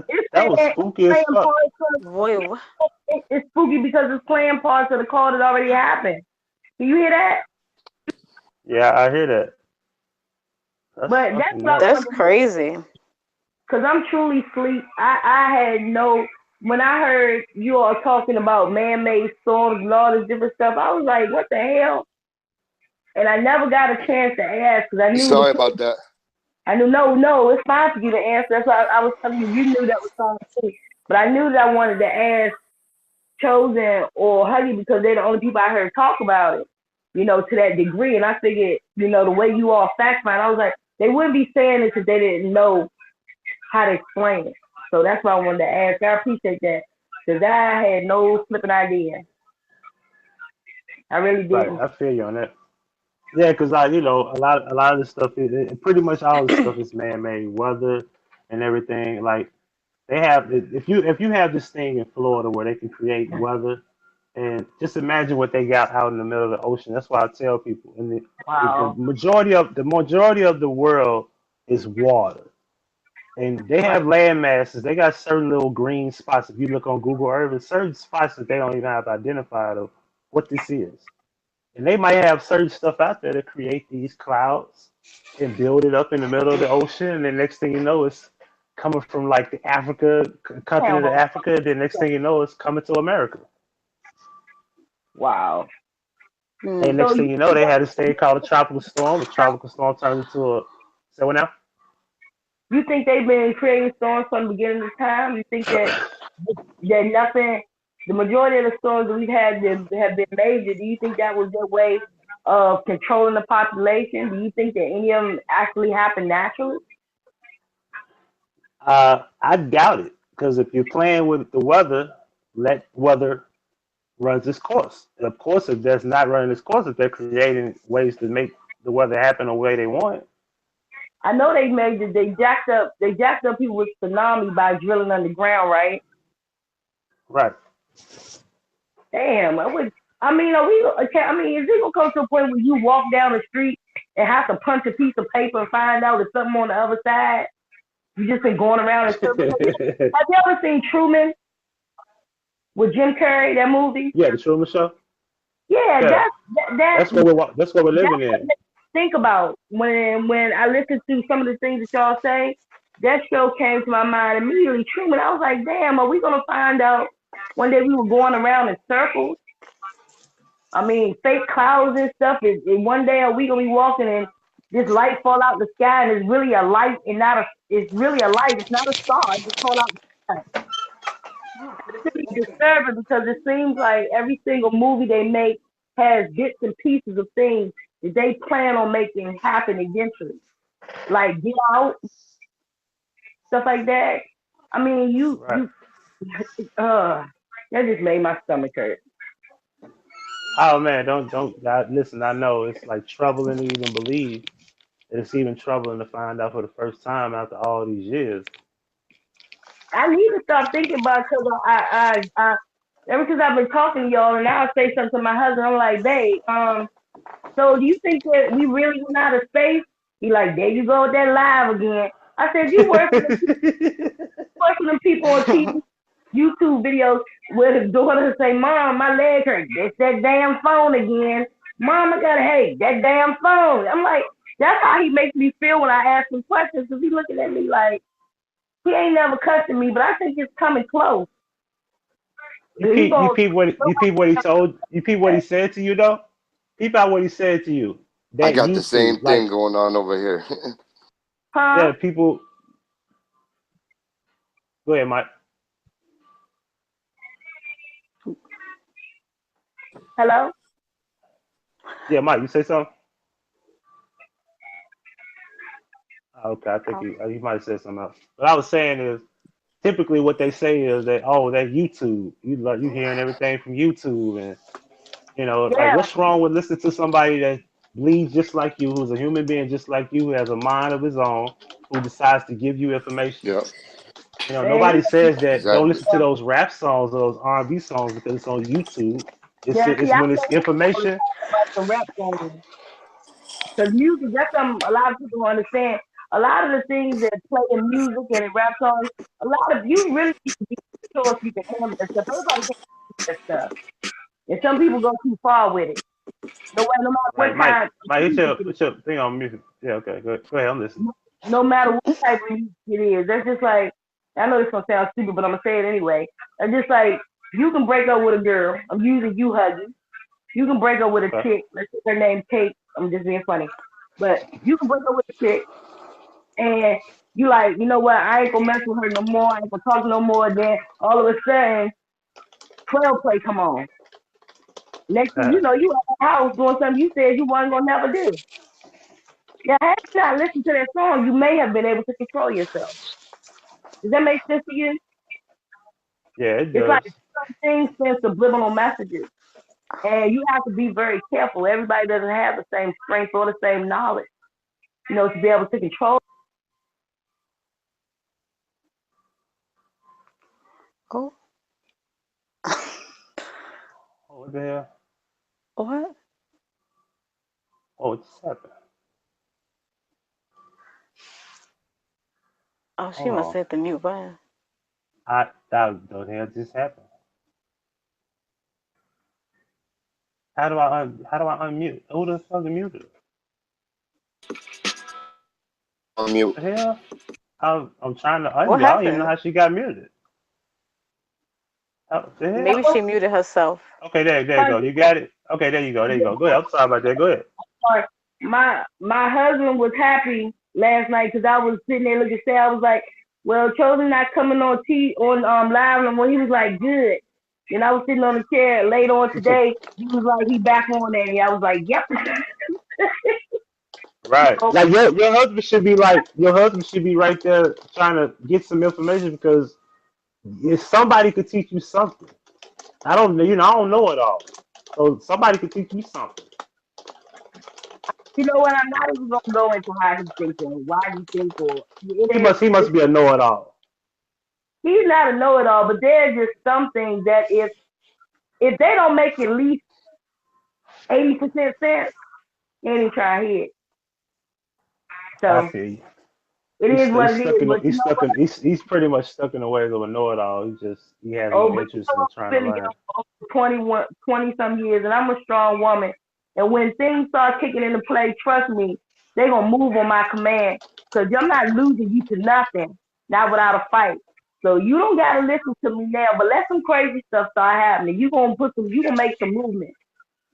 It's that was saying spooky as playing fuck. parts boy. What? it's spooky because it's playing parts of the call that already happened. Can you hear that? Yeah, I hear that. That's But that's fucking what I nuts. That's wanted to do. crazy. Because I'm truly asleep. I had no, when I heard you all talking about man-made storms and all this different stuff, I was like, what the hell? And I never got a chance to ask because I knew Sorry the about that. I knew no, it's fine for you to answer. That's why I was telling you, you knew that was fine too. But I knew that I wanted to ask Chosen or Huggy because they're the only people I heard talk about it, to that degree. And I figured, the way you all fact find, I was like, they wouldn't be saying it if they didn't know how to explain it. So that's why I wanted to ask. I appreciate that because I had no flipping idea. I really Right, didn't. I feel you on that. Yeah, because a lot of the stuff, pretty much all the stuff is man-made, weather and everything. Like if you have this thing in Florida where they can create weather, and just imagine what they got out in the middle of the ocean. That's why I tell people, and the Wow. majority of the world is water, and they Right. have land masses. They got certain little green spots. If you look on Google Earth, there's certain spots that they don't even have identified of what this is. And they might have certain stuff out there to create these clouds and build it up in the middle of the ocean. And the next thing you know, it's coming from like the continent of Africa. The next thing you know, it's coming to America. Wow. And Mm. So next thing you know, they had this thing called a tropical storm. The tropical storm turned into a. Say what now? you think they've been creating storms from the beginning of time? You think that nothing, the majority of the storms that we've had that have been major, do you think that was their way of controlling the population? Do you think that any of them actually happened naturally? I doubt it because if you're playing with the weather, let weather runs its course. And of course, if that's not running its course, if they're creating ways to make the weather happen the way they want, I know they jacked up people with tsunami by drilling underground, right? right? Damn, are we? Okay, is it gonna come to a point where you walk down the street and have to punch a piece of paper and find out there's something on the other side? You just been going around in circles. Have you ever seen Truman with Jim Carrey? That movie? Yeah, the Truman Show. Yeah, Yeah, that's that's what we're living what in. makes me think about when I listen to some of the things that y'all say. That show came to my mind immediately. Truman, I was like, damn, are we gonna find out one day we were going around in circles? I mean, fake clouds and stuff. And one day are we gonna be walking and this light fall out the sky and it's really a light and not a. It's really a light. It's not a star. It just fall out the sky. It's really disturbing because it seems like every single movie they make has bits and pieces of things that they plan on making happen eventually. Like Get Out, stuff like that. I mean, Right. uh, that just made my stomach hurt. Oh man, don't God, listen. I know it's like troubling to even believe. It's even troubling to find out for the first time after all these years. I need to stop thinking about it because ever since I've been talking to y'all, and now I say something to my husband, I'm like, babe, so do you think that we really went out of space? He like, there you go with that live again. I said, you worse than them people on TV, YouTube videos where his daughter say, Mom, my leg hurt. It's that damn phone again. Mom, I gotta hate that damn phone. I'm like, that's how he makes me feel when I ask him questions because he looking at me like he ain't never cussing me, but I think it's coming close. He You goes, peep what he told you peep what he said to you though. Peep out what he said to you. I That got the YouTube, same like thing going on over here. huh? yeah, people. Go ahead, Mike. Hello? Yeah, Mike, you say something? Okay, I think Oh, you might have said something else. What I was saying is typically what they say is that that YouTube, you hearing everything from YouTube, and like Yeah, what's wrong with listening to somebody that bleeds just like you, who's a human being just like you, who has a mind of his own, who decides to give you information. Yep, man. Nobody says that don't exactly. listen to those rap songs or those R&B songs because it's on YouTube. Yeah, see, It's I when it's can't information. about the rap songs. Because music, that's something a lot of people don't understand. A lot of the things that play in music and in rap songs, a lot of you really need to be sure if you can handle that stuff. Everybody can't handle that stuff. And some people go too far with it. No matter what Right, Mike. kind of Mike, music it is. put your thing on music. Yeah, okay, go ahead. I'm listening. No matter what type of music it is. That's just like, I know this gonna sound stupid, but I'm gonna say it anyway. It's just like you can break up with a girl. I'm using you, Huggie. You can break up with a Okay. chick. Let's say her name Kate. I'm just being funny. But you can break up with a chick and you like, you know what, I ain't gonna mess with her no more, I ain't gonna talk no more. Then all of a sudden, 12 play come on. Next thing you Uh, know, you at the house doing something you said you wasn't gonna never do. Now, had you not listened to that song, you may have been able to control yourself. Does that make sense to you? yeah, it It's like does. some things send subliminal messages. And you have to be very careful. Everybody doesn't have the same strength or the same knowledge, to be able to control. oh, Oh, what the hell? what? Oh, it just happened. Oh, she Hold must on. hit the mute button. That the hell just happened. How do I unmute? Who the fuck muted? On mute. The hell? I'm trying to What unmute. I don't even know happened? how she got muted. How the hell? Maybe she muted herself. Okay, there you go. You got it. Okay, there you go. There you go. Go ahead. I'm sorry about that. Go ahead. My husband was happy last night because I was sitting there looking sad. I was like, well, Chosen not coming on live no more. He was like, good. And I was sitting on the chair later on today. He was like, he back on there. And I was like, yep. Right. So, Like your husband should be right there trying to get some information because if somebody could teach you something. I don't know it all. So somebody could teach me something. you know what? I'm not even gonna go into how he's thinking, why he thinks, or He must be a know it all. he's not a know-it-all, but there's just something that if they don't make at least 80% sense, he ain't even trying to hear it. I So feel you. It is what it is. But you know what? He's pretty much stuck in the ways of a know-it-all. He has Oh, no but you interest know in what? trying to I've been learn. here for 20 some years, and I'm a strong woman. And when things start kicking into play, trust me, they gonna move on my command. Cause I'm not losing you to nothing, not without a fight. So you don't gotta listen to me now, but let some crazy stuff start happening. You gonna make some movement.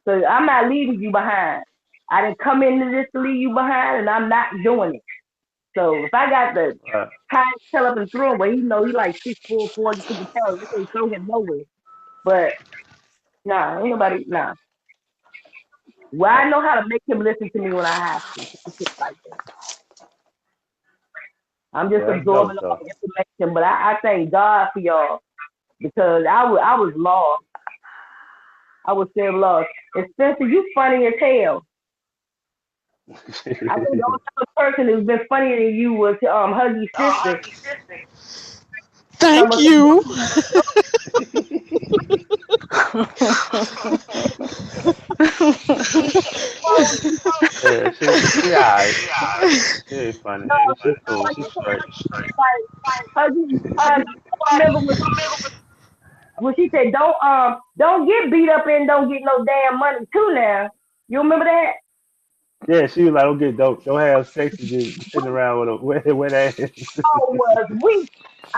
So I'm not leaving you behind. I didn't come into this to leave you behind, and I'm not doing it. So if I got the time to tell up and throw him, but he know he like 6'4", 40 pounds, you can't throw him nowhere. But nah, ain't nobody nah. Well, I know how to make him listen to me when I have to. Like that. I'm just Well, that's dope absorbing all though. the information, but I thank God for y'all because I was lost. I was still lost. And Spencer, you funny as hell. I think the only other person who's been funnier than you was Huggie's sister. Thank you. Yeah, she alright. She ain't funny, but she cool. She straight. Huggy, I remember when she said, don't get beat up and don't get no damn money too now. You remember that? Yeah, she was like, don't have sex and just sitting around with a wet ass. I was weak.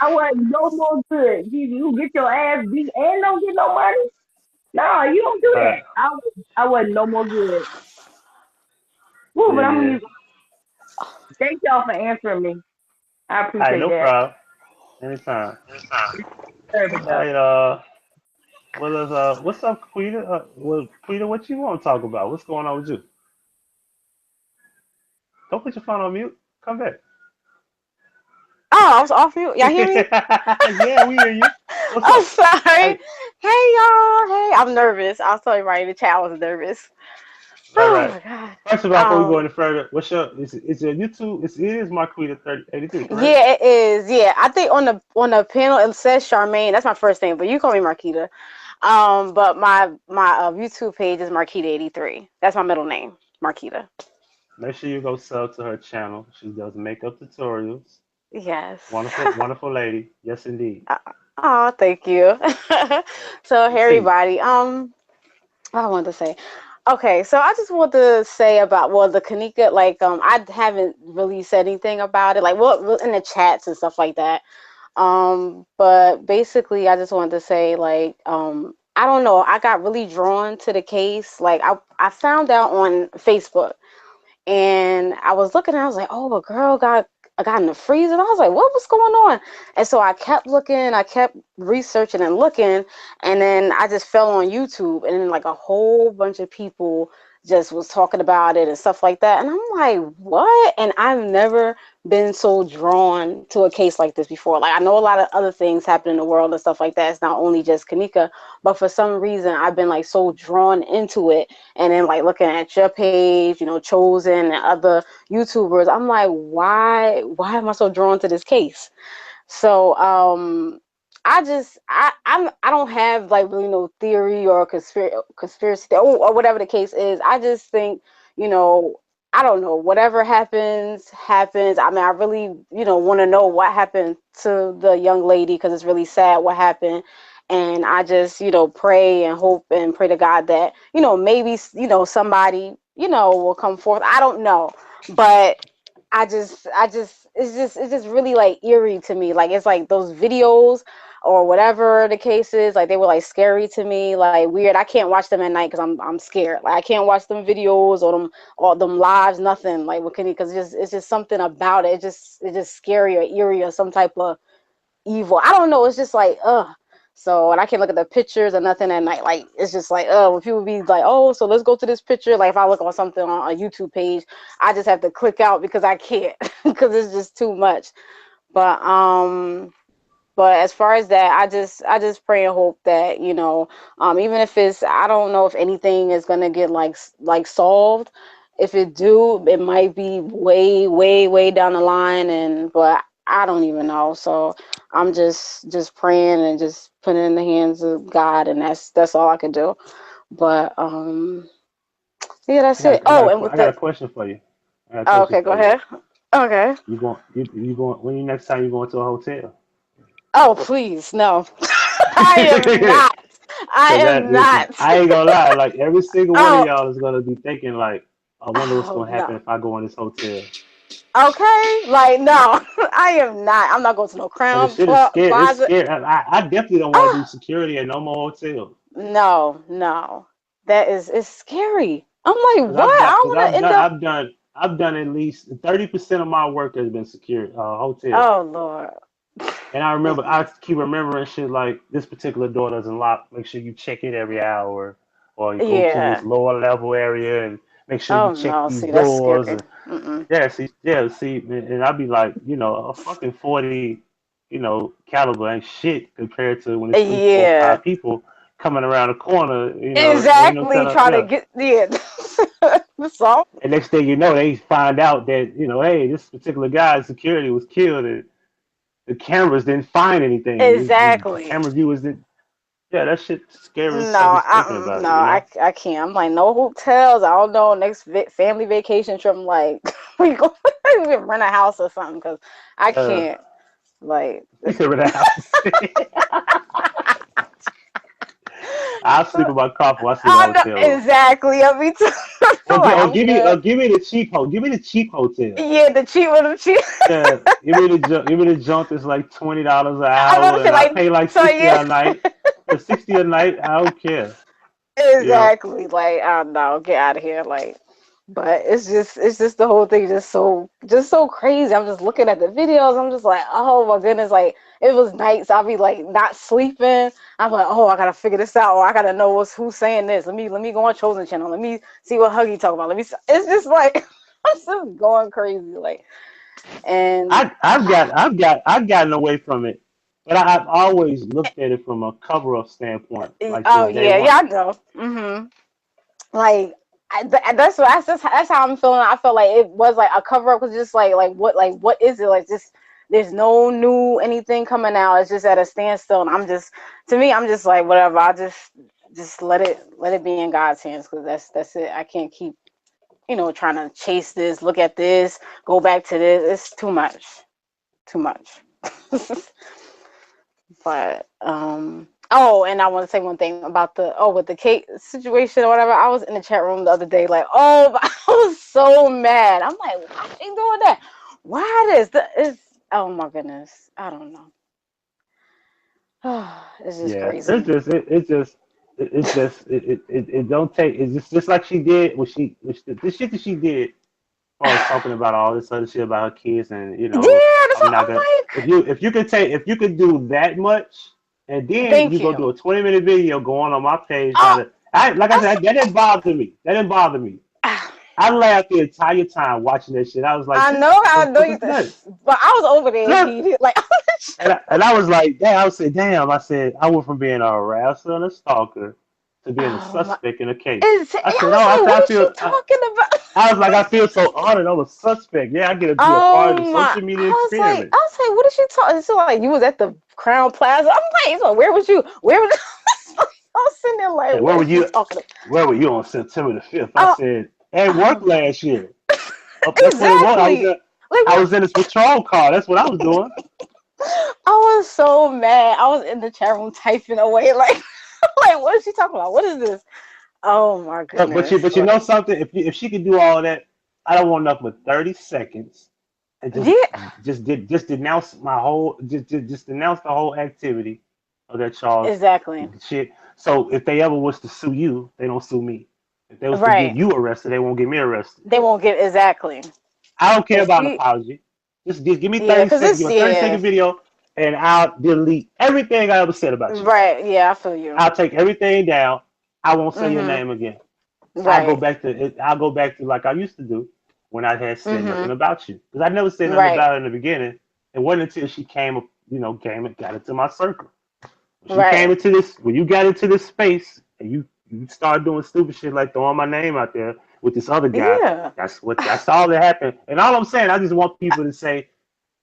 I wasn't no more good. You get your ass beat and don't get no money? No, you don't do that. Right. I wasn't no more good. Woo, but I'm Yeah. gonna thank y'all for answering me. I All right, appreciate no that. problem. Anytime. Perfect All though. right, what's up, Quita? Quita, what you want to talk about? What's going on with you? Don't put your phone on mute. Come back. Oh, I was off mute. Y'all hear me? Yeah, we hear you. What's I'm up? sorry. Hey, Hey, y'all. Hey, I'm nervous. I'll tell everybody in the chat I was nervous. right, Oh right. my god. First of all, before we go any further, what's your is your YouTube? It is Marquita 3083, correct? Yeah, it is. Yeah, I think on the panel it says Charmaine. That's my first name, but you call me Marquita. But my YouTube page is Marquita83. That's my middle name, Marquita. Make sure you go sub to her channel. She does makeup tutorials. Yes. Wonderful, wonderful lady. Yes, indeed. Oh, thank you. So, hey Let's see. everybody. What I wanted to say. Okay, so I just want to say about the Kanika. Like, I haven't really said anything about it. Like, well, in the chats and stuff like that. But basically, I just wanted to say, like, I don't know. I got really drawn to the case. Like, I found out on Facebook. And I was looking, and I was like, oh, a girl got in the freezer. And I was like, what's going on? And so I kept looking, I kept researching and looking, and then I just fell on YouTube, and then like a whole bunch of people just was talking about it and stuff like that. And I'm like, what? And I've never been so drawn to a case like this before. Like, I know a lot of other things happen in the world and stuff like that. It's not only just Kanika, but for some reason I've been like so drawn into it. And then like looking at your page, Chosen and other YouTubers, I'm like, why am I so drawn to this case? So I don't have like really no theory or conspiracy or whatever the case is. I just think, I don't know, whatever happens. I mean, I really, want to know what happened to the young lady, because it's really sad what happened. And I just, pray and hope and pray to God that, maybe, somebody, will come forth. I don't know. But it's just really like eerie to me. Like, it's like those videos or whatever the case is, like they were like scary to me, like weird. I can't watch them at night because I'm scared. Like, I can't watch them videos or them lives, nothing like what can you, because it's just something about it. It's just scary or eerie or some type of evil. I don't know. It's just like So, and I can't look at the pictures or nothing at night. Like, it's just like, when people be like, oh, so let's go to this picture. Like, if I look on something on a YouTube page, I just have to click out because I can't, because it's just too much. But but as far as that, I just pray and hope that, even if I don't know if anything is gonna get like solved. If it do, it might be way, way, way down the line, but I don't even know. So I'm just praying and just putting it in the hands of God, and that's all I could do. But yeah, that's it. I got Oh, and with I got the a question for you. I got a oh, question okay, go for you. ahead. Okay. You going when next time you going to a hotel? Oh, please, no. I am not. I Cause am listen, not. I ain't gonna lie. Like every single one of Oh, y'all is gonna be thinking like, I wonder what's oh gonna happen no. if I go in this hotel. Okay, like no, I am not. I'm not going to no Cause the crown shit is scary. It's closet. scary. I definitely don't want to do Ah, security at no more hotels. no, no. That is it's scary. I'm like, Cause what? I don't want to end up. I've done at least 30% of my work has been secure hotel. Oh Lord. And I remember, Mm-mm. I keep remembering shit like this particular door doesn't lock. Make sure you check it every hour, or you go to this Yeah. lower level area and make sure you Oh check no. these See, that's doors. scary. And Mm-mm. see, and I'd be like, a fucking 40, caliber ain't shit compared to when it's three, four, Yeah. five people coming around the corner. Ain't no Exactly. telling, Trying to yeah. get yeah. That's all. And next thing you know, they find out that hey, this particular guy's security was killed, and the cameras didn't find anything. The Exactly. camera viewers didn't. Yeah, that shit scary as No, fuck just thinking about no, it, I can't. I'm like no hotels. I don't know. Next family vacation trip. I'm like we go we rent a house or something because I can't. Like You said with a house. I'll sleep in my car before I sleep in a I know hotel room. exactly. I mean, I'm like I'm good. Give me the cheap give me the cheap hotel. Yeah, the cheap one, the cheap. Yeah, give me the junk that's like $20 an I'm gonna hour, say and I like pay like so 60 yeah. a night. Yeah, 60 a night. I don't care. You know. Exactly. Like I don't know. Get out of here. Like. But it's just the whole thing just so crazy. I'm just looking at the videos. I'm just like, oh my goodness, like it was nights. I'll be like not sleeping. I'm like, oh, I gotta figure this out, or I gotta know who's saying this. Let me go on Chosen Channel. Let me see what Huggie talk about. It's just like I'm just going crazy, like and I've gotten away from it, but I've always looked at it from a cover up standpoint, like oh since day yeah, yeah, one. I know. Like that's how I'm feeling. I felt like it was like a cover up, because just like what is it like? Just there's no new anything coming out. It's just at a standstill, and I'm just like whatever. I just let it be in God's hands, because that's it. I can't keep trying to chase this, look at this, go back to this. It's too much. But oh, and I want to say one thing about with the Kate situation or whatever. I was in the chat room the other day, like, oh, I was so mad. I'm like, why are you doing that? Why is oh my goodness. I don't know. It's just Yeah, crazy. it don't take. It's just like she did the shit that she did. I was talking about all this other shit about her kids, and Yeah, that's I'm what not I'm gonna. like. If you could do that much, and then Thank you go do you. a 20-minute video going on my page Oh, trying to. Like I said, that didn't bother me. That didn't bother me. I laughed the entire time watching that shit. I was like, this I know you, motherfucker's nuts. but I was over there heated. Like, And I was like, damn. I said, I went from being a harasser and a stalker to being a oh my. suspect in a case. I I said, was like, what I is she feel. talking about? I was like, I feel so honored. I'm a suspect. Yeah, I get to be a part of the Oh my! social media experiment. I was like, what is she talking? So like, you was at the Crown Plaza. I'm like, so where was you? Where was? I was sitting there like, And what is she talking about? where were you on September the 5th? I Oh, said, at work oh my! last year. Oh, that's what it was. Exactly. Like I what? was in this patrol car. That's what I was doing. I was so mad. I was in the chat room typing away, like, like, what is she talking about? What is this? Oh my goodness! But you know Like, something? If she could do all that, I don't want nothing but 30 seconds and yeah, just denounce my whole just denounce the whole activity of that Charles exactly. shit. So if they ever was to sue you, they don't sue me. If they was to get Right. you arrested, they won't get me arrested. They won't get exactly. I don't care Cause about an she, apology. Just give me yeah, 30 cause seconds, it's give a 30-second yeah. video, and I'll delete everything I ever said about you. Right. Yeah, I feel you. I'll take everything down. I won't say your Mhm. name again. Right. I'll go back to like I used to do when I had said nothing Mhm. about you. Because I never said nothing Right. about her in the beginning. It wasn't until she came, came and got into my circle. Right. When you got into this space and you started doing stupid shit like throwing my name out there with this other guy, Yeah. that's all that happened. And all I'm saying, I just want people to say,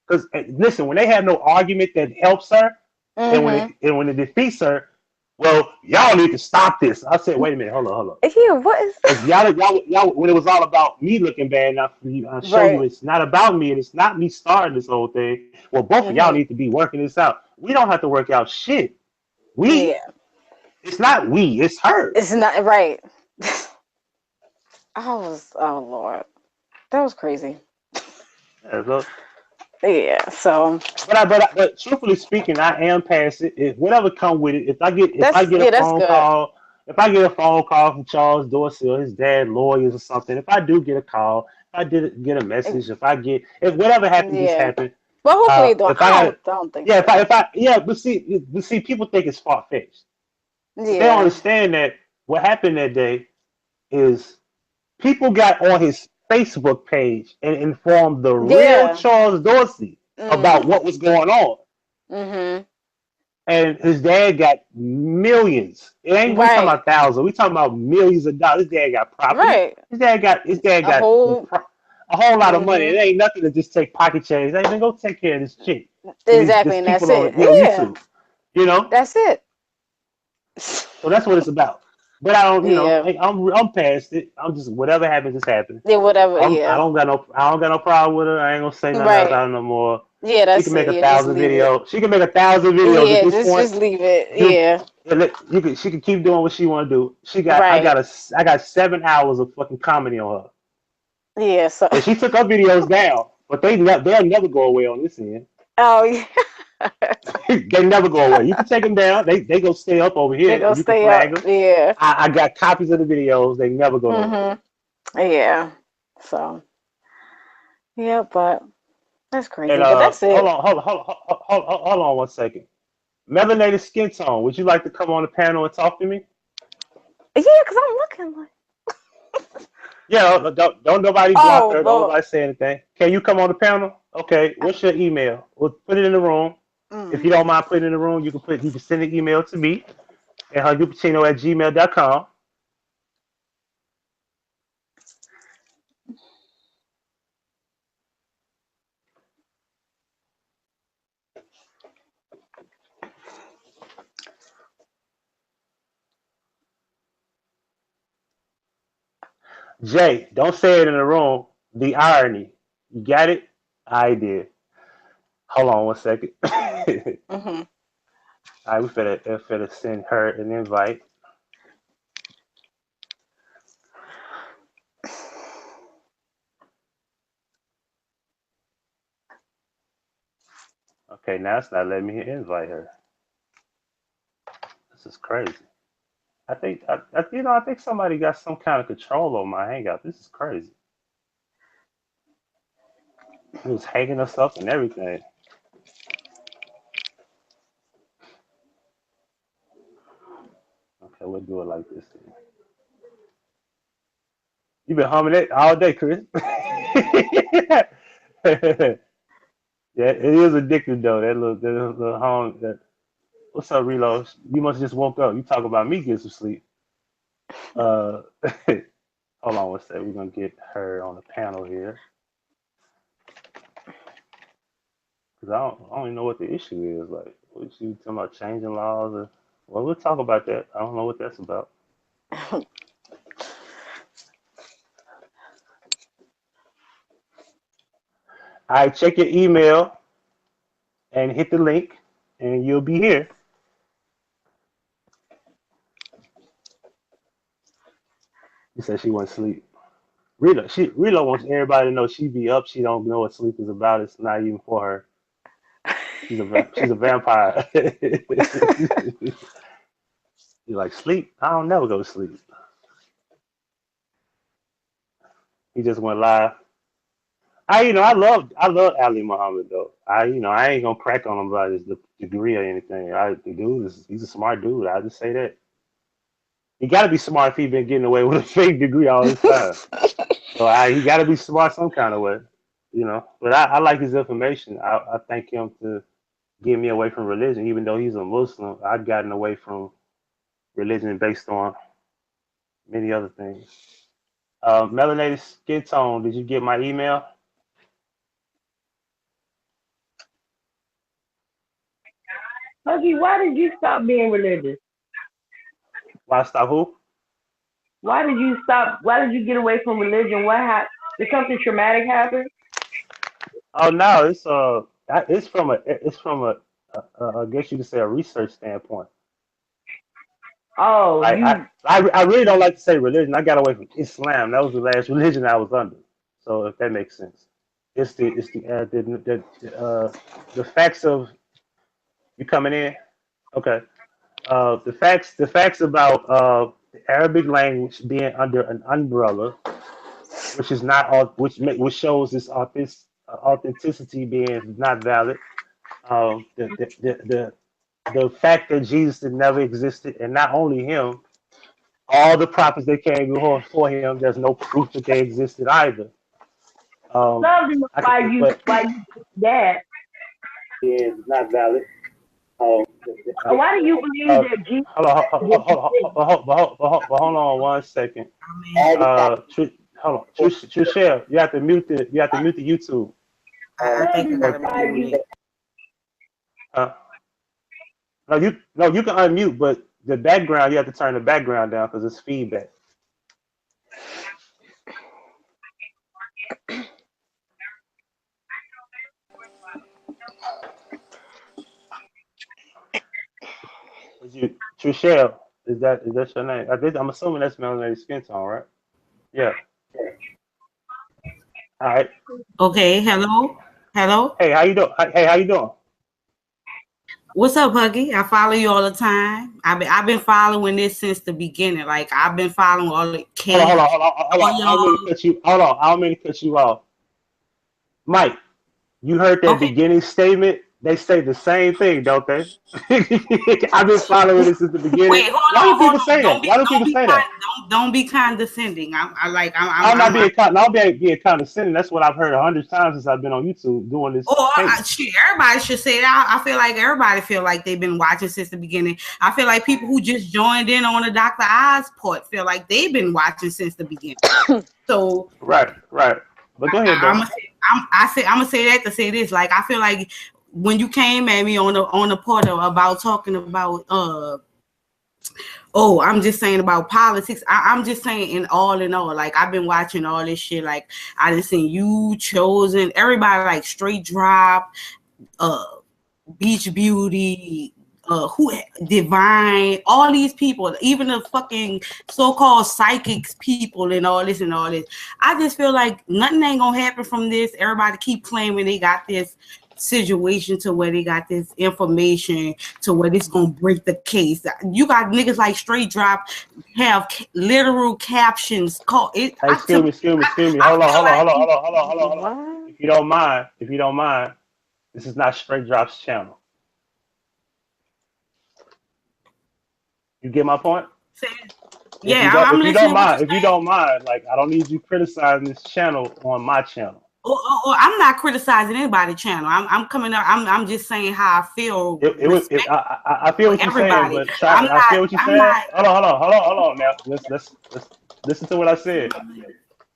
because listen, when they have no argument that helps her, Mhm. when it defeats her, Well, y'all need to stop this. I said, wait a minute, hold on. Yeah, what is Because y'all, when it was all about me looking bad, I show you right? it's not about me and it's not me starting this whole thing. Well, both of y'all Mm-hmm. need to be working this out. We don't have to work out shit. Yeah, It's not we, it's her. it's not right. Oh Lord, that was crazy. Yeah, so, Yeah, so but truthfully speaking, I am past it. If whatever come with it, if I get a that's phone good. call, if I get a phone call from Charles Dorsey or his dad, lawyers or something, if I do get a call, if I did get a message, if whatever happened just Yeah, happened. but hopefully you don't. If I got it, I don't think yeah, so. yeah, but see, people think it's far fetched, but they don't Yeah, understand that what happened that day is people got on his Facebook page and informed the real yeah. Charles Dorsey about Mm. what was going on. Mhm. And his dad got millions. It ain't we talking Right. about thousands. We talking about millions of dollars. His dad got property. Right. His dad A got whole. a whole lot of money. It Mhm. ain't nothing to just take pocket change. They even go take care of this chick and Exactly, these and that's people on it. Yeah, YouTube. You know, that's it. so that's what it's about. But I don't, Yeah. I'm past it. I'm just whatever happens, just happens. Yeah. Whatever. I Yeah. don't got no problem with her. I ain't gonna say nothing Right. about her no more. Yeah. She That's can make it. a Yeah. Just thousand leave it. videos. She can make a thousand videos at Yeah. this point. Just leave it. You, Yeah. she can keep doing what she want to do. Right. I got 7 hours of fucking comedy on her, Yeah. So. and she took her videos down, but they'll never go away on this end. Oh yeah. They never go away. You can take them down. They go stay up over They here, go and you can stay flag up. them. Yeah. I got copies of the videos. They never go nowhere. Mhm. Yeah. So. Yeah, but that's And crazy. But that's it. hold on 1 second. Melanated skin tone. Would you like to come on the panel and talk to me? Yeah, cause I'm looking like. Yeah, don't nobody block Oh her. Don't Lord. nobody say anything. Can you come on the panel? Okay. What's your email? We'll put it in the room. If you Mm. don't mind putting it in the room, you can send an email to me at huggiepacino@gmail.com. Jay, don't say it in the room. The irony. You got it? I did. Hold on 1 second. All Mhm. right, we finna send her an invite. Okay, now it's not letting me invite her. This is crazy. I think somebody got some kind of control on my Hangout. This is crazy. It was hanging us up and everything. Okay, we'll do it like this. You've been humming it all day, Chris. Yeah, it is addictive though. That little hum. What's up, Reload? You must have just woke up. You talk about me getting some sleep. Uh, hold on 1 second. We're gonna get her on the panel here because I don't even know what the issue is. Like, what you talking about changing laws? Or, well, we'll talk about that. I don't know what that's about. All right, check your email and hit the link, and you'll be here. She said she went to sleep. Rita wants everybody to know she be up. She don't know what sleep is about. It's not even for her. She's a vampire. You like sleep? I don't never go to sleep. He just went live. I love Ali Muhammad though. I ain't gonna crack on him about his degree or anything. He's a smart dude. I just say that. He got to be smart if he been getting away with a fake degree all this time. So he got to be smart some kind of way, you know. But I like his information. I thank him to get me away from religion, even though he's a Muslim. I've gotten away from religion based on many other things. Melanated skin tone. Did you get my email? Huggy, why did you stop being religious? Why stop who? Why did you stop? Why did you get away from religion? What happened? Did something traumatic happen? Oh no, it's from a I guess you could say a research standpoint. Oh, Like you. I really don't like to say religion. I got away from Islam. That was the last religion I was under. So if that makes sense, the facts of you coming in. Okay. The facts about the Arabic language being under an umbrella, which is not all, which shows this authenticity being not valid. The fact that Jesus never existed, and not only him, all the prophets that came before him, there's no proof that they existed either. Tell me why you did that. Is not valid. So why do you believe that Jesus? Hold on 1 second. Hold on, Trishelle, you have to mute the YouTube. I think I gotta mute it. No, you can unmute, but the background, you have to turn the background down because it's feedback. Trishelle, is that your name? I'm assuming that's melanated skin tone, right? Yeah. All right. Okay. Hello. Hey, how you doing? What's up, Huggie? I follow you all the time. I've been following this since the beginning. Like I've been following all the Hold on. I don't mean to cut you off. Mike, you heard that beginning statement? They say the same thing, don't they? I've been following this since the beginning. Wait, Why do people say that? Why do people say that? Don't be condescending. I'm not being condescending. That's what I've heard 100 times since I've been on YouTube doing this. Everybody should say that. I feel like everybody feel like they've been watching since the beginning. I feel like people who just joined in on the Dr. Oz part feel like they've been watching since the beginning. So right. But go ahead. I'm gonna say that to say this. Like I feel like when you came at me on the portal about talking about I'm just saying about politics. I'm just saying in all, like I've been watching all this shit. Like I done seen you, Chosen, everybody like Straight Drop, Beach Beauty, who Divine, all these people, even the fucking so-called psychics people and all this. I just feel like nothing ain't gonna happen from this. Everybody keep claiming they got this situation to where they got this information to where this gonna break the case. You got niggas like Straight Drop have literal captions called it. Hey, excuse me. Hold on. If you don't mind, this is not Straight Drop's channel. You get my point? Yeah, if you don't mind, like I don't need you criticizing this channel on my channel. I'm not criticizing anybody's channel. I'm coming up. I'm just saying how I feel. I feel what you're saying, but I feel what you're saying. Hold on. Now let's listen to what I said.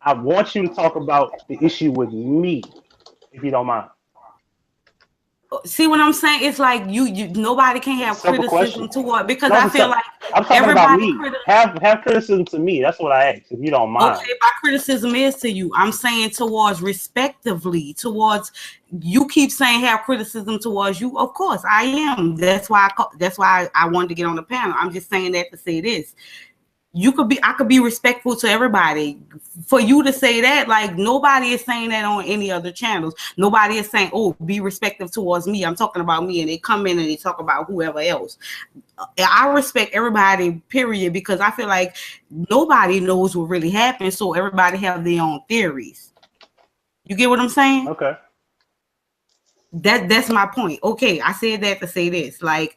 I want you to talk about the issue with me, if you don't mind. See what I'm saying? It's like you nobody can have criticism toward because I feel like I'm talking about me. Have criticism to me. That's what I asked. If you don't mind. Okay, my criticism is to you. I'm saying towards respectively, towards you keep saying have criticism towards you. Of course, I am. That's why I wanted to get on the panel. I'm just saying that to say this. I could be respectful to everybody. For you to say that, like nobody is saying that on any other channels. Nobody is saying, "Oh, be respectful towards me." I'm talking about me, and they come in and they talk about whoever else. I respect everybody, period, because I feel like nobody knows what really happened, so everybody have their own theories. You get what I'm saying? Okay. That's my point. Okay, I said that to say this, like.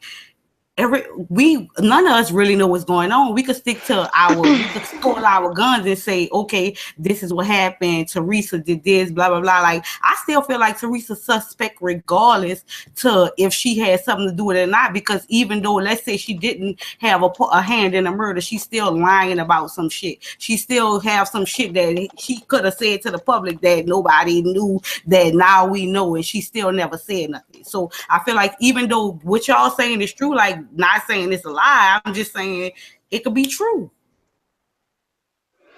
None of us really know what's going on. We could stick to we could pull our guns and say, okay, this is what happened. Teresa did this, blah, blah, blah. Like, I still feel like Teresa's suspect regardless to if she had something to do with it or not, because even though, let's say she didn't have a hand in the murder, she's still lying about some shit. She still have some shit that she could have said to the public that nobody knew that now we know, and she still never said nothing. So I feel like even though what y'all saying is true, like not saying it's a lie. I'm just saying it could be true.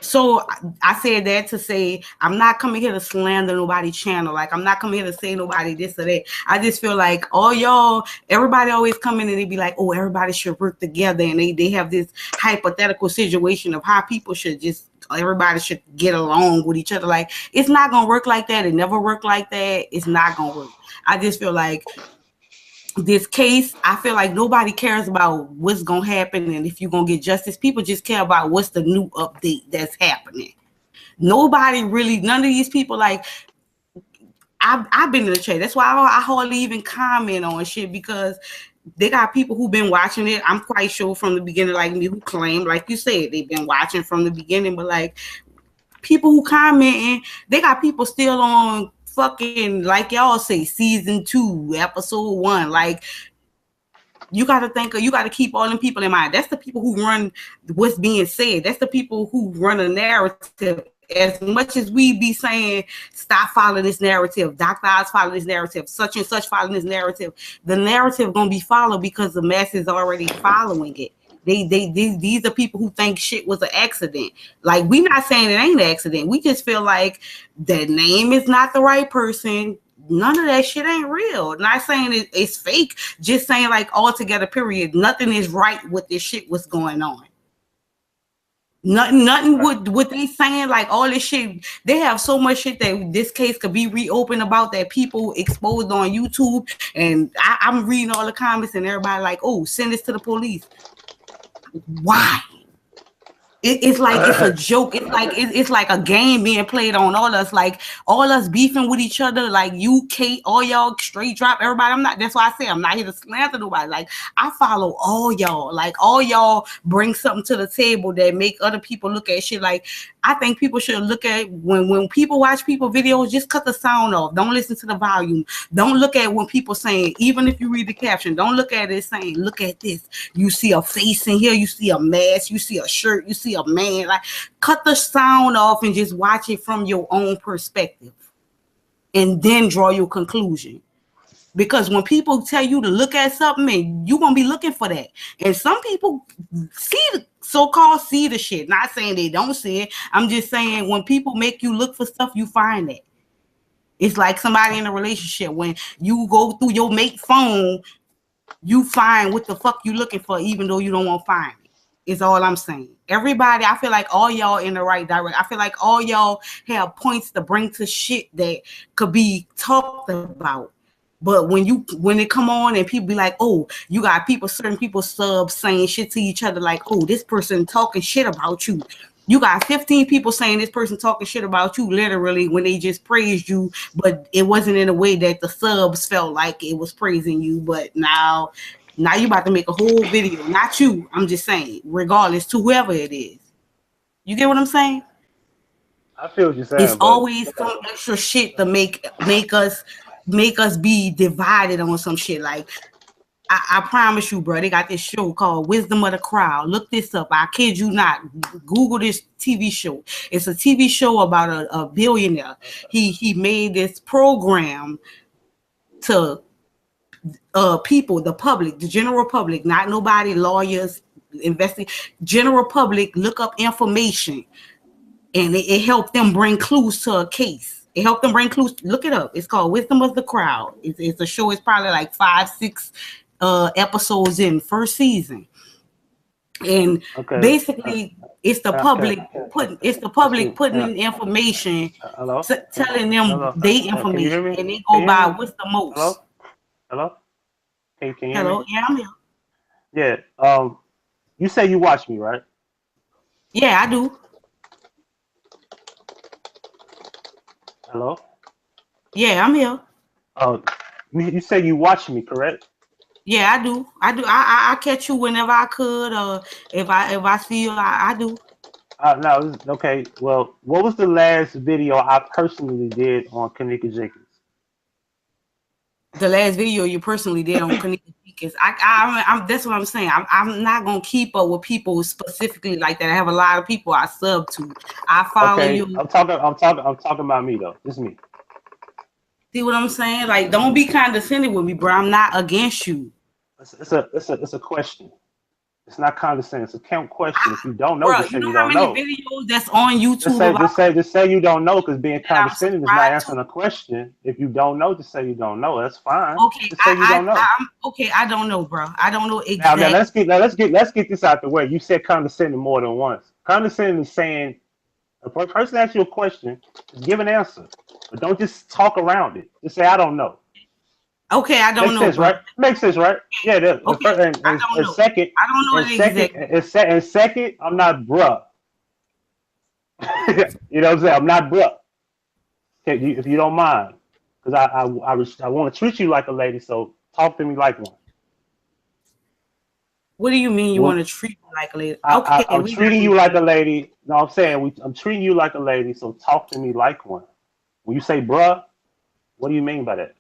So I said that to say I'm not coming here to slander nobody's channel. Like, I'm not coming here to say nobody this or that. I just feel like all y'all, everybody always come in and they be like, oh, everybody should work together, and they have this hypothetical situation of how people should just, everybody should get along with each other. Like, it's not gonna work like that. It never worked like that. It's not gonna work. I just feel like this case, I feel like nobody cares about what's gonna happen and if you're gonna get justice. People just care about what's the new update that's happening. Nobody really, none of these people, like, I've been in the chat. That's why I hardly even comment on shit, because they got people who've been watching it. I'm quite sure from the beginning, like me, who claim, like you said, they've been watching from the beginning. But like, people who commenting, they got people still on fucking, like y'all say, season 2, episode 1. Like, you got to think, you got to keep all them people in mind. That's the people who run what's being said. That's the people who run a narrative. As much as we be saying, stop following this narrative, Dr. Oz follow this narrative, such and such following this narrative, the narrative gonna be followed because the masses already following it. These are people who think shit was an accident. Like, we not saying it ain't an accident. We just feel like the name is not the right person. None of that shit ain't real. Not saying it's fake. Just saying, like, altogether, period. Nothing is right with this shit what's going on. Nothing with what they saying, like all this shit. They have so much shit that this case could be reopened about, that people exposed on YouTube. And I'm reading all the comments and everybody like, oh, send this to the police. Why? It's like it's a joke. It's like a game being played on all us. Like, all us beefing with each other. Like, you, Kate, all y'all straight drop everybody. That's why I say I'm not here to slander nobody. Like, I follow all y'all. Like, all y'all bring something to the table that make other people look at shit. Like, I think people should look at when people watch people videos, just cut the sound off. Don't listen to the volume. Don't look at when people saying, even if you read the caption, don't look at it saying, look at this. You see a face in here. You see a mask. You see a shirt. You see a man. Like, cut the sound off and just watch it from your own perspective, and then draw your conclusion. Because when people tell you to look at something, you're gonna be looking for that. And some people see the so-called see the shit. Not saying they don't see it. I'm just saying, when people make you look for stuff, you find it. It's like somebody in a relationship. When you go through your mate phone, you find what the fuck you looking for, even though you don't want to find it. Is all I'm saying. Everybody, I feel like all y'all in the right direction. I feel like all y'all have points to bring to shit that could be talked about. But when it come on and people be like, oh, you got people, certain people subs saying shit to each other, like, oh, this person talking shit about you. You got 15 people saying this person talking shit about you, literally, when they just praised you, but it wasn't in a way that the subs felt like it was praising you. But now you about to make a whole video. Not you, I'm just saying, regardless to whoever it is. You get what I'm saying? I feel what you're saying. It's always some extra shit to make us be divided on some shit. Like, I promise you, bro, they got this show called Wisdom of the Crowd. Look this up. I kid you not. Google this TV show. It's a TV show about a billionaire. He made this program to people, the public, the general public, not nobody, lawyers, general public, look up information. And it helped them bring clues to a case. It helped them bring clues. Look it up. It's called Wisdom of the Crowd. It's a show. It's probably like 5-6 episodes in first season. And basically, it's the public putting in information, telling them they information, and they go by what's the most. Hello? Can you hear Hello? me? Yeah, I'm here. Yeah. You say you watch me, right? Yeah, I do. Hello? Yeah, I'm here. You say you watch me, correct? Yeah, I do. I catch you whenever I could, or if I see you, I do. No, okay. Well, what was the last video I personally did on Kanika Jenkins? The last video you personally did on Kanika Jenkins. That's what I'm saying. I'm not gonna keep up with people specifically like that. I have a lot of people I sub to. I follow you. I'm talking about me though. This is me. See what I'm saying? Like, don't be condescending with me, bro. I'm not against you. It's a question. It's not condescending. It's a count question. If you don't know, Bro, just say you know you how don't many know. videos that's on YouTube Just say you don't know, because being that I'm condescending is not subscribed answering to? a question. If you don't know, just say you don't know. That's fine. Okay, Just say you don't know. I'm okay. I don't know, bro. I don't know Now exactly. let's get this out the way. You said condescending more than once. Condescending is saying a person asks you a question, just give an answer, but don't just talk around it. Just say I don't know. Okay, I don't Makes know, sense, bro. right? Makes sense, right? Yeah. Okay, I don't And know. second, I don't know it exactly. and second, I'm not bruh. You know what I'm saying? I'm not bruh. If you don't mind, because I want to treat you like a lady, so talk to me like one. What do you mean you want to treat me like a lady? Okay, I'm we not treating gonna you do like a that. lady. No, I'm saying I'm treating you like a lady, so talk to me like one. When you say bruh, what do you mean by that?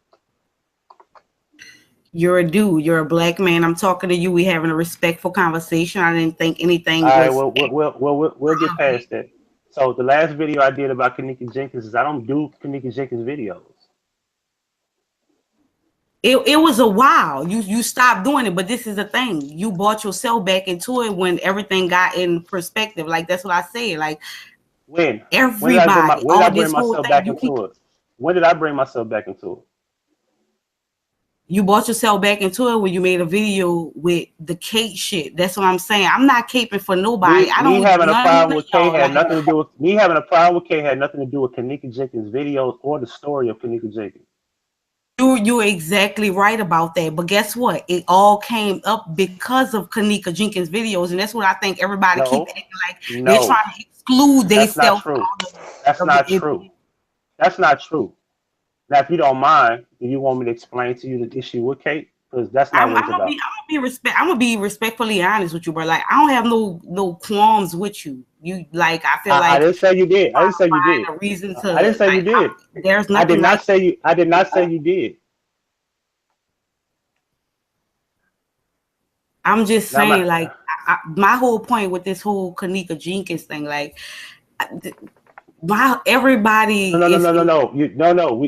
You're a dude. You're a black man. I'm talking to you. We having a respectful conversation. I didn't think anything All right, was. we'll get past that. So the last video I did about Kanika Jenkins is I don't do Kanika Jenkins videos. It was a while. You stopped doing it, but this is the thing. You brought yourself back into it when everything got in perspective. Like that's what I say. Like When everybody, when did I all bring this whole myself thing, back into it? When did I bring myself back into it? You brought yourself back into it when you made a video with the Kate shit. That's what I'm saying. I'm not caping for nobody. I Me don't having a none problem of with Kate y'all had like nothing to do with me having a problem with Kate had nothing to do with Kanika Jenkins videos or the story of Kanika Jenkins. you're exactly right about that. But guess what? It all came up because of Kanika Jenkins videos, and that's what I think everybody keep acting like they're No, trying to exclude that's not themselves true. out That's of not it. true. That's not true. Now, if you don't mind, do you want me to explain to you the issue with Kate? Because that's not what it's about. I'm gonna be respectfully honest with you, bro. Like I don't have no qualms with you. You like I feel I like didn't say you did. I didn't say you did. find a reason I didn't to say you like. did. There's I did nothing not like. say you. I did not say you did. I'm just Now, saying, like, my whole point with this whole Kanika Jenkins thing, like, everybody No.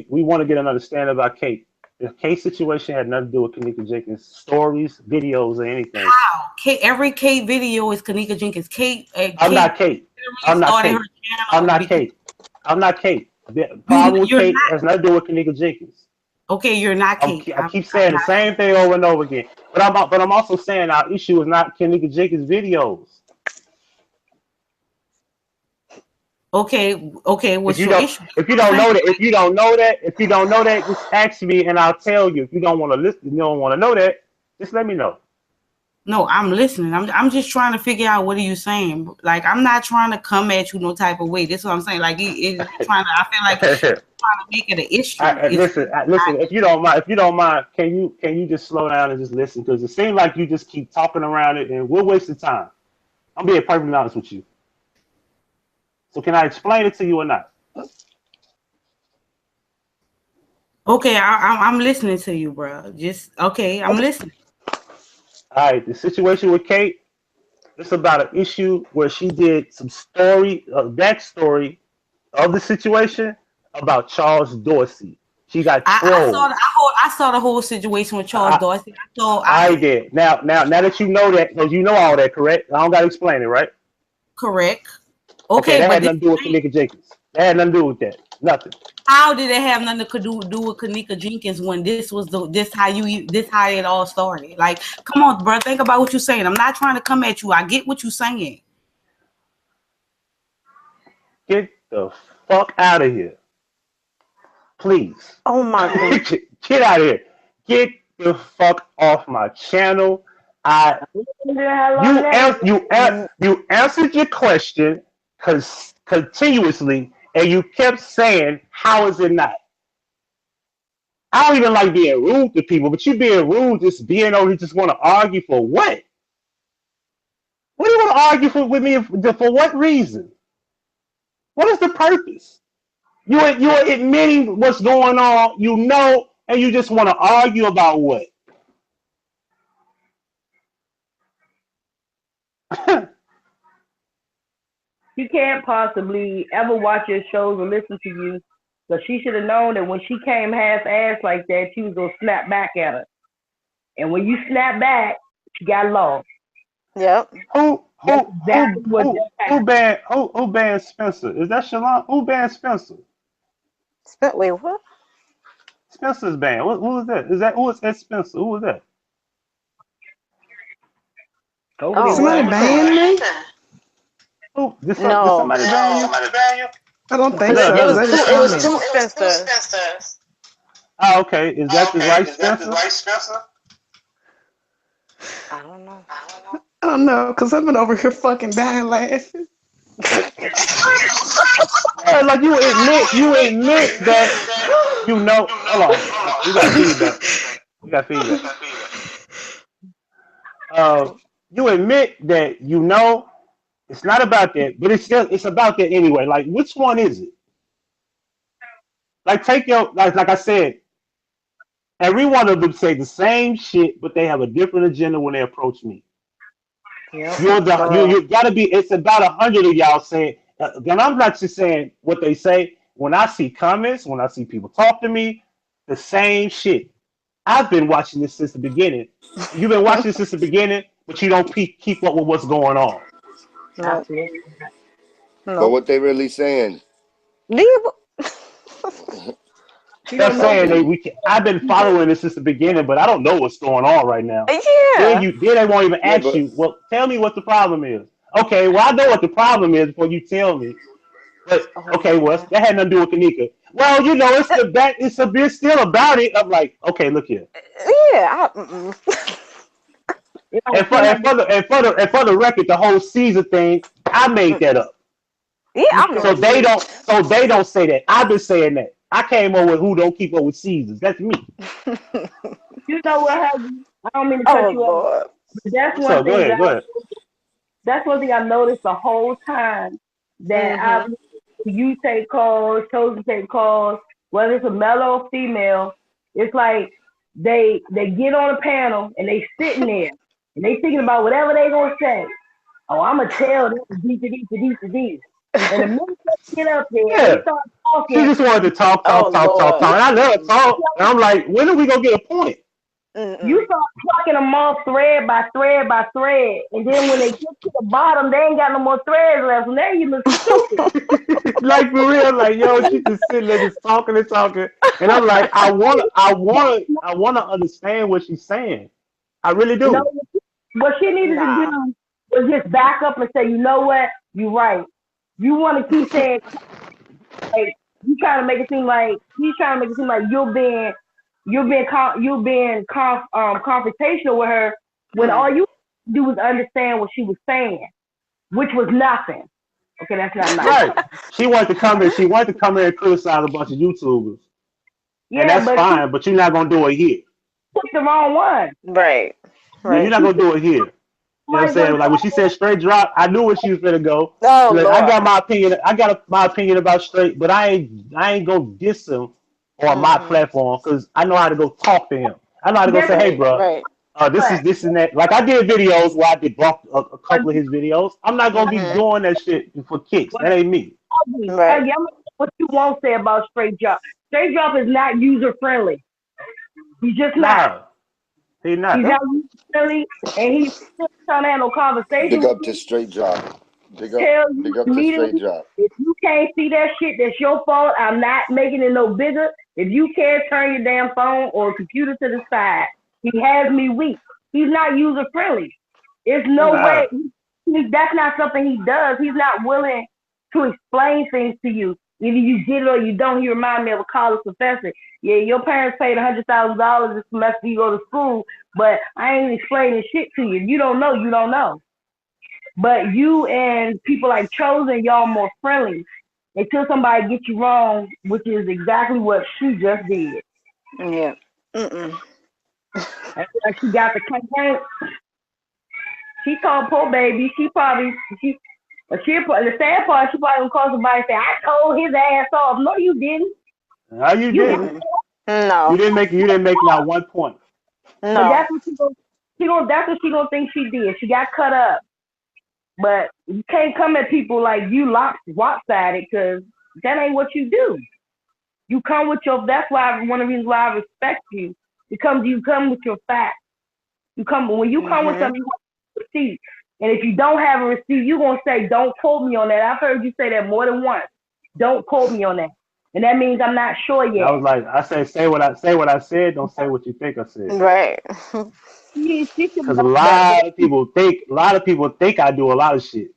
We want to get an understanding about Kate. The Kate situation had nothing to do with Kanika Jenkins' stories, videos, or anything. How? Every Kate video is Kanika Jenkins. I'm not Kate. I'm not Kate. I'm not Kate. I'm not Kate. The problem with Kate has nothing to do with Kanika Jenkins. Okay, you're not Kate. I keep saying the same thing over and over again. But I'm also saying our issue is not Kanika Jenkins videos. Okay. What's your issue? If you don't know that, just ask me and I'll tell you. If you don't want to listen, you don't want to know that, just let me know. No, I'm listening. I'm just trying to figure out what are you saying. Like I'm not trying to come at you no type of way. This is what I'm saying. Like it's trying to. I feel like you're trying to make it an issue. Listen. If you don't mind, can you just slow down and just listen? Because it seems like you just keep talking around it, and we're wasting time. I'm being perfectly honest with you. So can I explain it to you or not? Okay, I'm listening to you, bro. Just okay, I'm listening. All right, the situation with Kate, it's about an issue where she did some backstory of the situation about Charles Dorsey. She got trolled. I saw the whole situation with Charles Dorsey. I did. Now that you know that, because you know all that, correct? I don't got to explain it, right? Correct. Okay, that had nothing to do with Kanika Jenkins. That had nothing to do with that. Nothing. How did it have nothing to do with Kanika Jenkins when this how it all started? Like, come on, bro, think about what you're saying. I'm not trying to come at you. I get what you're saying. Get the fuck out of here, please. Oh my god. Get out of here. Get the fuck off my channel. You answered your question continuously, and you kept saying, "How is it not?" I don't even like being rude to people, but you being rude, just being over, you just want to argue for what? What do you want to argue with me for what reason? What is the purpose? You are admitting what's going on, and you just want to argue about what? She can't possibly ever watch your shows or listen to you, but she should have known that when she came half-assed like that, she was gonna snap back at her. And when you snap back, she got lost. Yep. Who Exactly banned Spencer? Is that Shalon? Who banned Spencer? Wait, what? Spencer's banned. Who was that? Who is Ed Spencer? Who was that? Somebody banned me? Who did No. somebody ban you? I don't think Look, so, because I just It was commented. two Spencers. Oh, okay. Is that the right Spencer? I don't know. I don't know, because I've been over here fucking dying laughing. Yeah, like you admit that you know. Hold on, we got feedback. You admit that you know it's not about that, but it's about that anyway. Like, which one is it? Like, take your like I said, every one of them say the same shit, but they have a different agenda when they approach me. Yep. You gotta be. It's about 100 of y'all saying. And I'm not just saying what they say. When I see comments, when I see people talk to me, the same shit. I've been watching this since the beginning. You've been watching this since the beginning, but you don't keep up with what's going on. No. But what they really saying? They're saying I've been following this since the beginning, but I don't know what's going on right now. Yeah. Then they won't even ask you. Well, tell me what the problem is. Okay, well I know what the problem is before you tell me. But okay, well that had nothing to do with Kanika. Well, you know, it's still about it. I'm like, okay, look here. Yeah. And for the record, the whole Caesar thing, I made that up. Yeah. So they don't say that. I've been saying that. I came up with who don't keep up with Caesars. That's me. You know what, Huggie? I don't mean to cut you off. But that's one thing. Go ahead. That's one thing I've noticed the whole time that you take calls, Chosen take calls, whether it's a male or female. It's like they get on a panel and they sitting there and they thinking about whatever they gonna say. Oh, I'm gonna tell them to these. And the minute they get up there, they start talking. She just wanted to talk. And I let her talk. And I'm like, when are we gonna get a point? You start plucking them off thread by thread by thread, and then when they get to the bottom, they ain't got no more threads left, and there you look stupid. Like for real, like yo, she just sitting there just talking, and I'm like, I wanna understand what she's saying. I really do. No, what she needed to do was just back up and say, you know what, you're right. You want to keep saying, like, he's trying to make it seem like you're being confrontational with her when all you do was understand what she was saying, which was nothing. Okay, that's not nice. Right. She wanted to come in and criticize a bunch of YouTubers. Yeah, and that's fine, but you're not gonna do it here. Pick the wrong one. Right. Yeah, you're not gonna do it here. You know what I'm saying? Like when she said straight drop, I knew where she was gonna go. Oh, like, I got my opinion about straight, but I ain't gonna diss him on my platform because I know how to go talk to him. I know how to go say, hey, bro, this and that. Like I did videos where I did bump a couple of his videos. I'm not gonna be doing that shit for kicks. That ain't me. Right. What you won't say about straight drop? Straight drop is not user friendly. He's just not. He's not user friendly, and he's still trying to handle conversation. Big up to straight drop. Big up to straight drop. If you can't see that shit, that's your fault. I'm not making it no bigger. If you can't turn your damn phone or computer to the side, he has me weak. He's not user friendly. There's no way. That's not something he does. He's not willing to explain things to you. Either you get it or you don't. He remind me of a college professor. Yeah, your parents paid $100,000 this semester you go to school, but I ain't explaining shit to you. You don't know. You don't know. But you and people like Chosen, y'all more friendly until somebody gets you wrong, which is exactly what she just did. Yeah. That's like she got the complaint. She told poor baby. The sad part, she probably gonna call somebody and say, "I told his ass off." No, you didn't. No, you didn't. No. You didn't make not one point. No. But that's what she gonna think she did. She got cut up. But you can't come at people like you lopsided because that ain't what you do. You come with that's why one of the reasons why I respect you. Because you come with your facts. When you come with something, you want a receipt. And if you don't have a receipt, you're gonna say, "Don't quote me on that." I've heard you say that more than once. Don't quote me on that, and that means I'm not sure yet. I was like, I said, say what I said. Don't say what you think I said. Right. She should Because a know better. lot of people think I do a lot of shit.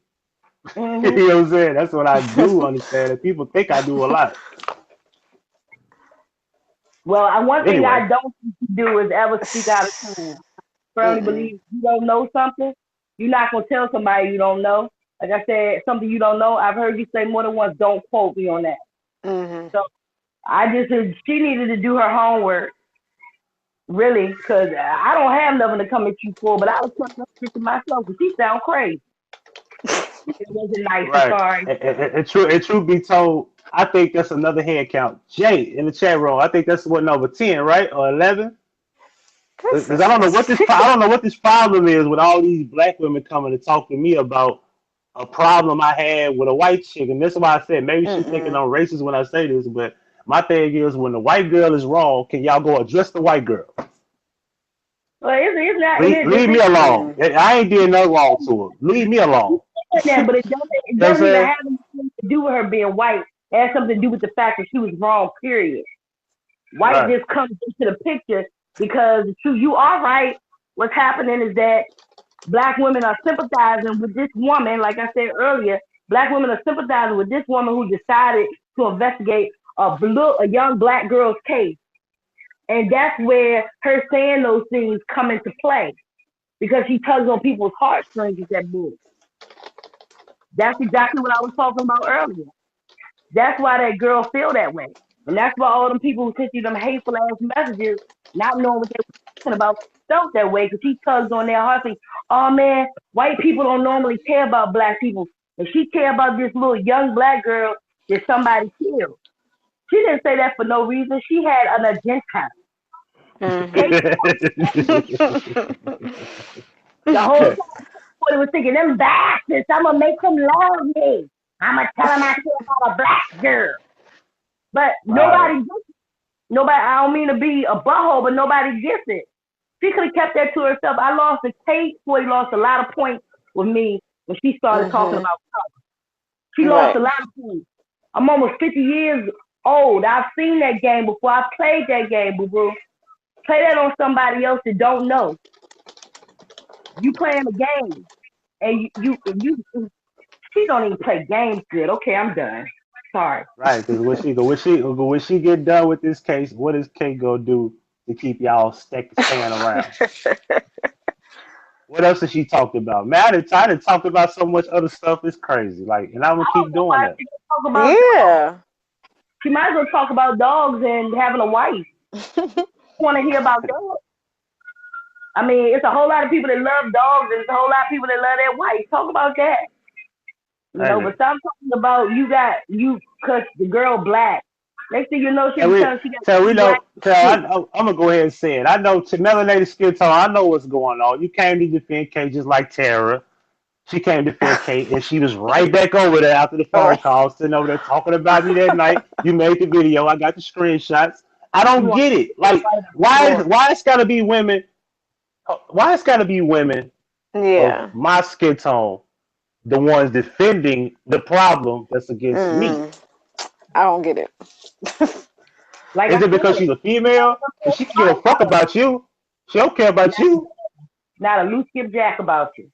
You know what I'm saying? That's what I do understand. That people think I do a lot. Well, one thing Anyway, I don't think you do is ever speak out of turn. Firmly believe if you don't know something, you're not gonna tell somebody you don't know. Like I said, something you don't know. I've heard you say more than once. Don't quote me on that. So I just said she needed to do her homework, really, because I don't have nothing to come at you for. But I was telling her to myself because she sound crazy. It wasn't nice. right. I'm sorry. And truth be told, I think that's another head count. Jay in the chat room. I think that's what number 10, right? Or 11? Because I don't know what this problem is with all these black women coming to talk to me about a problem I had with a white chick, and that's why I said maybe she's thinking I'm racist when I say this. But my thing is, when the white girl is wrong, can y'all go address the white girl? Well, it's not. Leave me alone. I ain't doing nothing wrong to her. Leave me alone. That, but it doesn't even have anything to do with her being white. It has something to do with the fact that she was wrong. Period. White just comes into the picture because you are right. What's happening is that black women are sympathizing with this woman. Like I said earlier, black women are sympathizing with this woman who decided to investigate a young black girl's case. And that's where her saying those things come into play because she tugs on people's heartstrings with that bull. That's exactly what I was talking about earlier. That's why that girl feel that way. And that's why all them people who sent you them hateful ass messages, not knowing what they were talking about, felt that way because she tugs on their hearts. Oh man, white people don't normally care about black people. And she care about this little young black girl that somebody killed. She didn't say that for no reason. She had an agenda. The whole time they was thinking, them bastards, I'm going to make them love me. I'm going to tell them I care about a black girl. But nobody gets it. Nobody, I don't mean to be a butthole, but nobody gets it. She could have kept that to herself. I lost a case before he lost a lot of points with me when she started talking about color. She lost a lot of points. I'm almost 50 years old. I've seen that game before. I played that game, boo-boo. Play that on somebody else that don't know. You playing a game, and you she don't even play games good. Okay, I'm done. Sorry. Right, because when she get done with this case, what is Kate gonna do to keep y'all staying around? What else has she talked about? Man, I done talked about so much other stuff. It's crazy. Like, and I'm gonna keep doing that. She might as well talk about dogs and having a wife. Want to hear about dogs? I mean, it's a whole lot of people that love dogs, and it's a whole lot of people that love their wife. Talk about that. You know, but stop talking about because the girl black. Next thing you know, I'm gonna go ahead and say it. I know to melanated skin tone. I know what's going on. You came to defend Kate just like Tara. She came to defend Kate, and she was right back over there after the phone call, sitting over there talking about me that night. You made the video. I got the screenshots. I don't get it. Like, why it's gotta be women? Why it's gotta be women? Of my skin tone, the ones defending the problem that's against me. I don't get it. Is it because she's a female? And she can give a fuck about you. She don't care about you. Not a loose skipjack about you.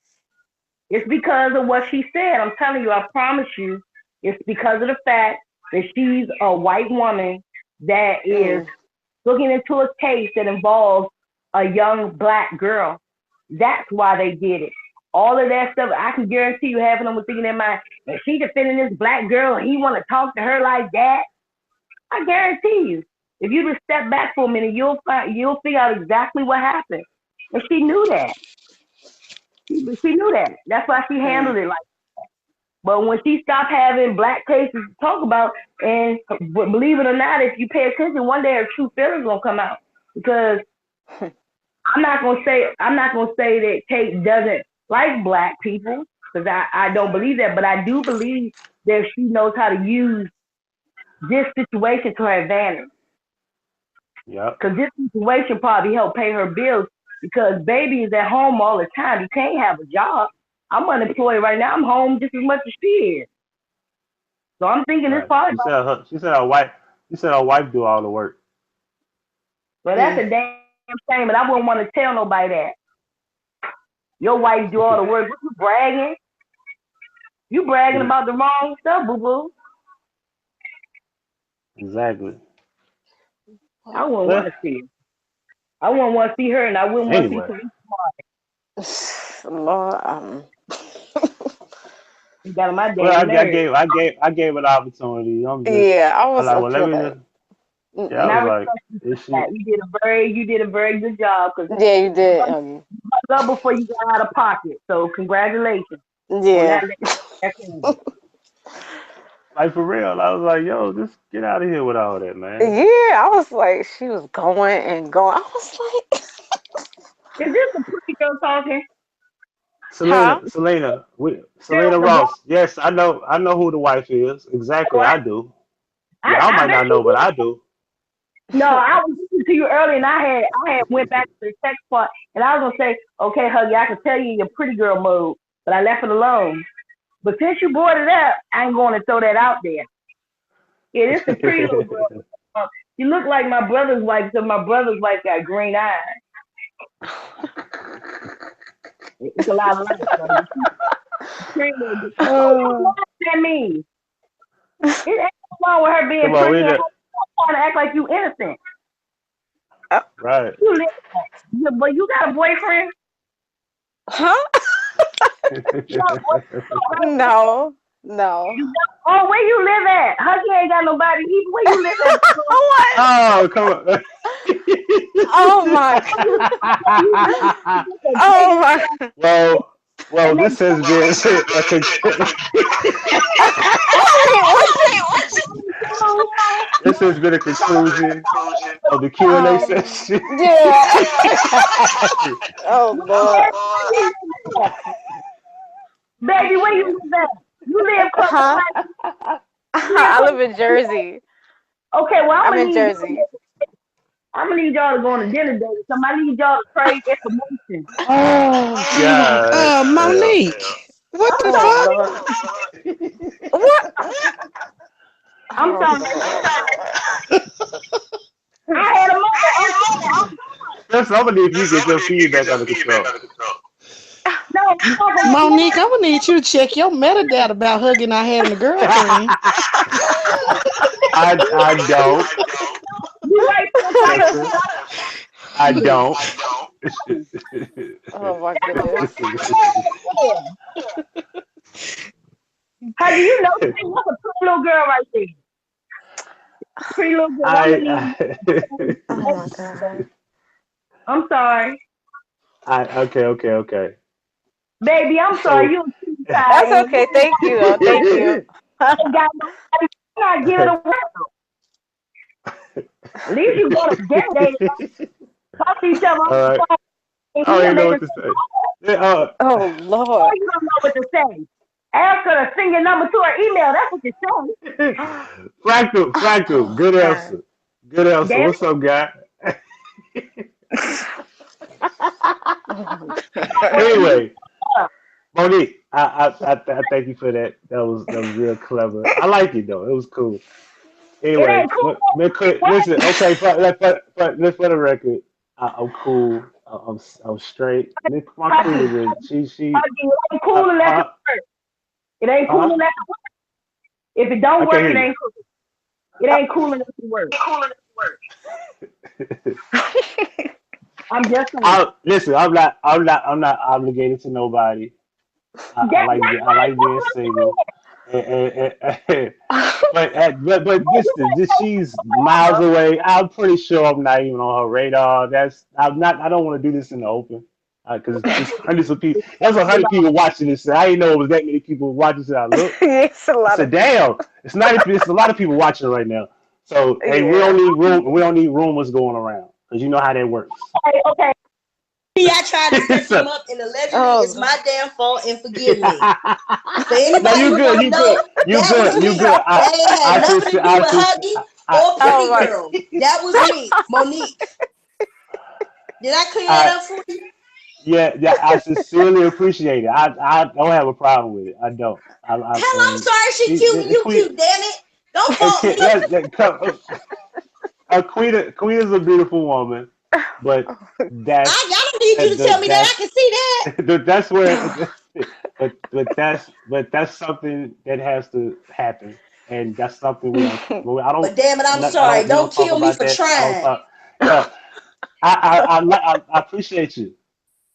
It's because of what she said. I'm telling you, I promise you, it's because of the fact that she's a white woman that is looking into a case that involves a young black girl. That's why they did it. All of that stuff, I can guarantee you, having them thinking in mind, if she defending this black girl and he want to talk to her like that, I guarantee you, if you just step back for a minute, you'll figure out exactly what happened. And she knew that. She knew that. That's why she handled it like that. But when she stopped having black cases to talk about, and believe it or not, if you pay attention, one day her true feelings gonna come out. Because I'm not gonna say that Kate doesn't like black people, because I don't believe that, but I do believe that she knows how to use this situation to her advantage. Yeah. Because this situation probably helped pay her bills. because baby is at home all the time. You can't have a job. I'm unemployed right now. I'm home just as much as she is. So I'm thinking it's probably. She said her wife do all the work. Well, that's a damn shame, but I wouldn't want to tell nobody that. Your wife do all the work. What you bragging? You bragging about the wrong stuff, boo boo. Exactly. I wouldn't want to see her. I wouldn't want to see her, and I wouldn't want to see police. Lord, You got on my damn well, nerves. I gave it an opportunity. Yeah, I was like, well, let me okay. Yeah, I was like, you did a very good job. Yeah, you did. Up before you got out of pocket. So congratulations. Yeah. Like for real, I was like, yo, just get out of here with all that, man. Yeah, I was like, she was going and going. I was like, is this a pretty girl talking? Selena Ross. Yes, I know who the wife is. Exactly, I do. Y'all might not know, but I do. No, I was listening to you earlier, and I had went back to the text part, and I was gonna say, okay, Huggie, I can tell you your pretty girl mode, but I left it alone. But since you brought it up, I ain't going to throw that out there. Yeah, this is a pretty little girl. You look like my brother's wife, because my brother's wife got green eyes. It's a lot of light. What does that mean? It ain't wrong with her being pretty. Trying to act like you innocent. Right. But you got a boyfriend? Huh? No. Oh, where you live at? Huggie ain't got nobody. Where you live at? What? Oh, come on. Oh my God. Oh my. Well, this has been this has been a conclusion of the Q&A session. Yeah. Oh Lord. Baby, where you live at? You live close to I live in Jersey. Okay, well, I'm in Jersey. I'm gonna need y'all to go on a dinner date. So I need y'all to trade information. Oh, yeah. Monique. What the fuck? What? I'm sorry. I had a moment. I'm gonna need you to get your feedback under control. No, Monique, I'm gonna need you to check your metadata about Huggie not having a girlfriend. I don't. You right? I don't. Oh my goodness. How do you know that's a pretty little girl right there? Pretty little girl. Oh my God. I'm sorry. Okay. Baby, I'm sorry. You're too tired. That's okay. Thank you. Thank you. Not give it away. At least you go to dinner date. Talk to each other. All right. I don't even know what to say. Oh Lord. You don't know what to say. Ask her to send your number to her email. That's what you say. Fractal. Good answer. What's up, guy? Anyway, Monique, I thank you for that. That was real clever. I like it though. It was cool. Anyway, cool. Listen. Okay, but for the record, I'm cool. I'm straight. My cool is she. It ain't cool unless it works. It ain't cool unless it works. If it don't work, it ain't cool. It ain't cool unless it works. I'm just saying. Listen. I'm not obligated to nobody. I like being single. But this she's miles away. I'm pretty sure I'm not even on her radar. I don't want to do this in the open because there's hundreds of people. There's 100 people watching this. I didn't know it was that many people watching this. I look. It's a lot. Damn. It's a lot of people watching right now. So hey, we don't need room. We don't need rumors going around because you know how that works. Okay. I tried to set him up, and allegedly it's my damn fault, and forgive me. For anybody who don't know, you good. That had nothing to do with Huggie or Pretty Girl. That was me, Monique. Did I clear that up for you? Yeah, I sincerely appreciate it. I don't have a problem with it. I don't. Hell, I'm sorry. She cute and you cute. Damn it! Don't fault me. Queen is a beautiful woman, but I don't need you to tell me that. I can see that. That's where. But that's something that has to happen, and that's something we don't. I don't. But damn it, I'm sorry. Don't kill me for trying. I appreciate you.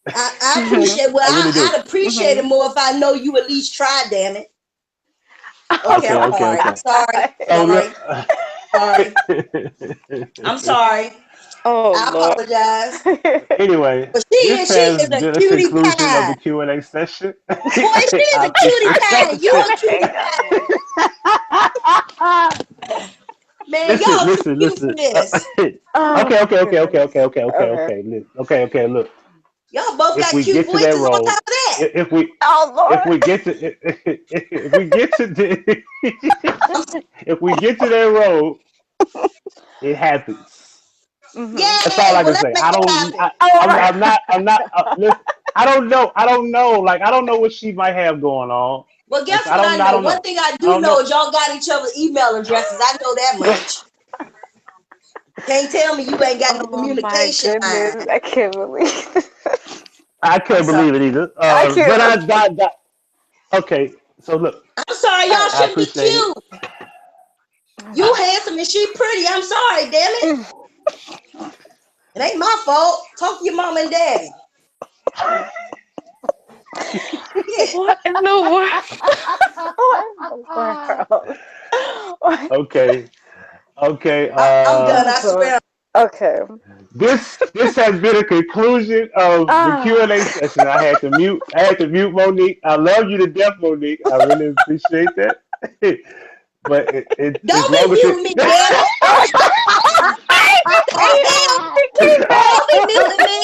I appreciate. Well, I'd appreciate it more if I know you at least tried. Damn it. Okay. I'm sorry. I'm sorry. Oh, I apologize. Anyway, but she is a cutie pie. Of the Q&A session. Boy, she is a cutie pie. You a cutie pie. Man, listen. Okay. Look. Y'all both got cute voices on top of that. If we get to that road, it happens. Yeah, that's all I can say. I don't know. Like, I don't know what she might have going on. Well, guess what I know? One thing I do know is y'all got each other's email addresses. I know that much. Can't tell me you ain't got no communication. I can't believe it. I can't believe it either. Okay, so look. I'm sorry, y'all should be cute. You handsome and she pretty. I'm sorry, damn it. It ain't my fault. Talk to your mom and daddy. What in the world? Okay. I'm done, I swear. Okay. This has been a conclusion of the Q&A session. I had to mute Monique. I love you to death, Monique. I really appreciate that. But don't be muting me, man. Don't be muting me.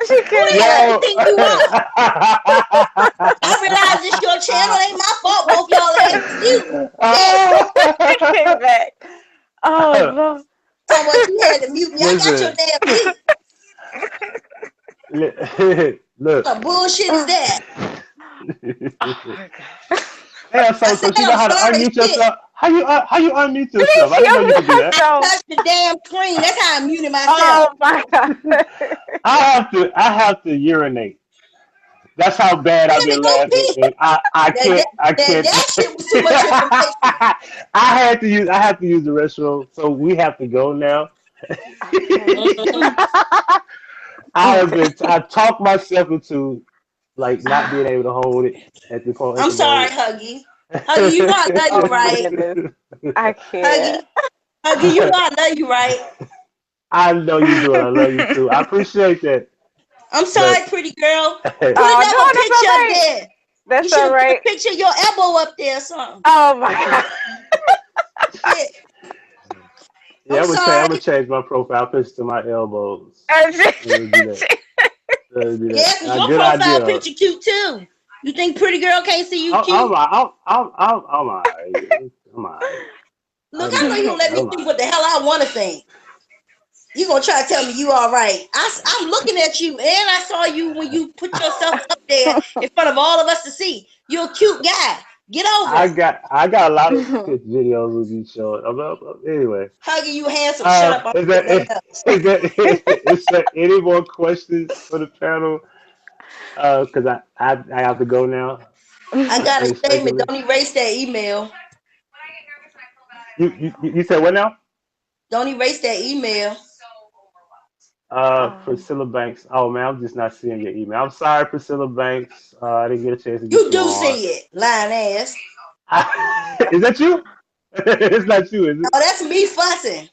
She can't anything you want. I realize it's your channel. Ain't my fault. Both y'all ain't cute. Came back. Oh no. So what you had to mute me? Listen. I got your damn mute. Look. What bullshit is that? Yeah, so you know how to unmute yourself. How you unmute yourself? I didn't know you could do that. Touch the damn screen. That's how I muted myself. Oh my god. I have to urinate. That's how bad I've been laughing. I can't. That shit was too much information. I have to use the restroom, so we have to go now. I talked myself into like not being able to hold it at the point. I'm sorry, Huggie. Huggie, you know I love you, right? I can't. Huggie, you know I love you, right? I know you do. I love you too. I appreciate that. I'm sorry, pretty girl. Put another picture up there. That's you all right. Put a picture of your elbow up there or something. Oh my god. Yeah, I'm gonna change my profile picture to my elbows. Yeah, because your profile picture cute too. You think pretty girl can't see you cute? I'm all right. Look, I know you don't let me think what the hell I want to think. You gonna try to tell me you all right? I'm looking at you, and I saw you when you put yourself up there in front of all of us to see. You're a cute guy. Get over it. I got a lot of videos with you showing. Anyway. Huggie, you handsome. Shut up. Is there any more questions for the panel? Because I have to go now. I got a statement. Don't erase that email. You said what now? Don't erase that email. Priscilla Banks. Oh man, I'm just not seeing your email. I'm sorry, Priscilla Banks. I didn't get a chance to get you do see it, lying ass. Is that you? It's not you, is it? Oh, that's me fussing.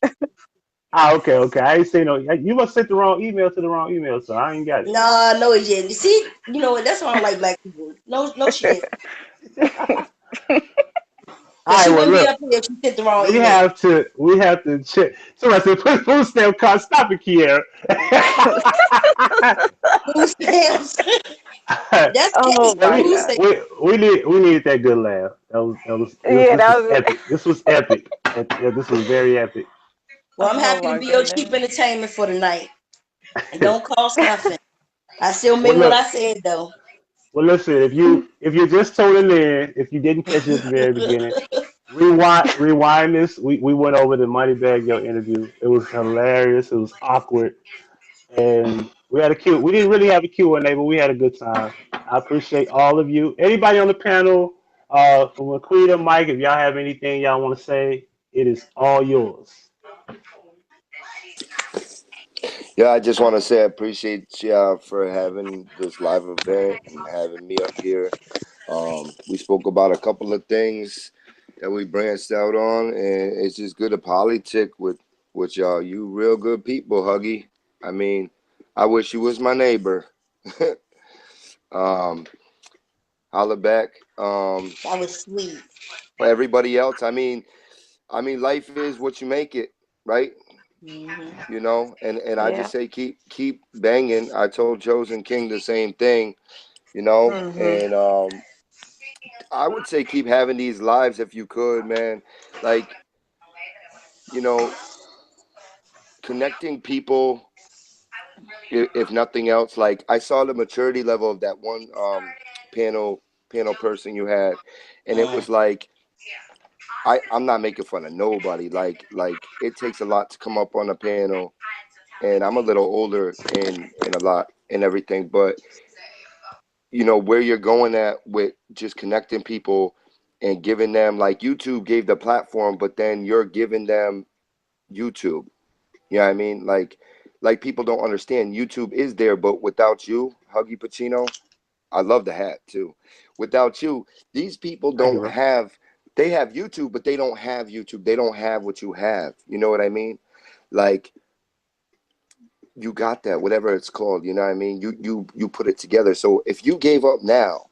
Okay. I ain't saying no. You must send the wrong email to the wrong email, so I ain't got it. No, it didn't. See, you know what? That's why I don't like black people. No shit. She wouldn't be up here if she sent the wrong email. We have to check. Somebody said, put food stamp card. Stop it, Kiera. Food stamps. That's we needed that good laugh. That was epic. This was epic. This was very epic. Well, I'm happy to be your cheap entertainment for the night. It don't cost nothing. I still Well, mean what look. I said though. Well, listen. If you just tuning in, if you didn't catch it at the very beginning, rewind this. We went over the Moneybagg Yo interview. It was hilarious. It was awkward, and we had a Q. We didn't really have a Q&A, but we had a good time. I appreciate all of you. Anybody on the panel, from Laquita, Mike, if y'all have anything y'all want to say, it is all yours. Yeah, I just want to say I appreciate y'all for having this live event and having me up here. We spoke about a couple of things that we branched out on, and it's just good to politic with y'all. You real good people, Huggie. I mean, I wish you was my neighbor. um, Holla back. That was sweet. For everybody else, life is what you make it, right? Mm-hmm. You know, and I Yeah. just say keep banging. I told Chosen King the same thing, you know, Mm-hmm. and I would say keep having these lives if you could, man. Like, you know, connecting people, if nothing else. Like I saw the maturity level of that one panel person you had, and it Mm. was like I'm not making fun of nobody. Like it takes a lot to come up on a panel, and I'm a little older in a lot and everything, but you know where you're going at with just connecting people and giving them, like YouTube gave the platform, but then you're giving them YouTube. You know what I mean? Like people don't understand YouTube is there, but without you, Huggy Pacino, I love the hat too. Without you, these people Thank you, don't bro. have, they have YouTube, but they don't have YouTube. They don't have what you have. You know what I mean? Like you got that, whatever it's called, you know what I mean? You put it together. So if you gave up now,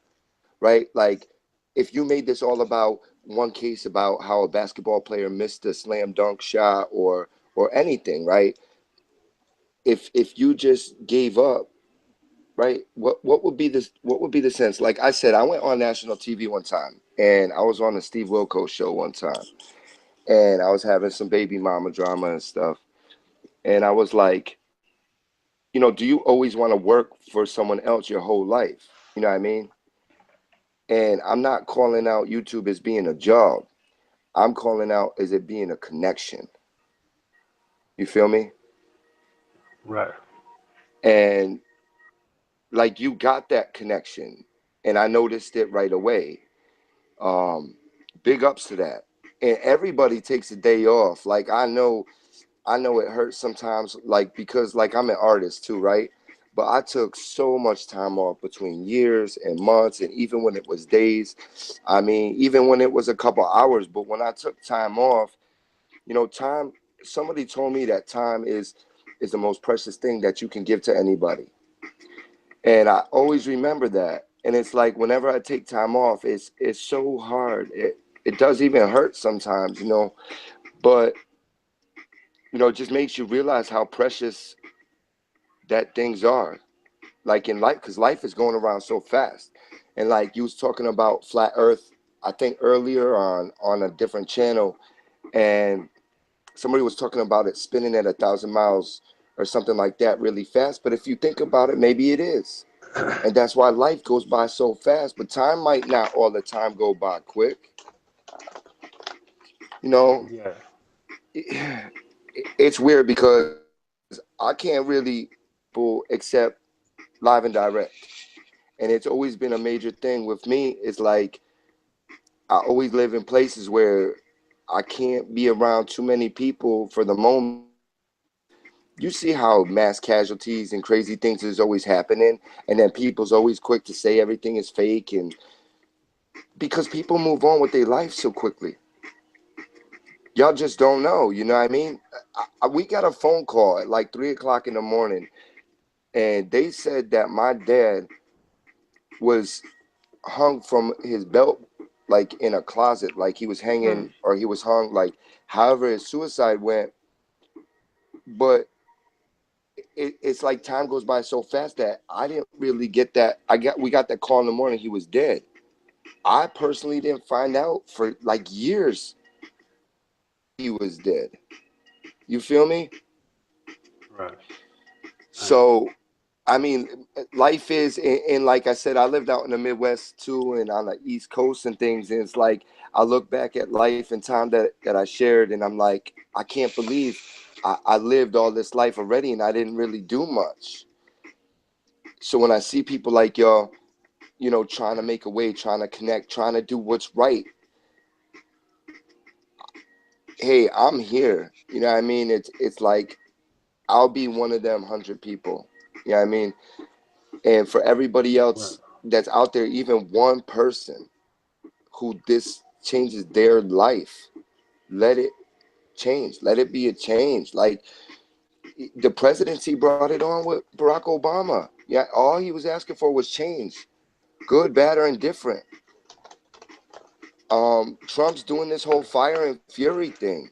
right? Like if you made this all about one case about how a basketball player missed a slam dunk shot or anything, right? If you just gave up, right? What would be this? What would be the sense? Like I said, I went on national TV one time, and I was on the Steve Wilkos show one time, and I was having some baby mama drama and stuff, and I was like, you know, do you always want to work for someone else your whole life? You know what I mean? And I'm not calling out YouTube as being a job. I'm calling out as it being a connection. You feel me? Right. And like you got that connection, and I noticed it right away. Um, Big ups to that. And everybody takes a day off. Like I know it hurts sometimes, like because like I'm an artist too, right? But I took so much time off between years and months, and even when it was days. I mean, even when it was a couple hours. But when I took time off, you know, time. Somebody told me that time is the most precious thing that you can give to anybody, and I always remember that. And it's like whenever I take time off, it's so hard. It does even hurt sometimes, you know. But you know, it just makes you realize how precious that things are. Like in life, because life is going around so fast. And like you was talking about flat Earth, I think earlier on a different channel, and somebody was talking about it spinning at 1,000 miles or something like that really fast. But if you think about it, maybe it is. And that's why life goes by so fast. But time might not all the time go by quick. You know, Yeah. it's weird because I can't really people except live and direct. And it's always been a major thing with me. It's like I always live in places where I can't be around too many people for the moment because you see how mass casualties and crazy things is always happening, and then people's always quick to say everything is fake, and because people move on with their life so quickly. Y'all just don't know, you know what I mean? We got a phone call at like 3 o'clock in the morning, and they said that my dad was hung from his belt, like in a closet, like he was hanging or he was hung, like however his suicide went. But it's like time goes by so fast that I didn't really get that. We got that call in the morning, he was dead. I personally didn't find out for like years he was dead. You feel me? Right. So, I mean, life is, and like I said, I lived out in the Midwest too, and on the East Coast and things. And it's like I look back at life and time that I shared, and I'm like, I can't believe I lived all this life already, and I didn't really do much. So when I see people like y'all, you know, trying to make a way, trying to connect, trying to do what's right, hey, I'm here. You know what I mean? It's like I'll be one of them 100 people. You know what I mean? And for everybody else that's out there, even one person who this changes their life, let it change. Let it be a change. Like the presidency brought it on with Barack Obama. Yeah, all he was asking for was change, good, bad, or indifferent. Trump's doing this whole fire and fury thing.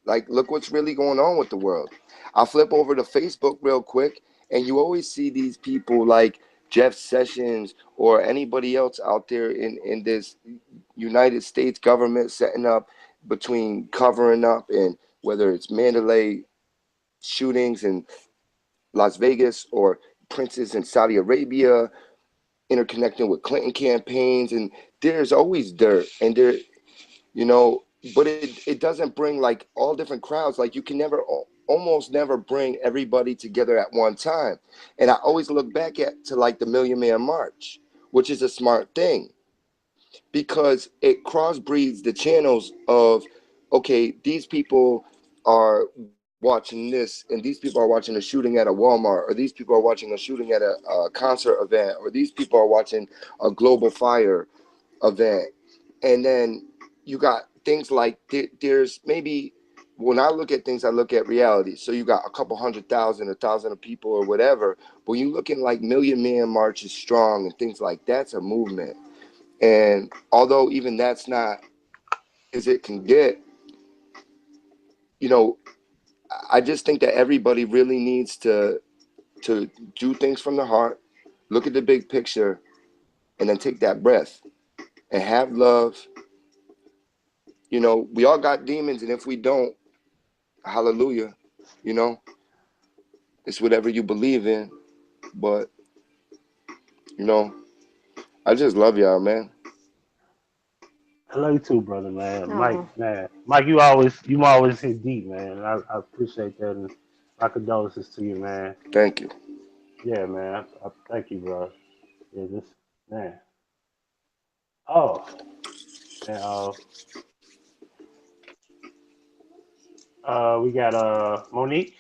Like, look what's really going on with the world. I'll flip over to Facebook real quick, and you always see these people like Jeff Sessions or anybody else out there in this United States government setting up between covering up and whether it's Mandalay shootings in Las Vegas or princes in Saudi Arabia interconnecting with Clinton campaigns. And there's always dirt and there, you know, but it doesn't bring like all different crowds. Like you can never, almost never bring everybody together at one time. And I always look back at to like the Million Man March, which is a smart thing because it crossbreeds the channels of, okay, these people are watching this and these people are watching a shooting at a Walmart, or these people are watching a shooting at a concert event, or these people are watching a global fire event. And then you got things like there's maybe when I look at things, I look at reality. So you got a couple 100,000, 1,000 of people or whatever. But when you looking like Million Man Marches Strong and things like that's a movement. And although even that's not as it can get, you know, I just think that everybody really needs to do things from the heart, look at the big picture, and then take that breath and have love. You know, we all got demons, and if we don't, hallelujah, you know, it's whatever you believe in. But, you know, I just love y'all, man. I love you too, brother, man. Mike, Oh. man. Mike, you always hit deep, man. I appreciate that, and my condolences to you, man. Thank you. Yeah, man. I thank you, bro. Yeah, this man. Oh, and we got Monique.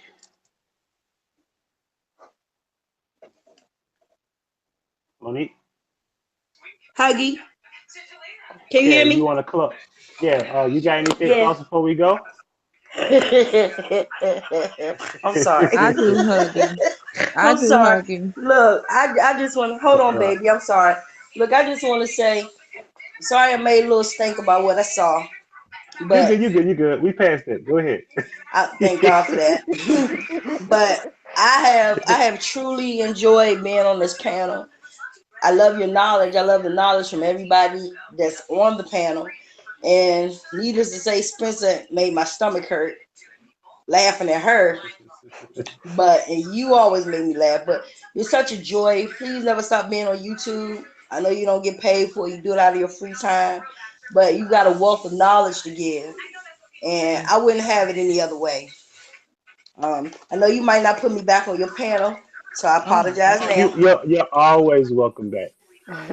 Monique. Huggy, can you Yeah, hear you me? want to club? Yeah. You got anything Yeah. else before we go? I'm sorry. I do, Huggy. I I'm do, sorry. Huggy. Look, I just want to hold What's on, up? baby. I'm sorry. Look, I just want to say sorry I made a little stink about what I saw, You but good? You good? You good? We passed it. Go ahead. I thank God for that. But I have truly enjoyed being on this panel. I love your knowledge. I love the knowledge from everybody that's on the panel. And needless to say, Spencer made my stomach hurt laughing at her. But and you always make me laugh. But you're such a joy. Please never stop being on YouTube. I know you don't get paid for it. You do it out of your free time. But you got a wealth of knowledge to give. And I wouldn't have it any other way. I know you might not put me back on your panel, so I apologize Oh, now. you're always welcome back.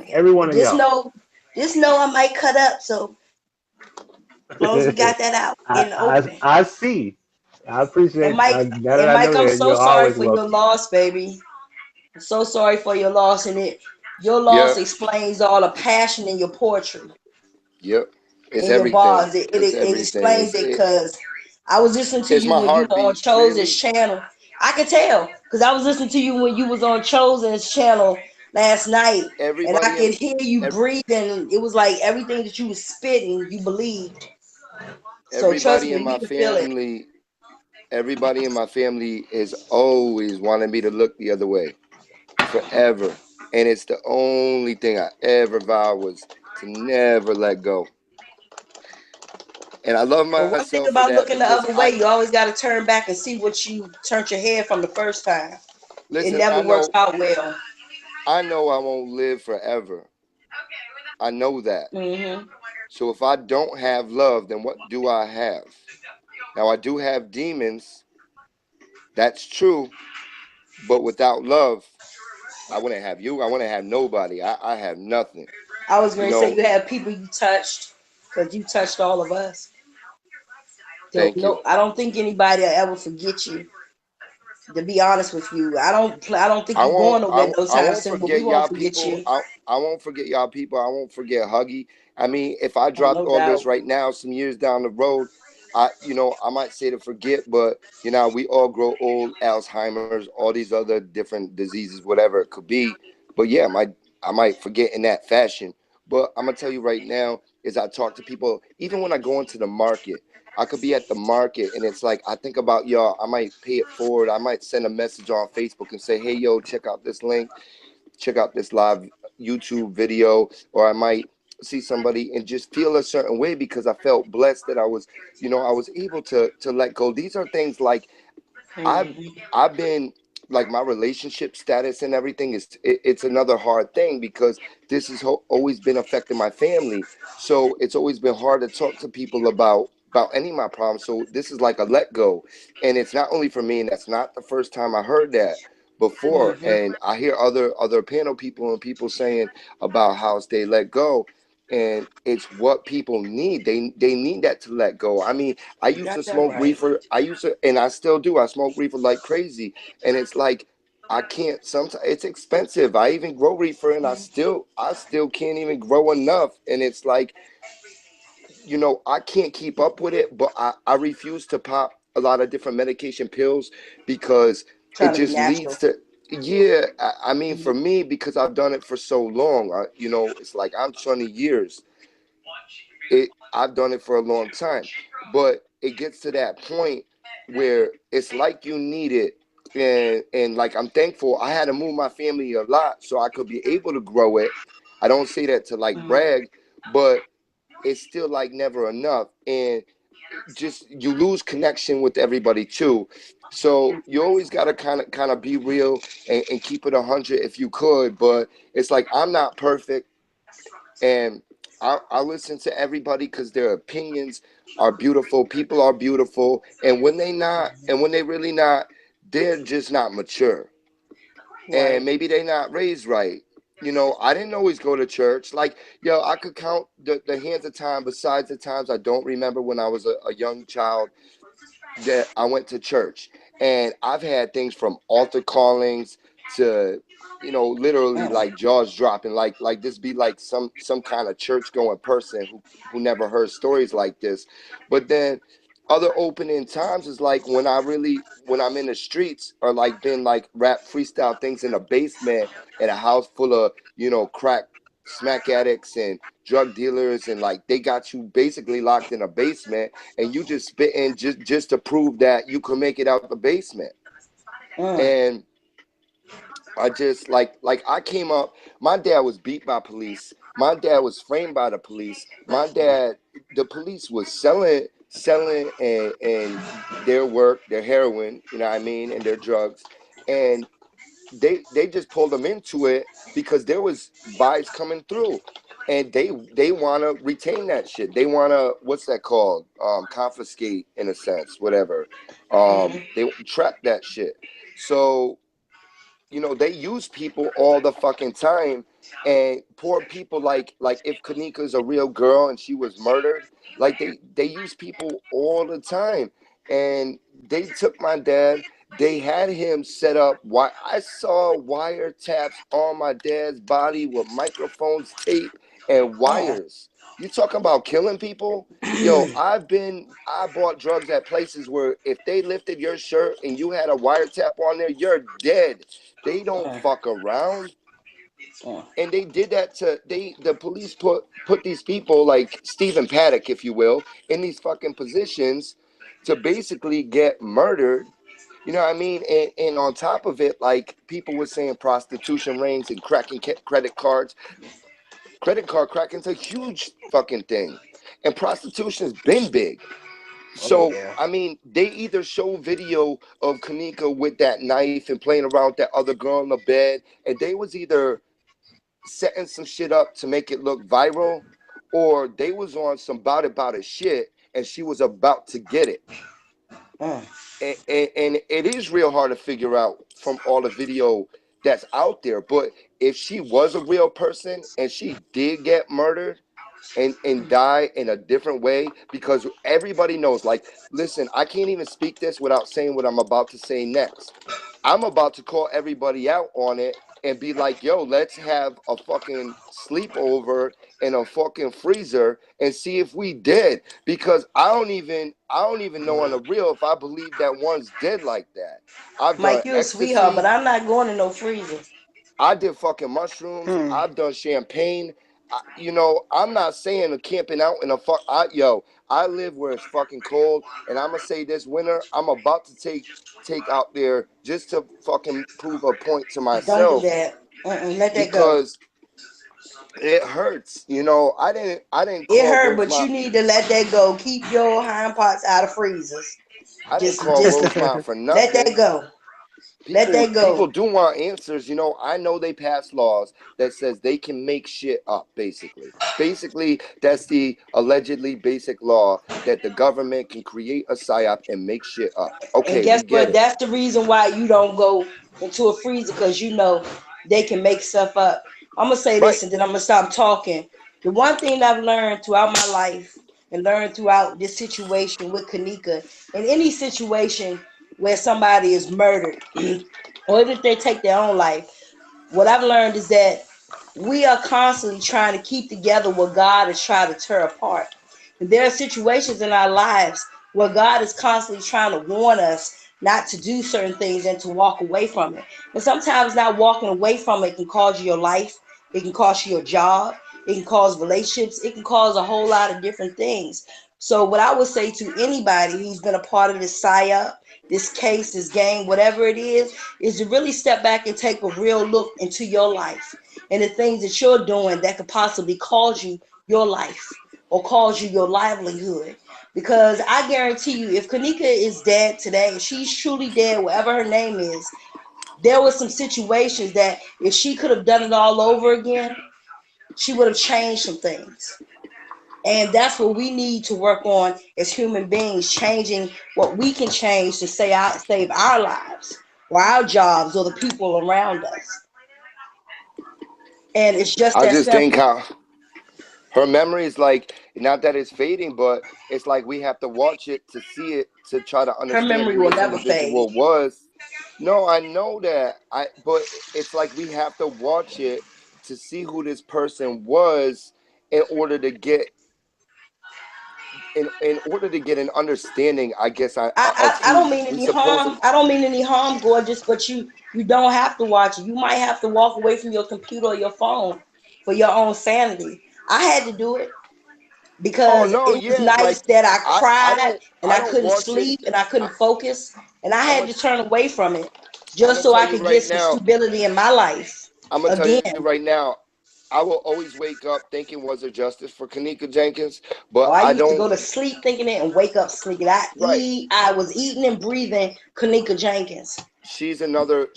Every one But of y'all. just know I might cut up. So as long as we got that out in the opening. I see. I And appreciate. Mike, Now that I know I'm that, so you're sorry always for your welcome. loss, baby. I'm so sorry for your loss, and your loss Yep. explains all the passion in your poetry, Yep. It's in your everything. bars. It, it, It's it everything. explains it because I was listening to It's you my when you were on heartbeat, Chosen's really. channel. I could tell because I was listening to you when you was on Chosen's channel last night, and I Everybody could in hear you ev- breathing. It was like everything that you was spitting, you believed. So trust everybody me, in we my can feel it. family, everybody in my family is always wanting me to look the other way forever. And it's the only thing I ever vowed was to never let go. And I love But one myself thing for about that looking the because other way, you always got to turn back and see what you turned your head from the first time. Listen, never works out well. I know I won't live forever. I know that. Mm-hmm. So if I don't have love, then what do I have? Now I do have demons. That's true. But without love, I wouldn't have you. I wouldn't have nobody. I have nothing. I was You going to say know, you have people you touched because you touched all of us. So thank you. no, I don't think anybody will ever forget you. To be honest with you, I don't think I you're won't going nowhere I, no I time won't soon. But we forget won't y'all forget people. you. I won't forget y'all people. I won't forget Huggy. I mean, if I Oh, dropped no all this doubt. right now, some years down the road, I might say to forget, but we all grow old, Alzheimer's, all these other different diseases, whatever it could be. But yeah, I might forget in that fashion. But I'm gonna tell you right now, is I talk to people, even when I go into the market. I could be at the market and it's like I think about y'all. I might pay it forward. I might send a message on Facebook and say, "Hey, yo, check out this link. Check out this live YouTube video." Or I might see somebody and just feel a certain way because I felt blessed that I was able to let go. These are things like I've Mm-hmm. I've been like my relationship status and everything it's another hard thing because this has always been affecting my family. So it's always been hard to talk to people about any of my problems. So this is like a let go, and it's not only for me. And that's not the first time I heard that before. Mm-hmm. And I hear other panel people and people saying about how they let go. And it's what people need. They need that to let go. I mean, I You used got to that smoke right. reefer. And I still do. I smoke reefer like crazy, and it's like I can't. Sometimes it's expensive. I even grow reefer, and I still can't even grow enough. And it's like I can't keep up with it. But I refuse to pop a lot of different medication pills because it Trying to be just leads natural. to. Yeah, I mean, for Mhm. me, because I've done it for so long, it's like I'm 20 years. I've done it for a long time, but it gets to that point where it's like you need it. And like I'm thankful I had to move my family a lot so I could be able to grow it. I don't say that to like Mhm. brag, but it's still like never enough. And just you lose connection with everybody too. So you always got to kind of be real and keep it 100 if you could. But it's like I'm not perfect, and I listen to everybody because their opinions are beautiful. People are beautiful, and when they really not, they're just not mature, and Right. maybe they're not raised right. I didn't always go to church. Like, yo, I could count the hands of time besides the times I don't remember when I was a young child that I went to church. And I've had things from altar callings to, literally Mm. like jaws dropping, like this be like some kind of church going person who never heard stories like this. But then other opening times is like when I'm in the streets or like been like rap freestyle things in a basement in a house full of, crack smack addicts and drug dealers, and like they got you basically locked in a basement and you just spitting just to prove that you can make it out the basement. Mm. And I just like I came up. My dad was beat by police. My dad was framed by the police. The police was selling and their work, their heroin, you know what I mean, and their drugs. And they just pulled them into it because there was buys coming through, and they want to retain that shit. They want to, what's that called, confiscate in a sense, whatever. Mhm. They trap that shit. So they use people all the fucking time, and poor people, like if Kanika's a real girl and she was murdered, like they use people all the time. And they took my dad. They had him set up. Why I saw wiretaps on my dad's body with microphones, tape, and Mm. wires. You talking about killing people? Yo, I bought drugs at places where if they lifted your shirt and you had a wiretap on there, you're dead. They don't Mm. fuck around. Mm. And they did that the police put these people like Stephen Paddock, if you will, in these fucking positions to basically get murdered. You know what I mean? And on top of it, like people were saying prostitution rings and cracking credit cards. Credit card cracking's a huge fucking thing. And prostitution's been big. So I mean, they either show video of Kanika with that knife and playing around with that other girl in the bed, and they was either setting some shit up to make it look viral, or they was on some bout it shit, and she was about to get it. And it is real hard to figure out from all the video that's out there. But if she was a real person and she did get murdered and die in a different way, because everybody knows, like, listen, I can't even speak this without saying what I'm about to say next. I'm about to call everybody out on it and be like, yo, let's have a fucking sleepover in a fucking freezer and see if we did. Because I don't even know on the real if I believe that one's dead like that. I've done Mike, you're a ecstasy, sweetheart, but I'm not going to no freezer. I did fucking mushrooms. I've done champagne. You know, I'm not saying camping out in a I live where it's fucking cold, and I'm gonna say this winter I'm about to take out there just to fucking prove a point to myself. Don't do that. Let that because it hurts. You know, I didn't It call hurt, but Rosemont. you need to let that go. Keep your hind parts out of freezers. I didn't call Rosemont for nothing. Let that go. Let that go. People do want answers. You know, I know they passed laws that says they can make shit up, basically. Basically, that's the allegedly basic law that the government can create a psyop and make shit up. Okay, and guess what? That's the reason why you don't go into a freezer, because you know they can make stuff up. I'm going to say this and then I'm going to stop talking. The one thing I've learned throughout my life and learned throughout this situation with Kanika, in any situation where somebody is murdered, or even if they take their own life, what I've learned is that we are constantly trying to keep together what God is trying to tear apart. And there are situations in our lives where God is constantly trying to warn us not to do certain things and to walk away from it. And sometimes not walking away from it can cause you your life. It can cost you your job. It can cause relationships. It can cause a whole lot of different things. So what I would say to anybody who's been a part of this psyop, this case, this game, whatever it is to really step back and take a real look into your life and the things that you're doing that could possibly cause you your life or cause you your livelihood. Because I guarantee you, if Kanika is dead today, if she's truly dead, whatever her name is, there were some situations that if she could have done it all over again, she would have changed some things. And that's what we need to work on as human beings, changing what we can change to save our lives or our jobs or the people around us. And it's just that simple. Think how her memory is like, not that it's fading, but it's like we have to watch it to see it to try to understand her memory who will this never individual fade. was. No, I know that. But it's like we have to watch it to see who this person was in order to get an understanding, I guess. I don't mean any harm. I don't mean any harm, gorgeous, but you don't have to watch it. You might have to walk away from your computer or your phone for your own sanity. I had to do it because it was nights that I cried and I couldn't sleep and I couldn't focus, and I had to turn away from it just so I could get some stability in my life. I'm gonna tell you right now, I will always wake up thinking, was there justice for Kanika Jenkins? But I used to go to sleep thinking it and wake up sleeping. I was eating and breathing Kanika Jenkins. She's another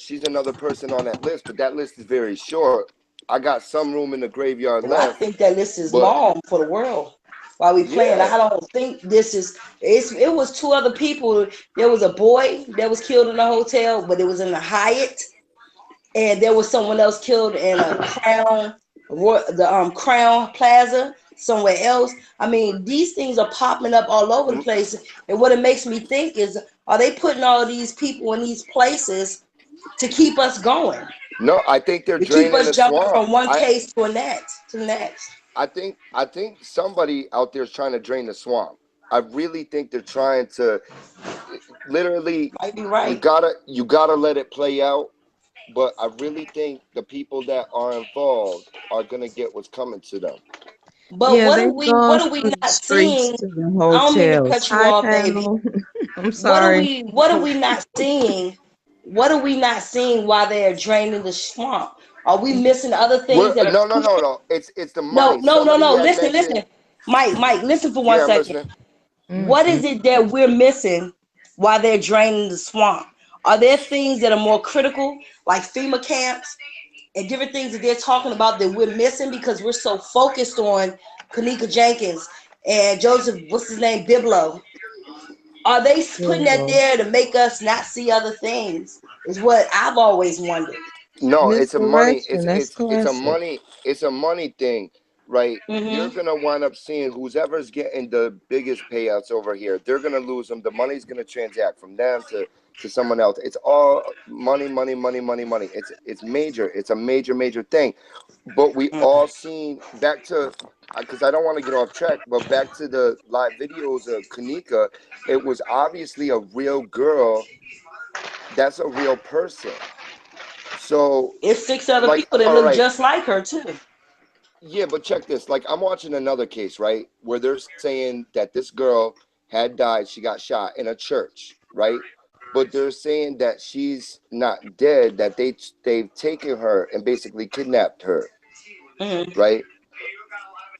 person on that list, but that list is very short. I got some room in the graveyard left. I think that list is long for the world. While we playing, I don't think this is. It was two other people. There was a boy that was killed in a hotel, but it was in the Hyatt, and there was someone else killed in a Crown Plaza somewhere else. I mean, these things are popping up all over the place, and what it makes me think is, are they putting all these people in these places to keep us going? No, I think they're draining the swamp. Keep us jumping from one case to the next. I think somebody out there is trying to drain the swamp. I really think they're trying to literally. Might be right. You gotta let it play out. But I really think the people that are involved are gonna get what's coming to them. But what are we not seeing? I don't mean to cut you off, baby. I'm sorry. What are we not seeing? What are we not seeing while they're draining the swamp? Are we missing other things? No. It's the money. No. Listen. Mike, listen for 1 second. What is it that we're missing while they're draining the swamp? Are there things that are more critical, like FEMA camps and different things that they're talking about that we're missing because we're so focused on Kanika Jenkins and Joseph, what's his name, Biblo? Are they putting that there to make us not see other things? Is what I've always wondered. No, it's a money. Misdirection. That's It's a classic. money. It's a money thing, right? You're gonna wind up seeing whoever's getting the biggest payouts over here. They're gonna lose them. The money's gonna transact from them to someone else. It's all money, money, money, money, money. It's major. It's a major thing. But we all seen back to, because I don't want to get off track, but back to the live videos of Kanika. It was obviously a real girl. That's a real person. So it's 6 other like, people that all look right, just like her too. yeah, but check this. Like, I'm watching another case, right, where they're saying that this girl had died. She got shot in a church, right? But they're saying that she's not dead. That they've taken her and basically kidnapped her, right?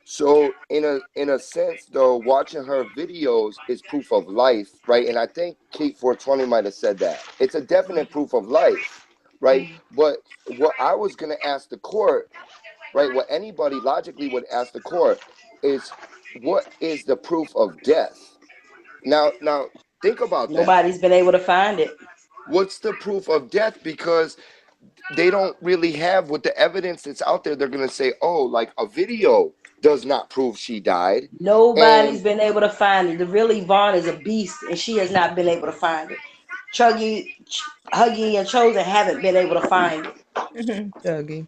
So in a sense, though, watching her videos is proof of life, right? And I think Kate 420 might have said that it's a definite proof of life, right? But what I was gonna ask the court, right? What anybody logically would ask the court is, what is the proof of death? Now, think about that. Nobody's been able to find it. What's the proof of death? Because they don't really have, with the evidence that's out there, they're going to say, oh, like a video does not prove she died. Nobody's And been able to find it. The real Yvonne is a beast, and she has not been able to find it. Huggie, and Chosen haven't been able to find it. Dougie.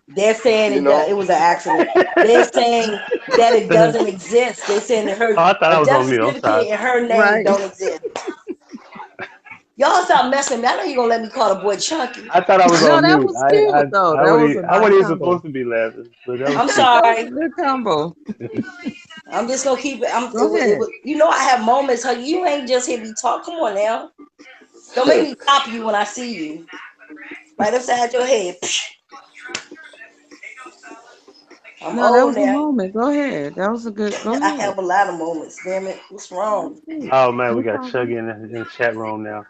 They're saying it was an accident. They're saying that it doesn't exist. They're saying that her I thought I a was death on mute. I'm sorry. certificate in her name Right. don't exist. Y'all stop messing with me. I know you're gonna let me call the boy Chunky. I thought I was No, on that mute. was cute though. I That was a wasn't nice even combo. supposed to be laughing, but that was I'm cute. That was a sorry. good combo. I'm just gonna keep it. Go ahead. You know, I have moments. Huggy, you ain't just hear me talk. Come on now. Don't make me pop you when I see you. Right upside your head. I'm No, that old was a now. moment. Go ahead. That was a good. Go I ahead. have a lot of moments. Damn it. What's wrong? Oh man, we No got problem. Chuggy in the chat room now.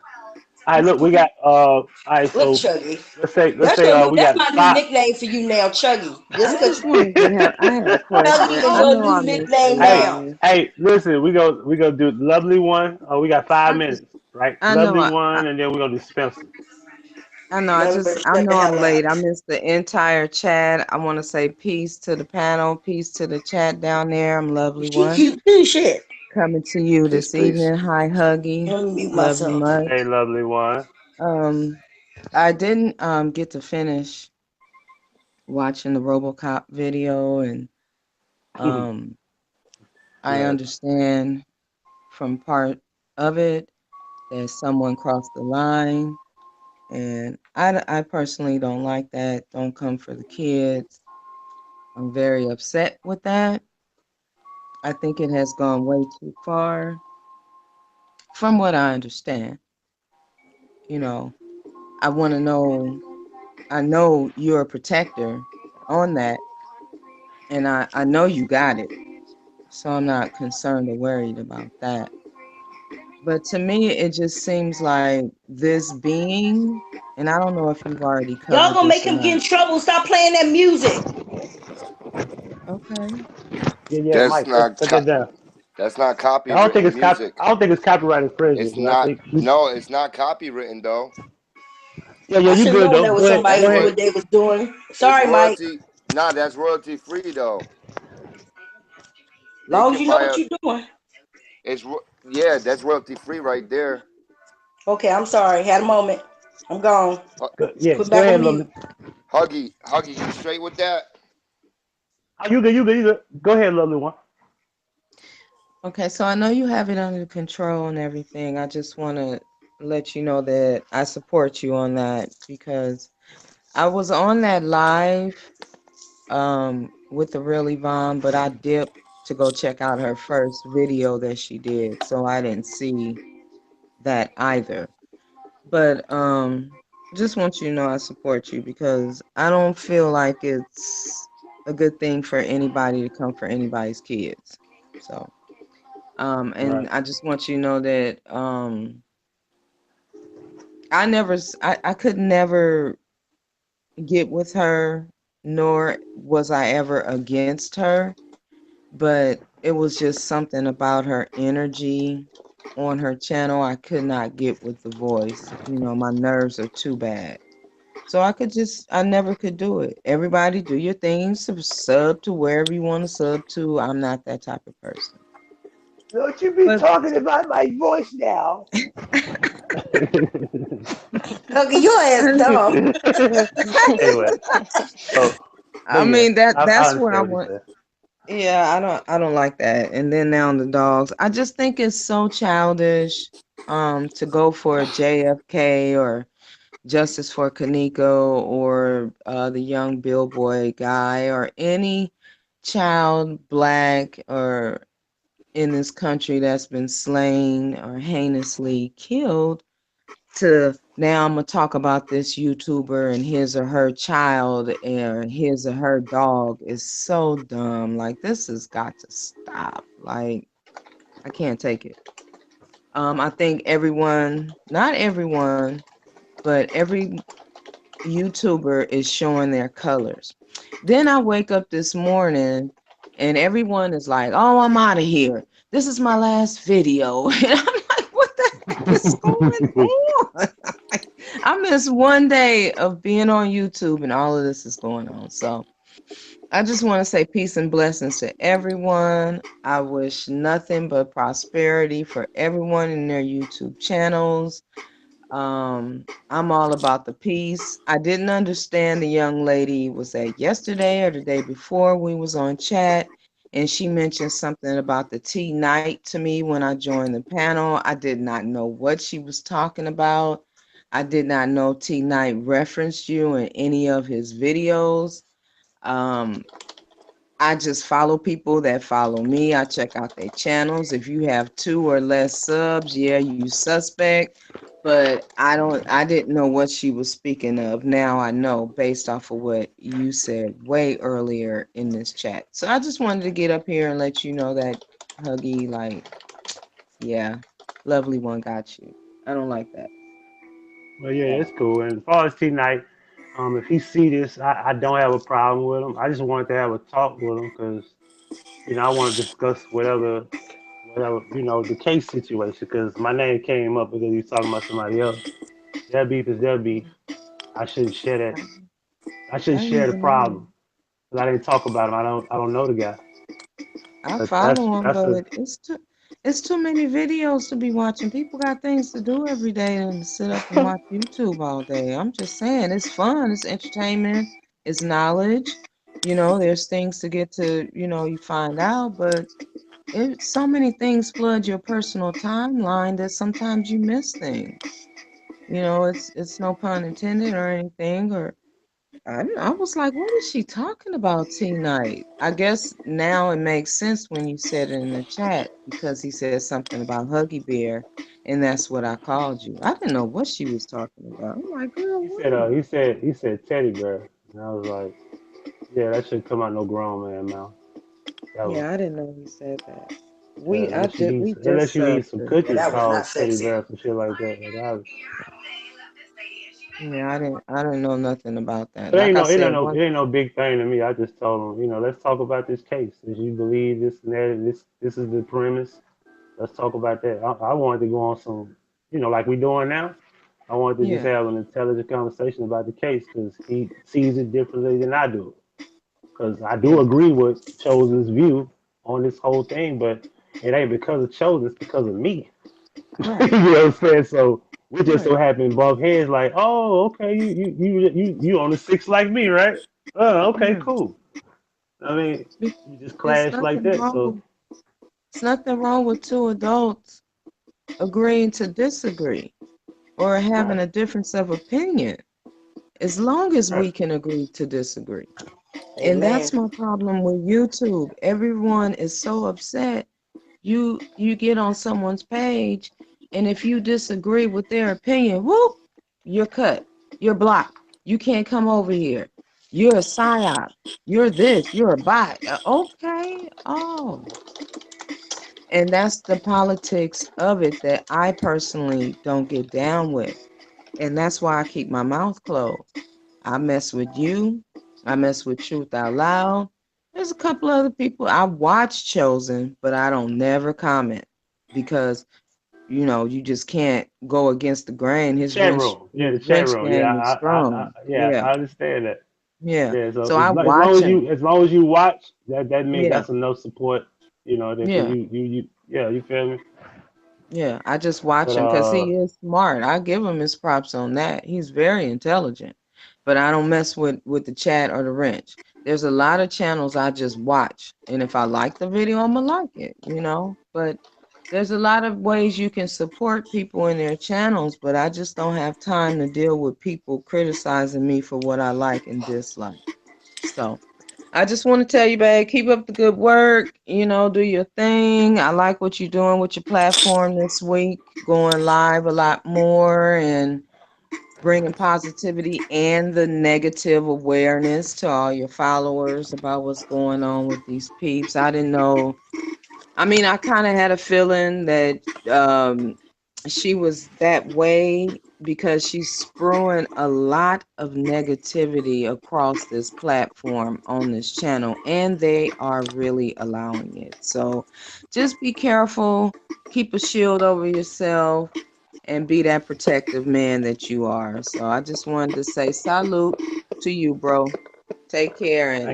All right, look, we got all right, Look, so Chuggy. let's say we That's got my new five. nickname for you now, Chuggy. Just I because just wanted to have. I had a question. Chuggy is I your know new I missed the nickname now. live. Hey, listen, we go do lovely one. Oh, we got I 5 minutes, just. right? I know. Lovely one, and then we're gonna do Spencer. I know. Let her I shut the know I'm hell up. late. I missed the entire chat. I want to say peace to the panel. Peace to the chat down there. I'm lovely She one. cute too, shit. Coming to you peace, this peace. evening. Hi, Huggy. Let me mute Love you myself. much. Hey, lovely one. I didn't get to finish watching the RoboCop video, and I Yes. understand from part of it that someone crossed the line, and I personally don't like that. Don't come for the kids. I'm very upset with that. I think it has gone way too far, from what I understand. You know, I want to know. I know you're a protector on that, and I know you got it. So I'm not concerned or worried about that. But to me, it just seems like this being, and I don't know if you've already Y'all covered gonna make this or him get in not. trouble. Stop playing that music. Okay. Yeah, That's Mike, not cut that down. that's not I don't think copywritten it's music. I don't think it's copyright infringement. It's 'Cause I not. think No, it's not copywritten though. yeah, I you should have good known though. there was Go ahead, somebody go That's knew ahead. what what they was doing. it's Sorry, Mike. royalty. Nah, that's royalty free though. They Long as can you know buy what a. you're doing. Yeah, that's royalty free right there. Okay, I'm sorry. Had a moment. I'm gone. Yeah, Put go back ahead, on lovely. mute. Huggy, you straight with that? Oh, you good, you good. Go ahead, lovely one. Okay, so I know you have it under control and everything. I just want to let you know that I support you on that because I was on that live with the real Yvonne, but I dipped to go check out her first video that she did, so I didn't see that either. But just want you to know I support you because I don't feel like it's a good thing for anybody to come for anybody's kids. So And I just want you to know that I could never get with her, nor was I ever against her, but it was just something about her energy on her channel I could not get with the voice. My nerves are too bad. So I never could do it. Everybody do your thing, sub to wherever you want to sub to. I'm not that type of person. Don't you be talking about my voice now. Okay, your ass dumb. Anyway, so I yeah, mean I that's what I understand what you want. said. Yeah, I don't like that. And then now the dogs. I just think it's so childish to go for a JFK or Justice for Kaneko or the young Billboy guy or any child, black or in this country that's been slain or heinously killed, to now I'm gonna talk about this YouTuber and his or her child and his or her dog is so dumb. Like, this has got to stop. Like, I can't take it. I think everyone, not everyone, but every YouTuber is showing their colors. Then I wake up this morning and everyone is like, "Oh, I'm out of here. This is my last video." And I'm like, what the heck is going on? I missed one day of being on YouTube and all of this is going on. So I just want to say peace and blessings to everyone. I wish nothing but prosperity for everyone in their YouTube channels. I'm all about the peace. I didn't understand the young lady, was that yesterday or the day before we was on chat, and she mentioned something about the T Night to me when I joined the panel. I did not know what she was talking about. I did not know T Night referenced you in any of his videos. Um, I just follow people that follow me. I check out their channels. If you have 2 or less subs, yeah, you suspect. But I didn't know what she was speaking of. Now I know based off of what you said way earlier in this chat. So I just wanted to get up here and let you know that, Huggie, like, yeah, lovely one got you. I don't like that. Well, yeah, it's cool. And as far as T Night, if he see this, I don't have a problem with him. I just wanted to have a talk with him because I want to discuss whatever the case situation. Because my name came up because he's talking about somebody else. Their beef is their beef. I shouldn't share that. I shouldn't I share the even problem because I didn't talk about him. I don't know the guy. I That's follow him, that's a but it's too many videos to be watching. People got things to do every day and sit up and watch YouTube all day. I'm just saying, it's fun, it's entertainment, it's knowledge. There's things to get to, you find out, but so many things flood your personal timeline that sometimes you miss things. It's no pun intended or anything, or I was like, what is she talking about tonight? I guess now it makes sense when you said it in the chat because he said something about Huggy Bear, and that's what I called you. I didn't know what she was talking about. I'm like, girl, he said what? he said teddy bear, and I was like, yeah, that shouldn't come out no grown man mouth. That was Yeah, I didn't know he said that. yeah, We unless just you eat subbed some her. Yeah, cookies that was not called teddy sexy. bear some shit like that. But Yeah, I didn't know nothing about that. it Like ain't I no it said, ain't no it ain't no big thing to me. I just told him, let's talk about this case. If you believe this and that, and this is the premise. Let's talk about that. I wanted to go on some, like we doing now. I wanted to just yeah, have an intelligent conversation about the case because he sees it differently than I do. Because I do yeah, agree with Chosen's view on this whole thing, but it ain't because of Chosen, it's because of me. You right, know what I'm saying? So we just so right. happen bump heads like, oh, okay, you on the six like me, right? Oh, okay, Yeah. cool. I mean, Be- we just It's clash like nothing that. wrong So with it's nothing wrong with 2 adults agreeing to disagree or having right, a difference of opinion, as long as right. we can agree to disagree. And Amen. that's my problem with YouTube. Everyone is so upset. You get on someone's page, and if you disagree with their opinion, whoop, you're cut. You're blocked. You can't come over here. You're a psyop. You're this. You're a bot. Okay. Oh. And that's the politics of it that I personally don't get down with. And that's why I keep my mouth closed. I mess with you. I mess with Truth Out Loud. There's a couple other people I watch Chosen, but I don't never comment because you just can't go against the grain. The His chat wrench, room. Yeah, his the chat wrench room. Yeah, game is strong. yeah, Yeah, I understand that. yeah. Yeah, so So I as watch long as him. you watch, that means Yeah, that's enough support. That yeah, you yeah, you feel me? yeah. I just watch But him because he is smart. I give him his props on that. He's very intelligent. But I don't mess with the chat or the wrench. There's a lot of channels I just watch, and if I like the video, I'm gonna like it. But there's a lot of ways you can support people in their channels, but I just don't have time to deal with people criticizing me for what I like and dislike. So I just want to tell you, babe, keep up the good work. Do your thing. I like what you're doing with your platform this week, going live a lot more and bringing positivity and the negative awareness to all your followers about what's going on with these peeps. I didn't know. I mean, I kind of had a feeling that she was that way because she's spewing a lot of negativity across this platform on this channel, and they are really allowing it. So just be careful, keep a shield over yourself, and be that protective man that you are. So I just wanted to say salute to you, bro. Take care and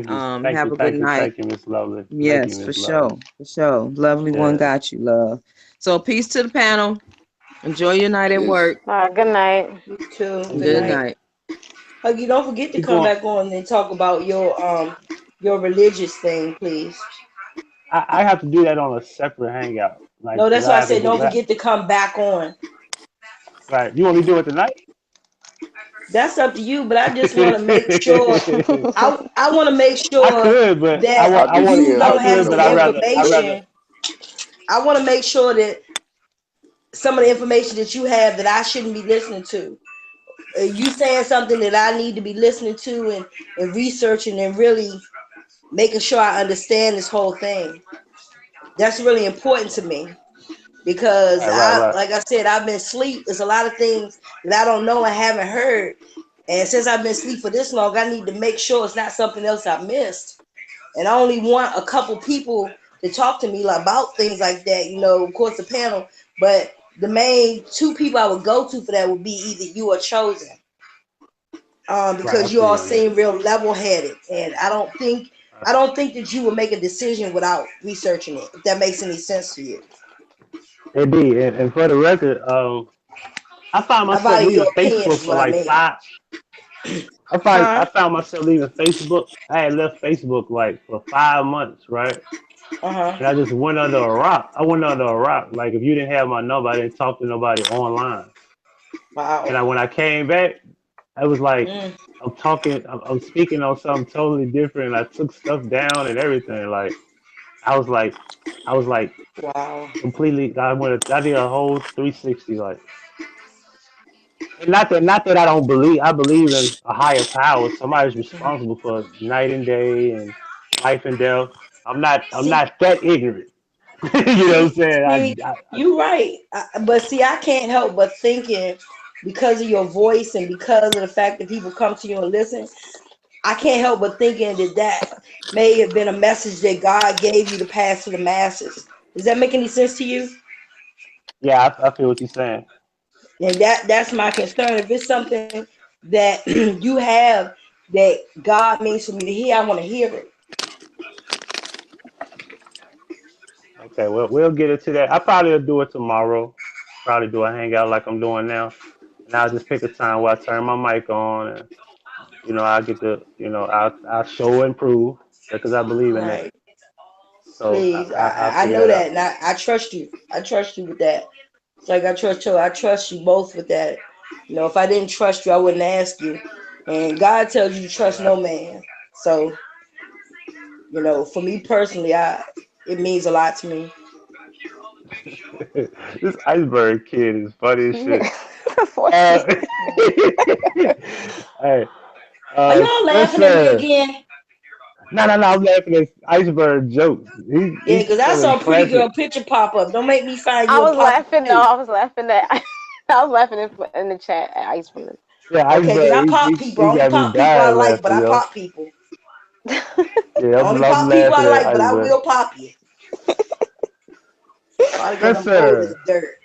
have a good night. thank you, Miss Lovely. Thank you, Yes, for Miss Lovely. sure. For sure. Lovely one Yeah. got you, love. So peace to the panel. Enjoy your night at Peace. work. All right, good night. You too. Good Good night. night. Huggy, don't forget to Keep come going. back on and talk about your religious thing, please. I have to do that on a separate hangout. Like, No, 'cause that's why I I have to said go don't back. forget to come back on. Right. You want me to do it tonight? That's up to you, but I just want to make sure. I want to make I sure could, but that I'll be you seeing I don't Huggy have could, in a but some moment. I rather. information. I want to make sure that some of the information that you have that I shouldn't be listening to. You saying something that I need to be listening to and researching and really making sure I understand this whole thing. That's really important to me because Right. like I said, I've been asleep. There's a lot of things that I don't know and haven't heard. And since I've been asleep for this long, I need to make sure it's not something else I missed. And I only want a couple people to talk to me about things like that. Of course, the panel, but the main two people I would go to for that would be either you or Chosen, Right. I because you feel all you on that. seem real level-headed, and I don't think that you would make a decision without researching it. If that makes any sense to you, Indeed, and for the record, I found I myself value leaving your opinion, Facebook is for what I like mean. five. I Huh? found myself leaving Facebook. I had left Facebook like for 5 months, right? Uh And I huh. just went under a rock. I went under a rock. Like if you didn't have my number, I didn't talk to nobody online. Wow. And when I came back, I was like, Mm. I'm speaking on something totally different. And I took stuff down and everything. Like I was like, I was like Wow. completely. I did a whole 360. Like, and not that I don't believe. I believe in a higher power. Somebody's responsible for night and day and life and death. I'm See, not that ignorant. You know what I'm see, saying? see, you right. But see, I can't help but thinking because of your voice and because of the fact that people come to you and listen. I can't help but thinking that may have been a message that God gave you to pass to the masses. Does that make any sense to you? Yeah, I feel what you're saying. And that's my concern. If it's something that you have that God means for me to hear, I want to hear it. Okay, well, we'll get into that. I probably will do it tomorrow. Probably do a hangout like I'm doing now, and I'll just pick a time where I turn my mic on, and I get to, I'll show and prove because I believe in that. Right. So Please. I'll I figure know that that. out. And I trust you. I trust you with that. It's like I trust you both with that. If I didn't trust you, I wouldn't ask you. And God tells you to trust Right. no man. So, for me personally, it means a lot to me. This iceberg kid is funny as shit. What you- Uh, hey, Are y'all laughing at me Spencer. again? No. I'm laughing at iceberg jokes. Yeah, He's because I telling saw a pretty girl classic. picture pop up. Don't make me find I you a was poppy laughing. No, too. I was laughing at. I was laughing in the chat at Iceberg. Yeah, Okay, because I iceberg. pop people. He Only got me pop people I dying like, but laughing, I yo. pop people. Yeah, Only I'm pop people I laughing at like, but I iceberg. will pop you. Probably because I'm old as Spencer. dirt.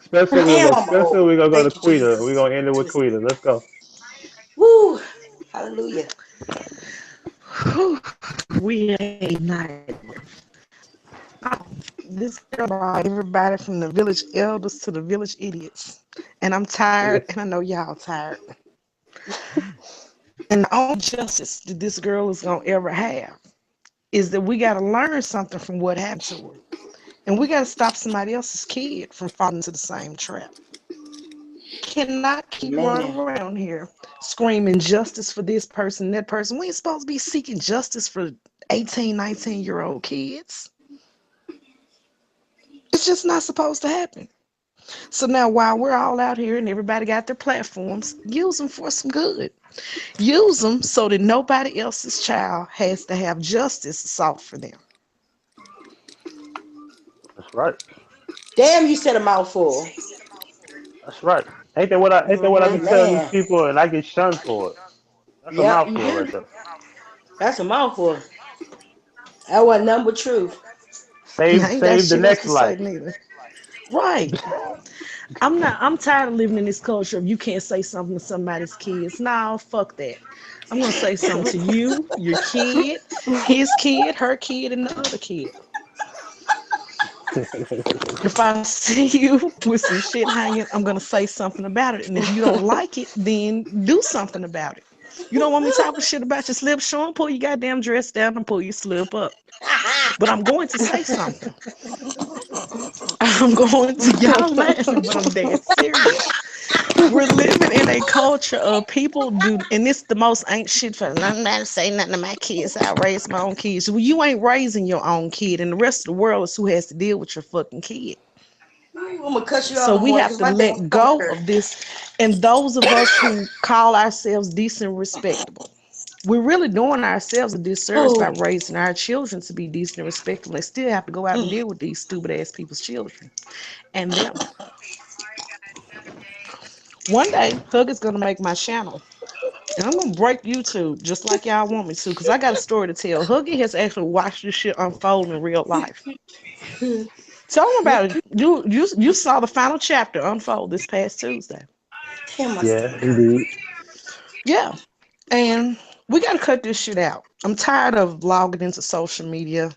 Spencer, we're gonna Damn, go. I'm Spencer, old. we're gonna go to Thank you, Quita. We're Jesus. gonna end it with Quita. Let's go. Woo! Hallelujah. We had a nightmare. This girl brought everybody from the village elders to the village idiots. And I'm tired, and I know y'all tired. And the only justice that this girl is going to ever have is that we got to learn something from what happened to her. And we got to stop somebody else's kid from falling into the same trap. Cannot keep running Man. around here screaming justice for this person, that person. We ain't supposed to be seeking justice for 18, 19-year-old kids. It's just not supposed to happen. So now while we're all out here and everybody got their platforms, use them for some good. Use them so that nobody else's child has to have justice sought for them. That's right. Damn, you said a mouthful. That's right. Ain't that what I be telling these Man. people and I get shunned for it. That's a Yep, you mouthful right do. there. That's a mouthful. That wasn't nothing but truth. I Save ain't got save the shit else next to say life. neither. Right. I'm tired of living in this culture of you can't say something to somebody's kids. No, fuck that. I'm gonna say something to you, your kid, his kid, her kid, and the other kid. If I see you with some shit hanging, I'm gonna say something about it. And if you don't like it, then do something about it. You don't want me talking shit about your slip showing, pull your goddamn dress down and pull your slip up. But I'm going to say something. I'm going to, y'all laughing, but I'm dead serious. We're living in a culture of people do, and this the most ain't shit for nothing to say nothing to my kids. I raised my own kids. Well, you ain't raising your own kid, and the rest of the world is who has to deal with your fucking kid. I'm gonna cut you off, So we Amore, have because to my damn let phone go hurt. of this. And those of us who call ourselves decent and respectable, we're really doing ourselves a disservice by Oh. raising our children to be decent and respectable. They still have to go out and deal with these stupid ass people's children and them. One day, Hug is gonna make my channel. And I'm gonna break YouTube just like y'all want me to, because I got a story to tell. Huggy has actually watched this shit unfold in real life. Tell him about it. You saw the final chapter unfold this past Tuesday. Damn, my Yeah, stomach hurt. indeed. Yeah. And we gotta cut this shit out. I'm tired of logging into social media.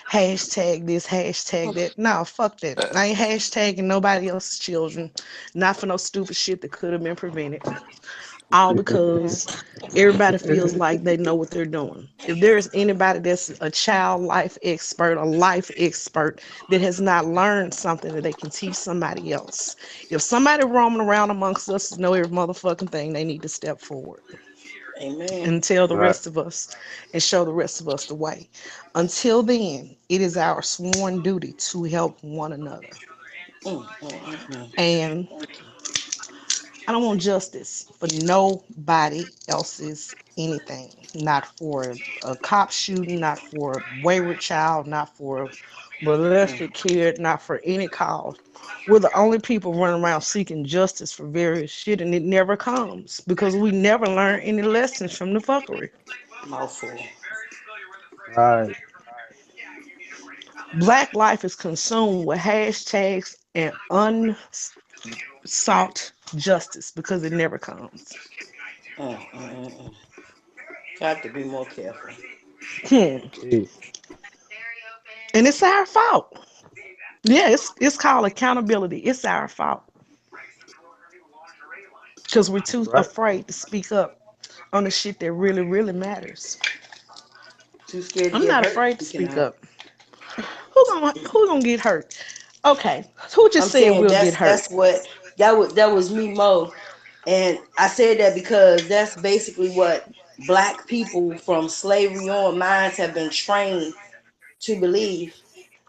Hashtag this, hashtag that. No, fuck that. I ain't hashtagging nobody else's children. Not for no stupid shit that could have been prevented. All because everybody feels like they know what they're doing. If there's anybody that's a child life expert, a life expert that has not learned something that they can teach somebody else, if somebody roaming around amongst us know every motherfucking thing, they need to step forward Amen. and tell the Right. rest of us and show the rest of us the way. Until then, it is our sworn duty to help one another. Mm. And I don't want justice for nobody else's anything. Not for a cop shooting, not for a wayward child, not for a molested kid, not for any cause. We're the only people running around seeking justice for various shit, and it never comes because we never learn any lessons from the fuckery. Mouthful. Right. Black life is consumed with hashtags and unsought justice because it never comes. Mm. Got to be more careful. Hmm. Indeed. And it's our fault. Yeah, it's called accountability. It's our fault because we're That's too right. afraid to speak up on the shit that really, really matters. Too scared to I'm get not hurt afraid to speaking speak out. up. Who gonna get hurt? Okay, who just I'm said saying we'll get that's hurt? what that was me, Mo. And I said that because that's basically what black people from slavery on minds have been trained to believe.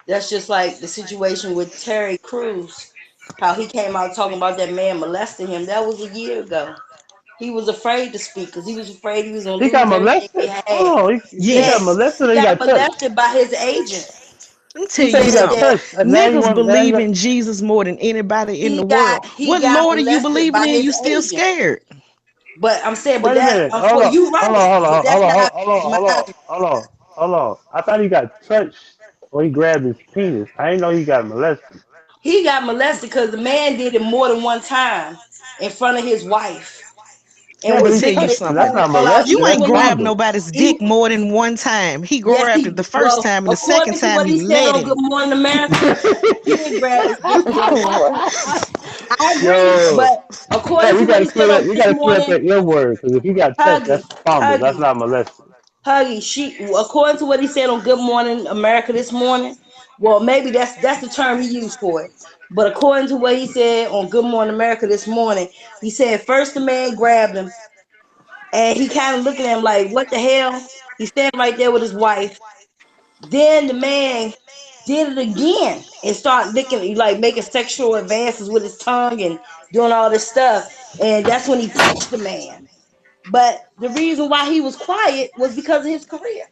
That's just like the situation with Terry Crews, how he came out talking about that man molesting him. That was a year ago. He was afraid to speak because he was afraid he was gonna He got lose everything he molested. had. Oh, he got Yes, Yes. molested. Or he he got got touched. molested by his agent. Let me tell You He say you he said got something. that touched. Now you Niggas want. Now you believe got. in Jesus more than anybody in the world. he What got Lord are you molested believing by in? his You still agent. scared? But I'm saying, but Wait a that minute. for Hold on. you Hold right. on. Hold But on. that's Hold on. not Hold on. my Hold on. Hold on. Hold on. I thought he got touched or he grabbed his penis. I didn't know he got molested. he got molested because the man did it more than one time in front of his wife. Yeah, And Let me but was he tell licking you his touched him. something. That's tongue not all out. He You molesting. was That's ain't doing it. grabbed fondle. nobody's He dick more than one time. He Yes, grabbed it he the first well, time, and the second according to time what you he said let on Good him. Morning America, he didn't grab his dick more than one What? time. I agree, Yo, but hey, according we to what gotta he said clear that. on You Good gotta clear up Morning, that ill word because if you got touched, Huggy, that's fondle. That's Huggy, not molesting. Huggy, according to what he said on Good Morning America this morning, well, maybe that's the term he used for it. But according to what he said on Good Morning America this morning, he said first the man grabbed him and he kind of looking at him like, what the hell? He's standing right there with his wife. Then the man did it again and started licking, like making sexual advances with his tongue and doing all this stuff. And that's when he punched the man. But the reason why he was quiet was because of his career.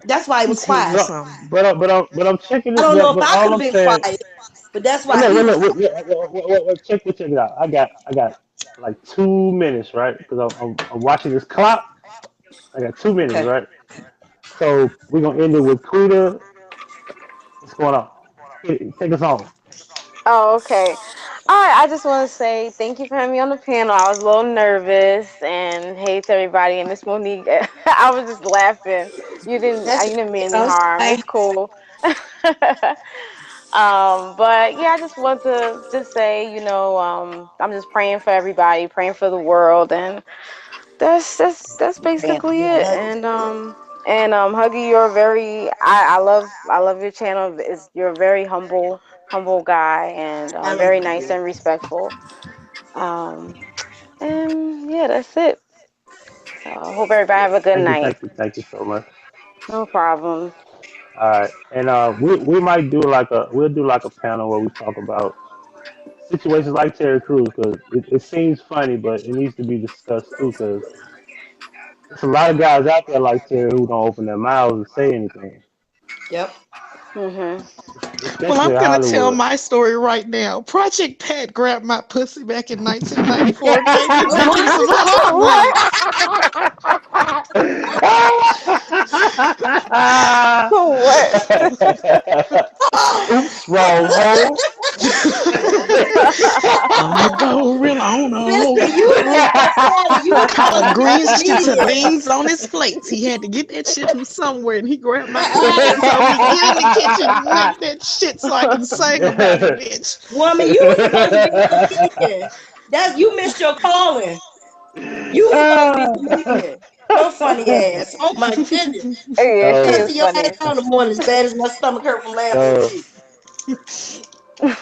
That's why he Let me was tell you quiet. something. But I'm checking I it. don't know if But I could all have I'm been saying. quiet, but that's Well, why look, he was. check it out. I got like 2 minutes, right? Because I'm watching this clock. I got 2 minutes, Okay. right? So we're gonna end it with Kuda. What's going on? Take us home. Oh, okay. All right. I just want to say thank you for having me on the panel. I was a little nervous, and hey to everybody. And Miss Monique, I was just laughing. That's You didn't mean any us. harm. It's cool. But yeah, I just want to just say, I'm just praying for everybody, praying for the world, and that's Praying for basically me and it. Huggy. And Huggy, you're very I love your channel. You're a very humble guy, and Thank very nice you. and respectful. Um, and yeah, that's it. So I hope everybody have a good night. Thank you so much. No problem. All right, and we might do we'll do like a panel where we talk about situations like Terry Crews because it seems funny, but it needs to be discussed too because there's a lot of guys out there like Terry who don't open their mouths and say anything, Yep. Mhm. Well, especially I'm in gonna tell Hollywood. my story right now. Project Pat grabbed my pussy back in 1994 and gave me the juice of a What? heartbreak. What? Oops, wrong hole. I'm going on. Mister, you just said you was supposed Collard to be a greens to comedian. beans on his plates. He had to get that shit from somewhere, and he grabbed my pussy and told me, "Get in the kitchen and make that shit so I can sing about it, bitch." Woman, you were supposed to be a comedian. That you missed your calling. You were supposed to be a comedian. Your funny ass. Oh my goodness. Yeah, she yo, is Cussing your ass funny. out in the morning as bad as my stomach hurt from laughing at yo, you.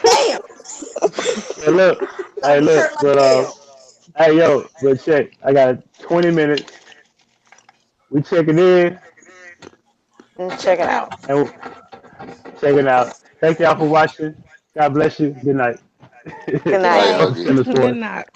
Damn. hey, look, hey, Stomach hurt look, like but hell. hey, yo, but check. I got 20 minutes. We checking in And check it out. and checking out. Thank y'all for watching. God bless you. Good night. Good Good Good night, night. night. I'm Huggy. Simmons Good Force. night.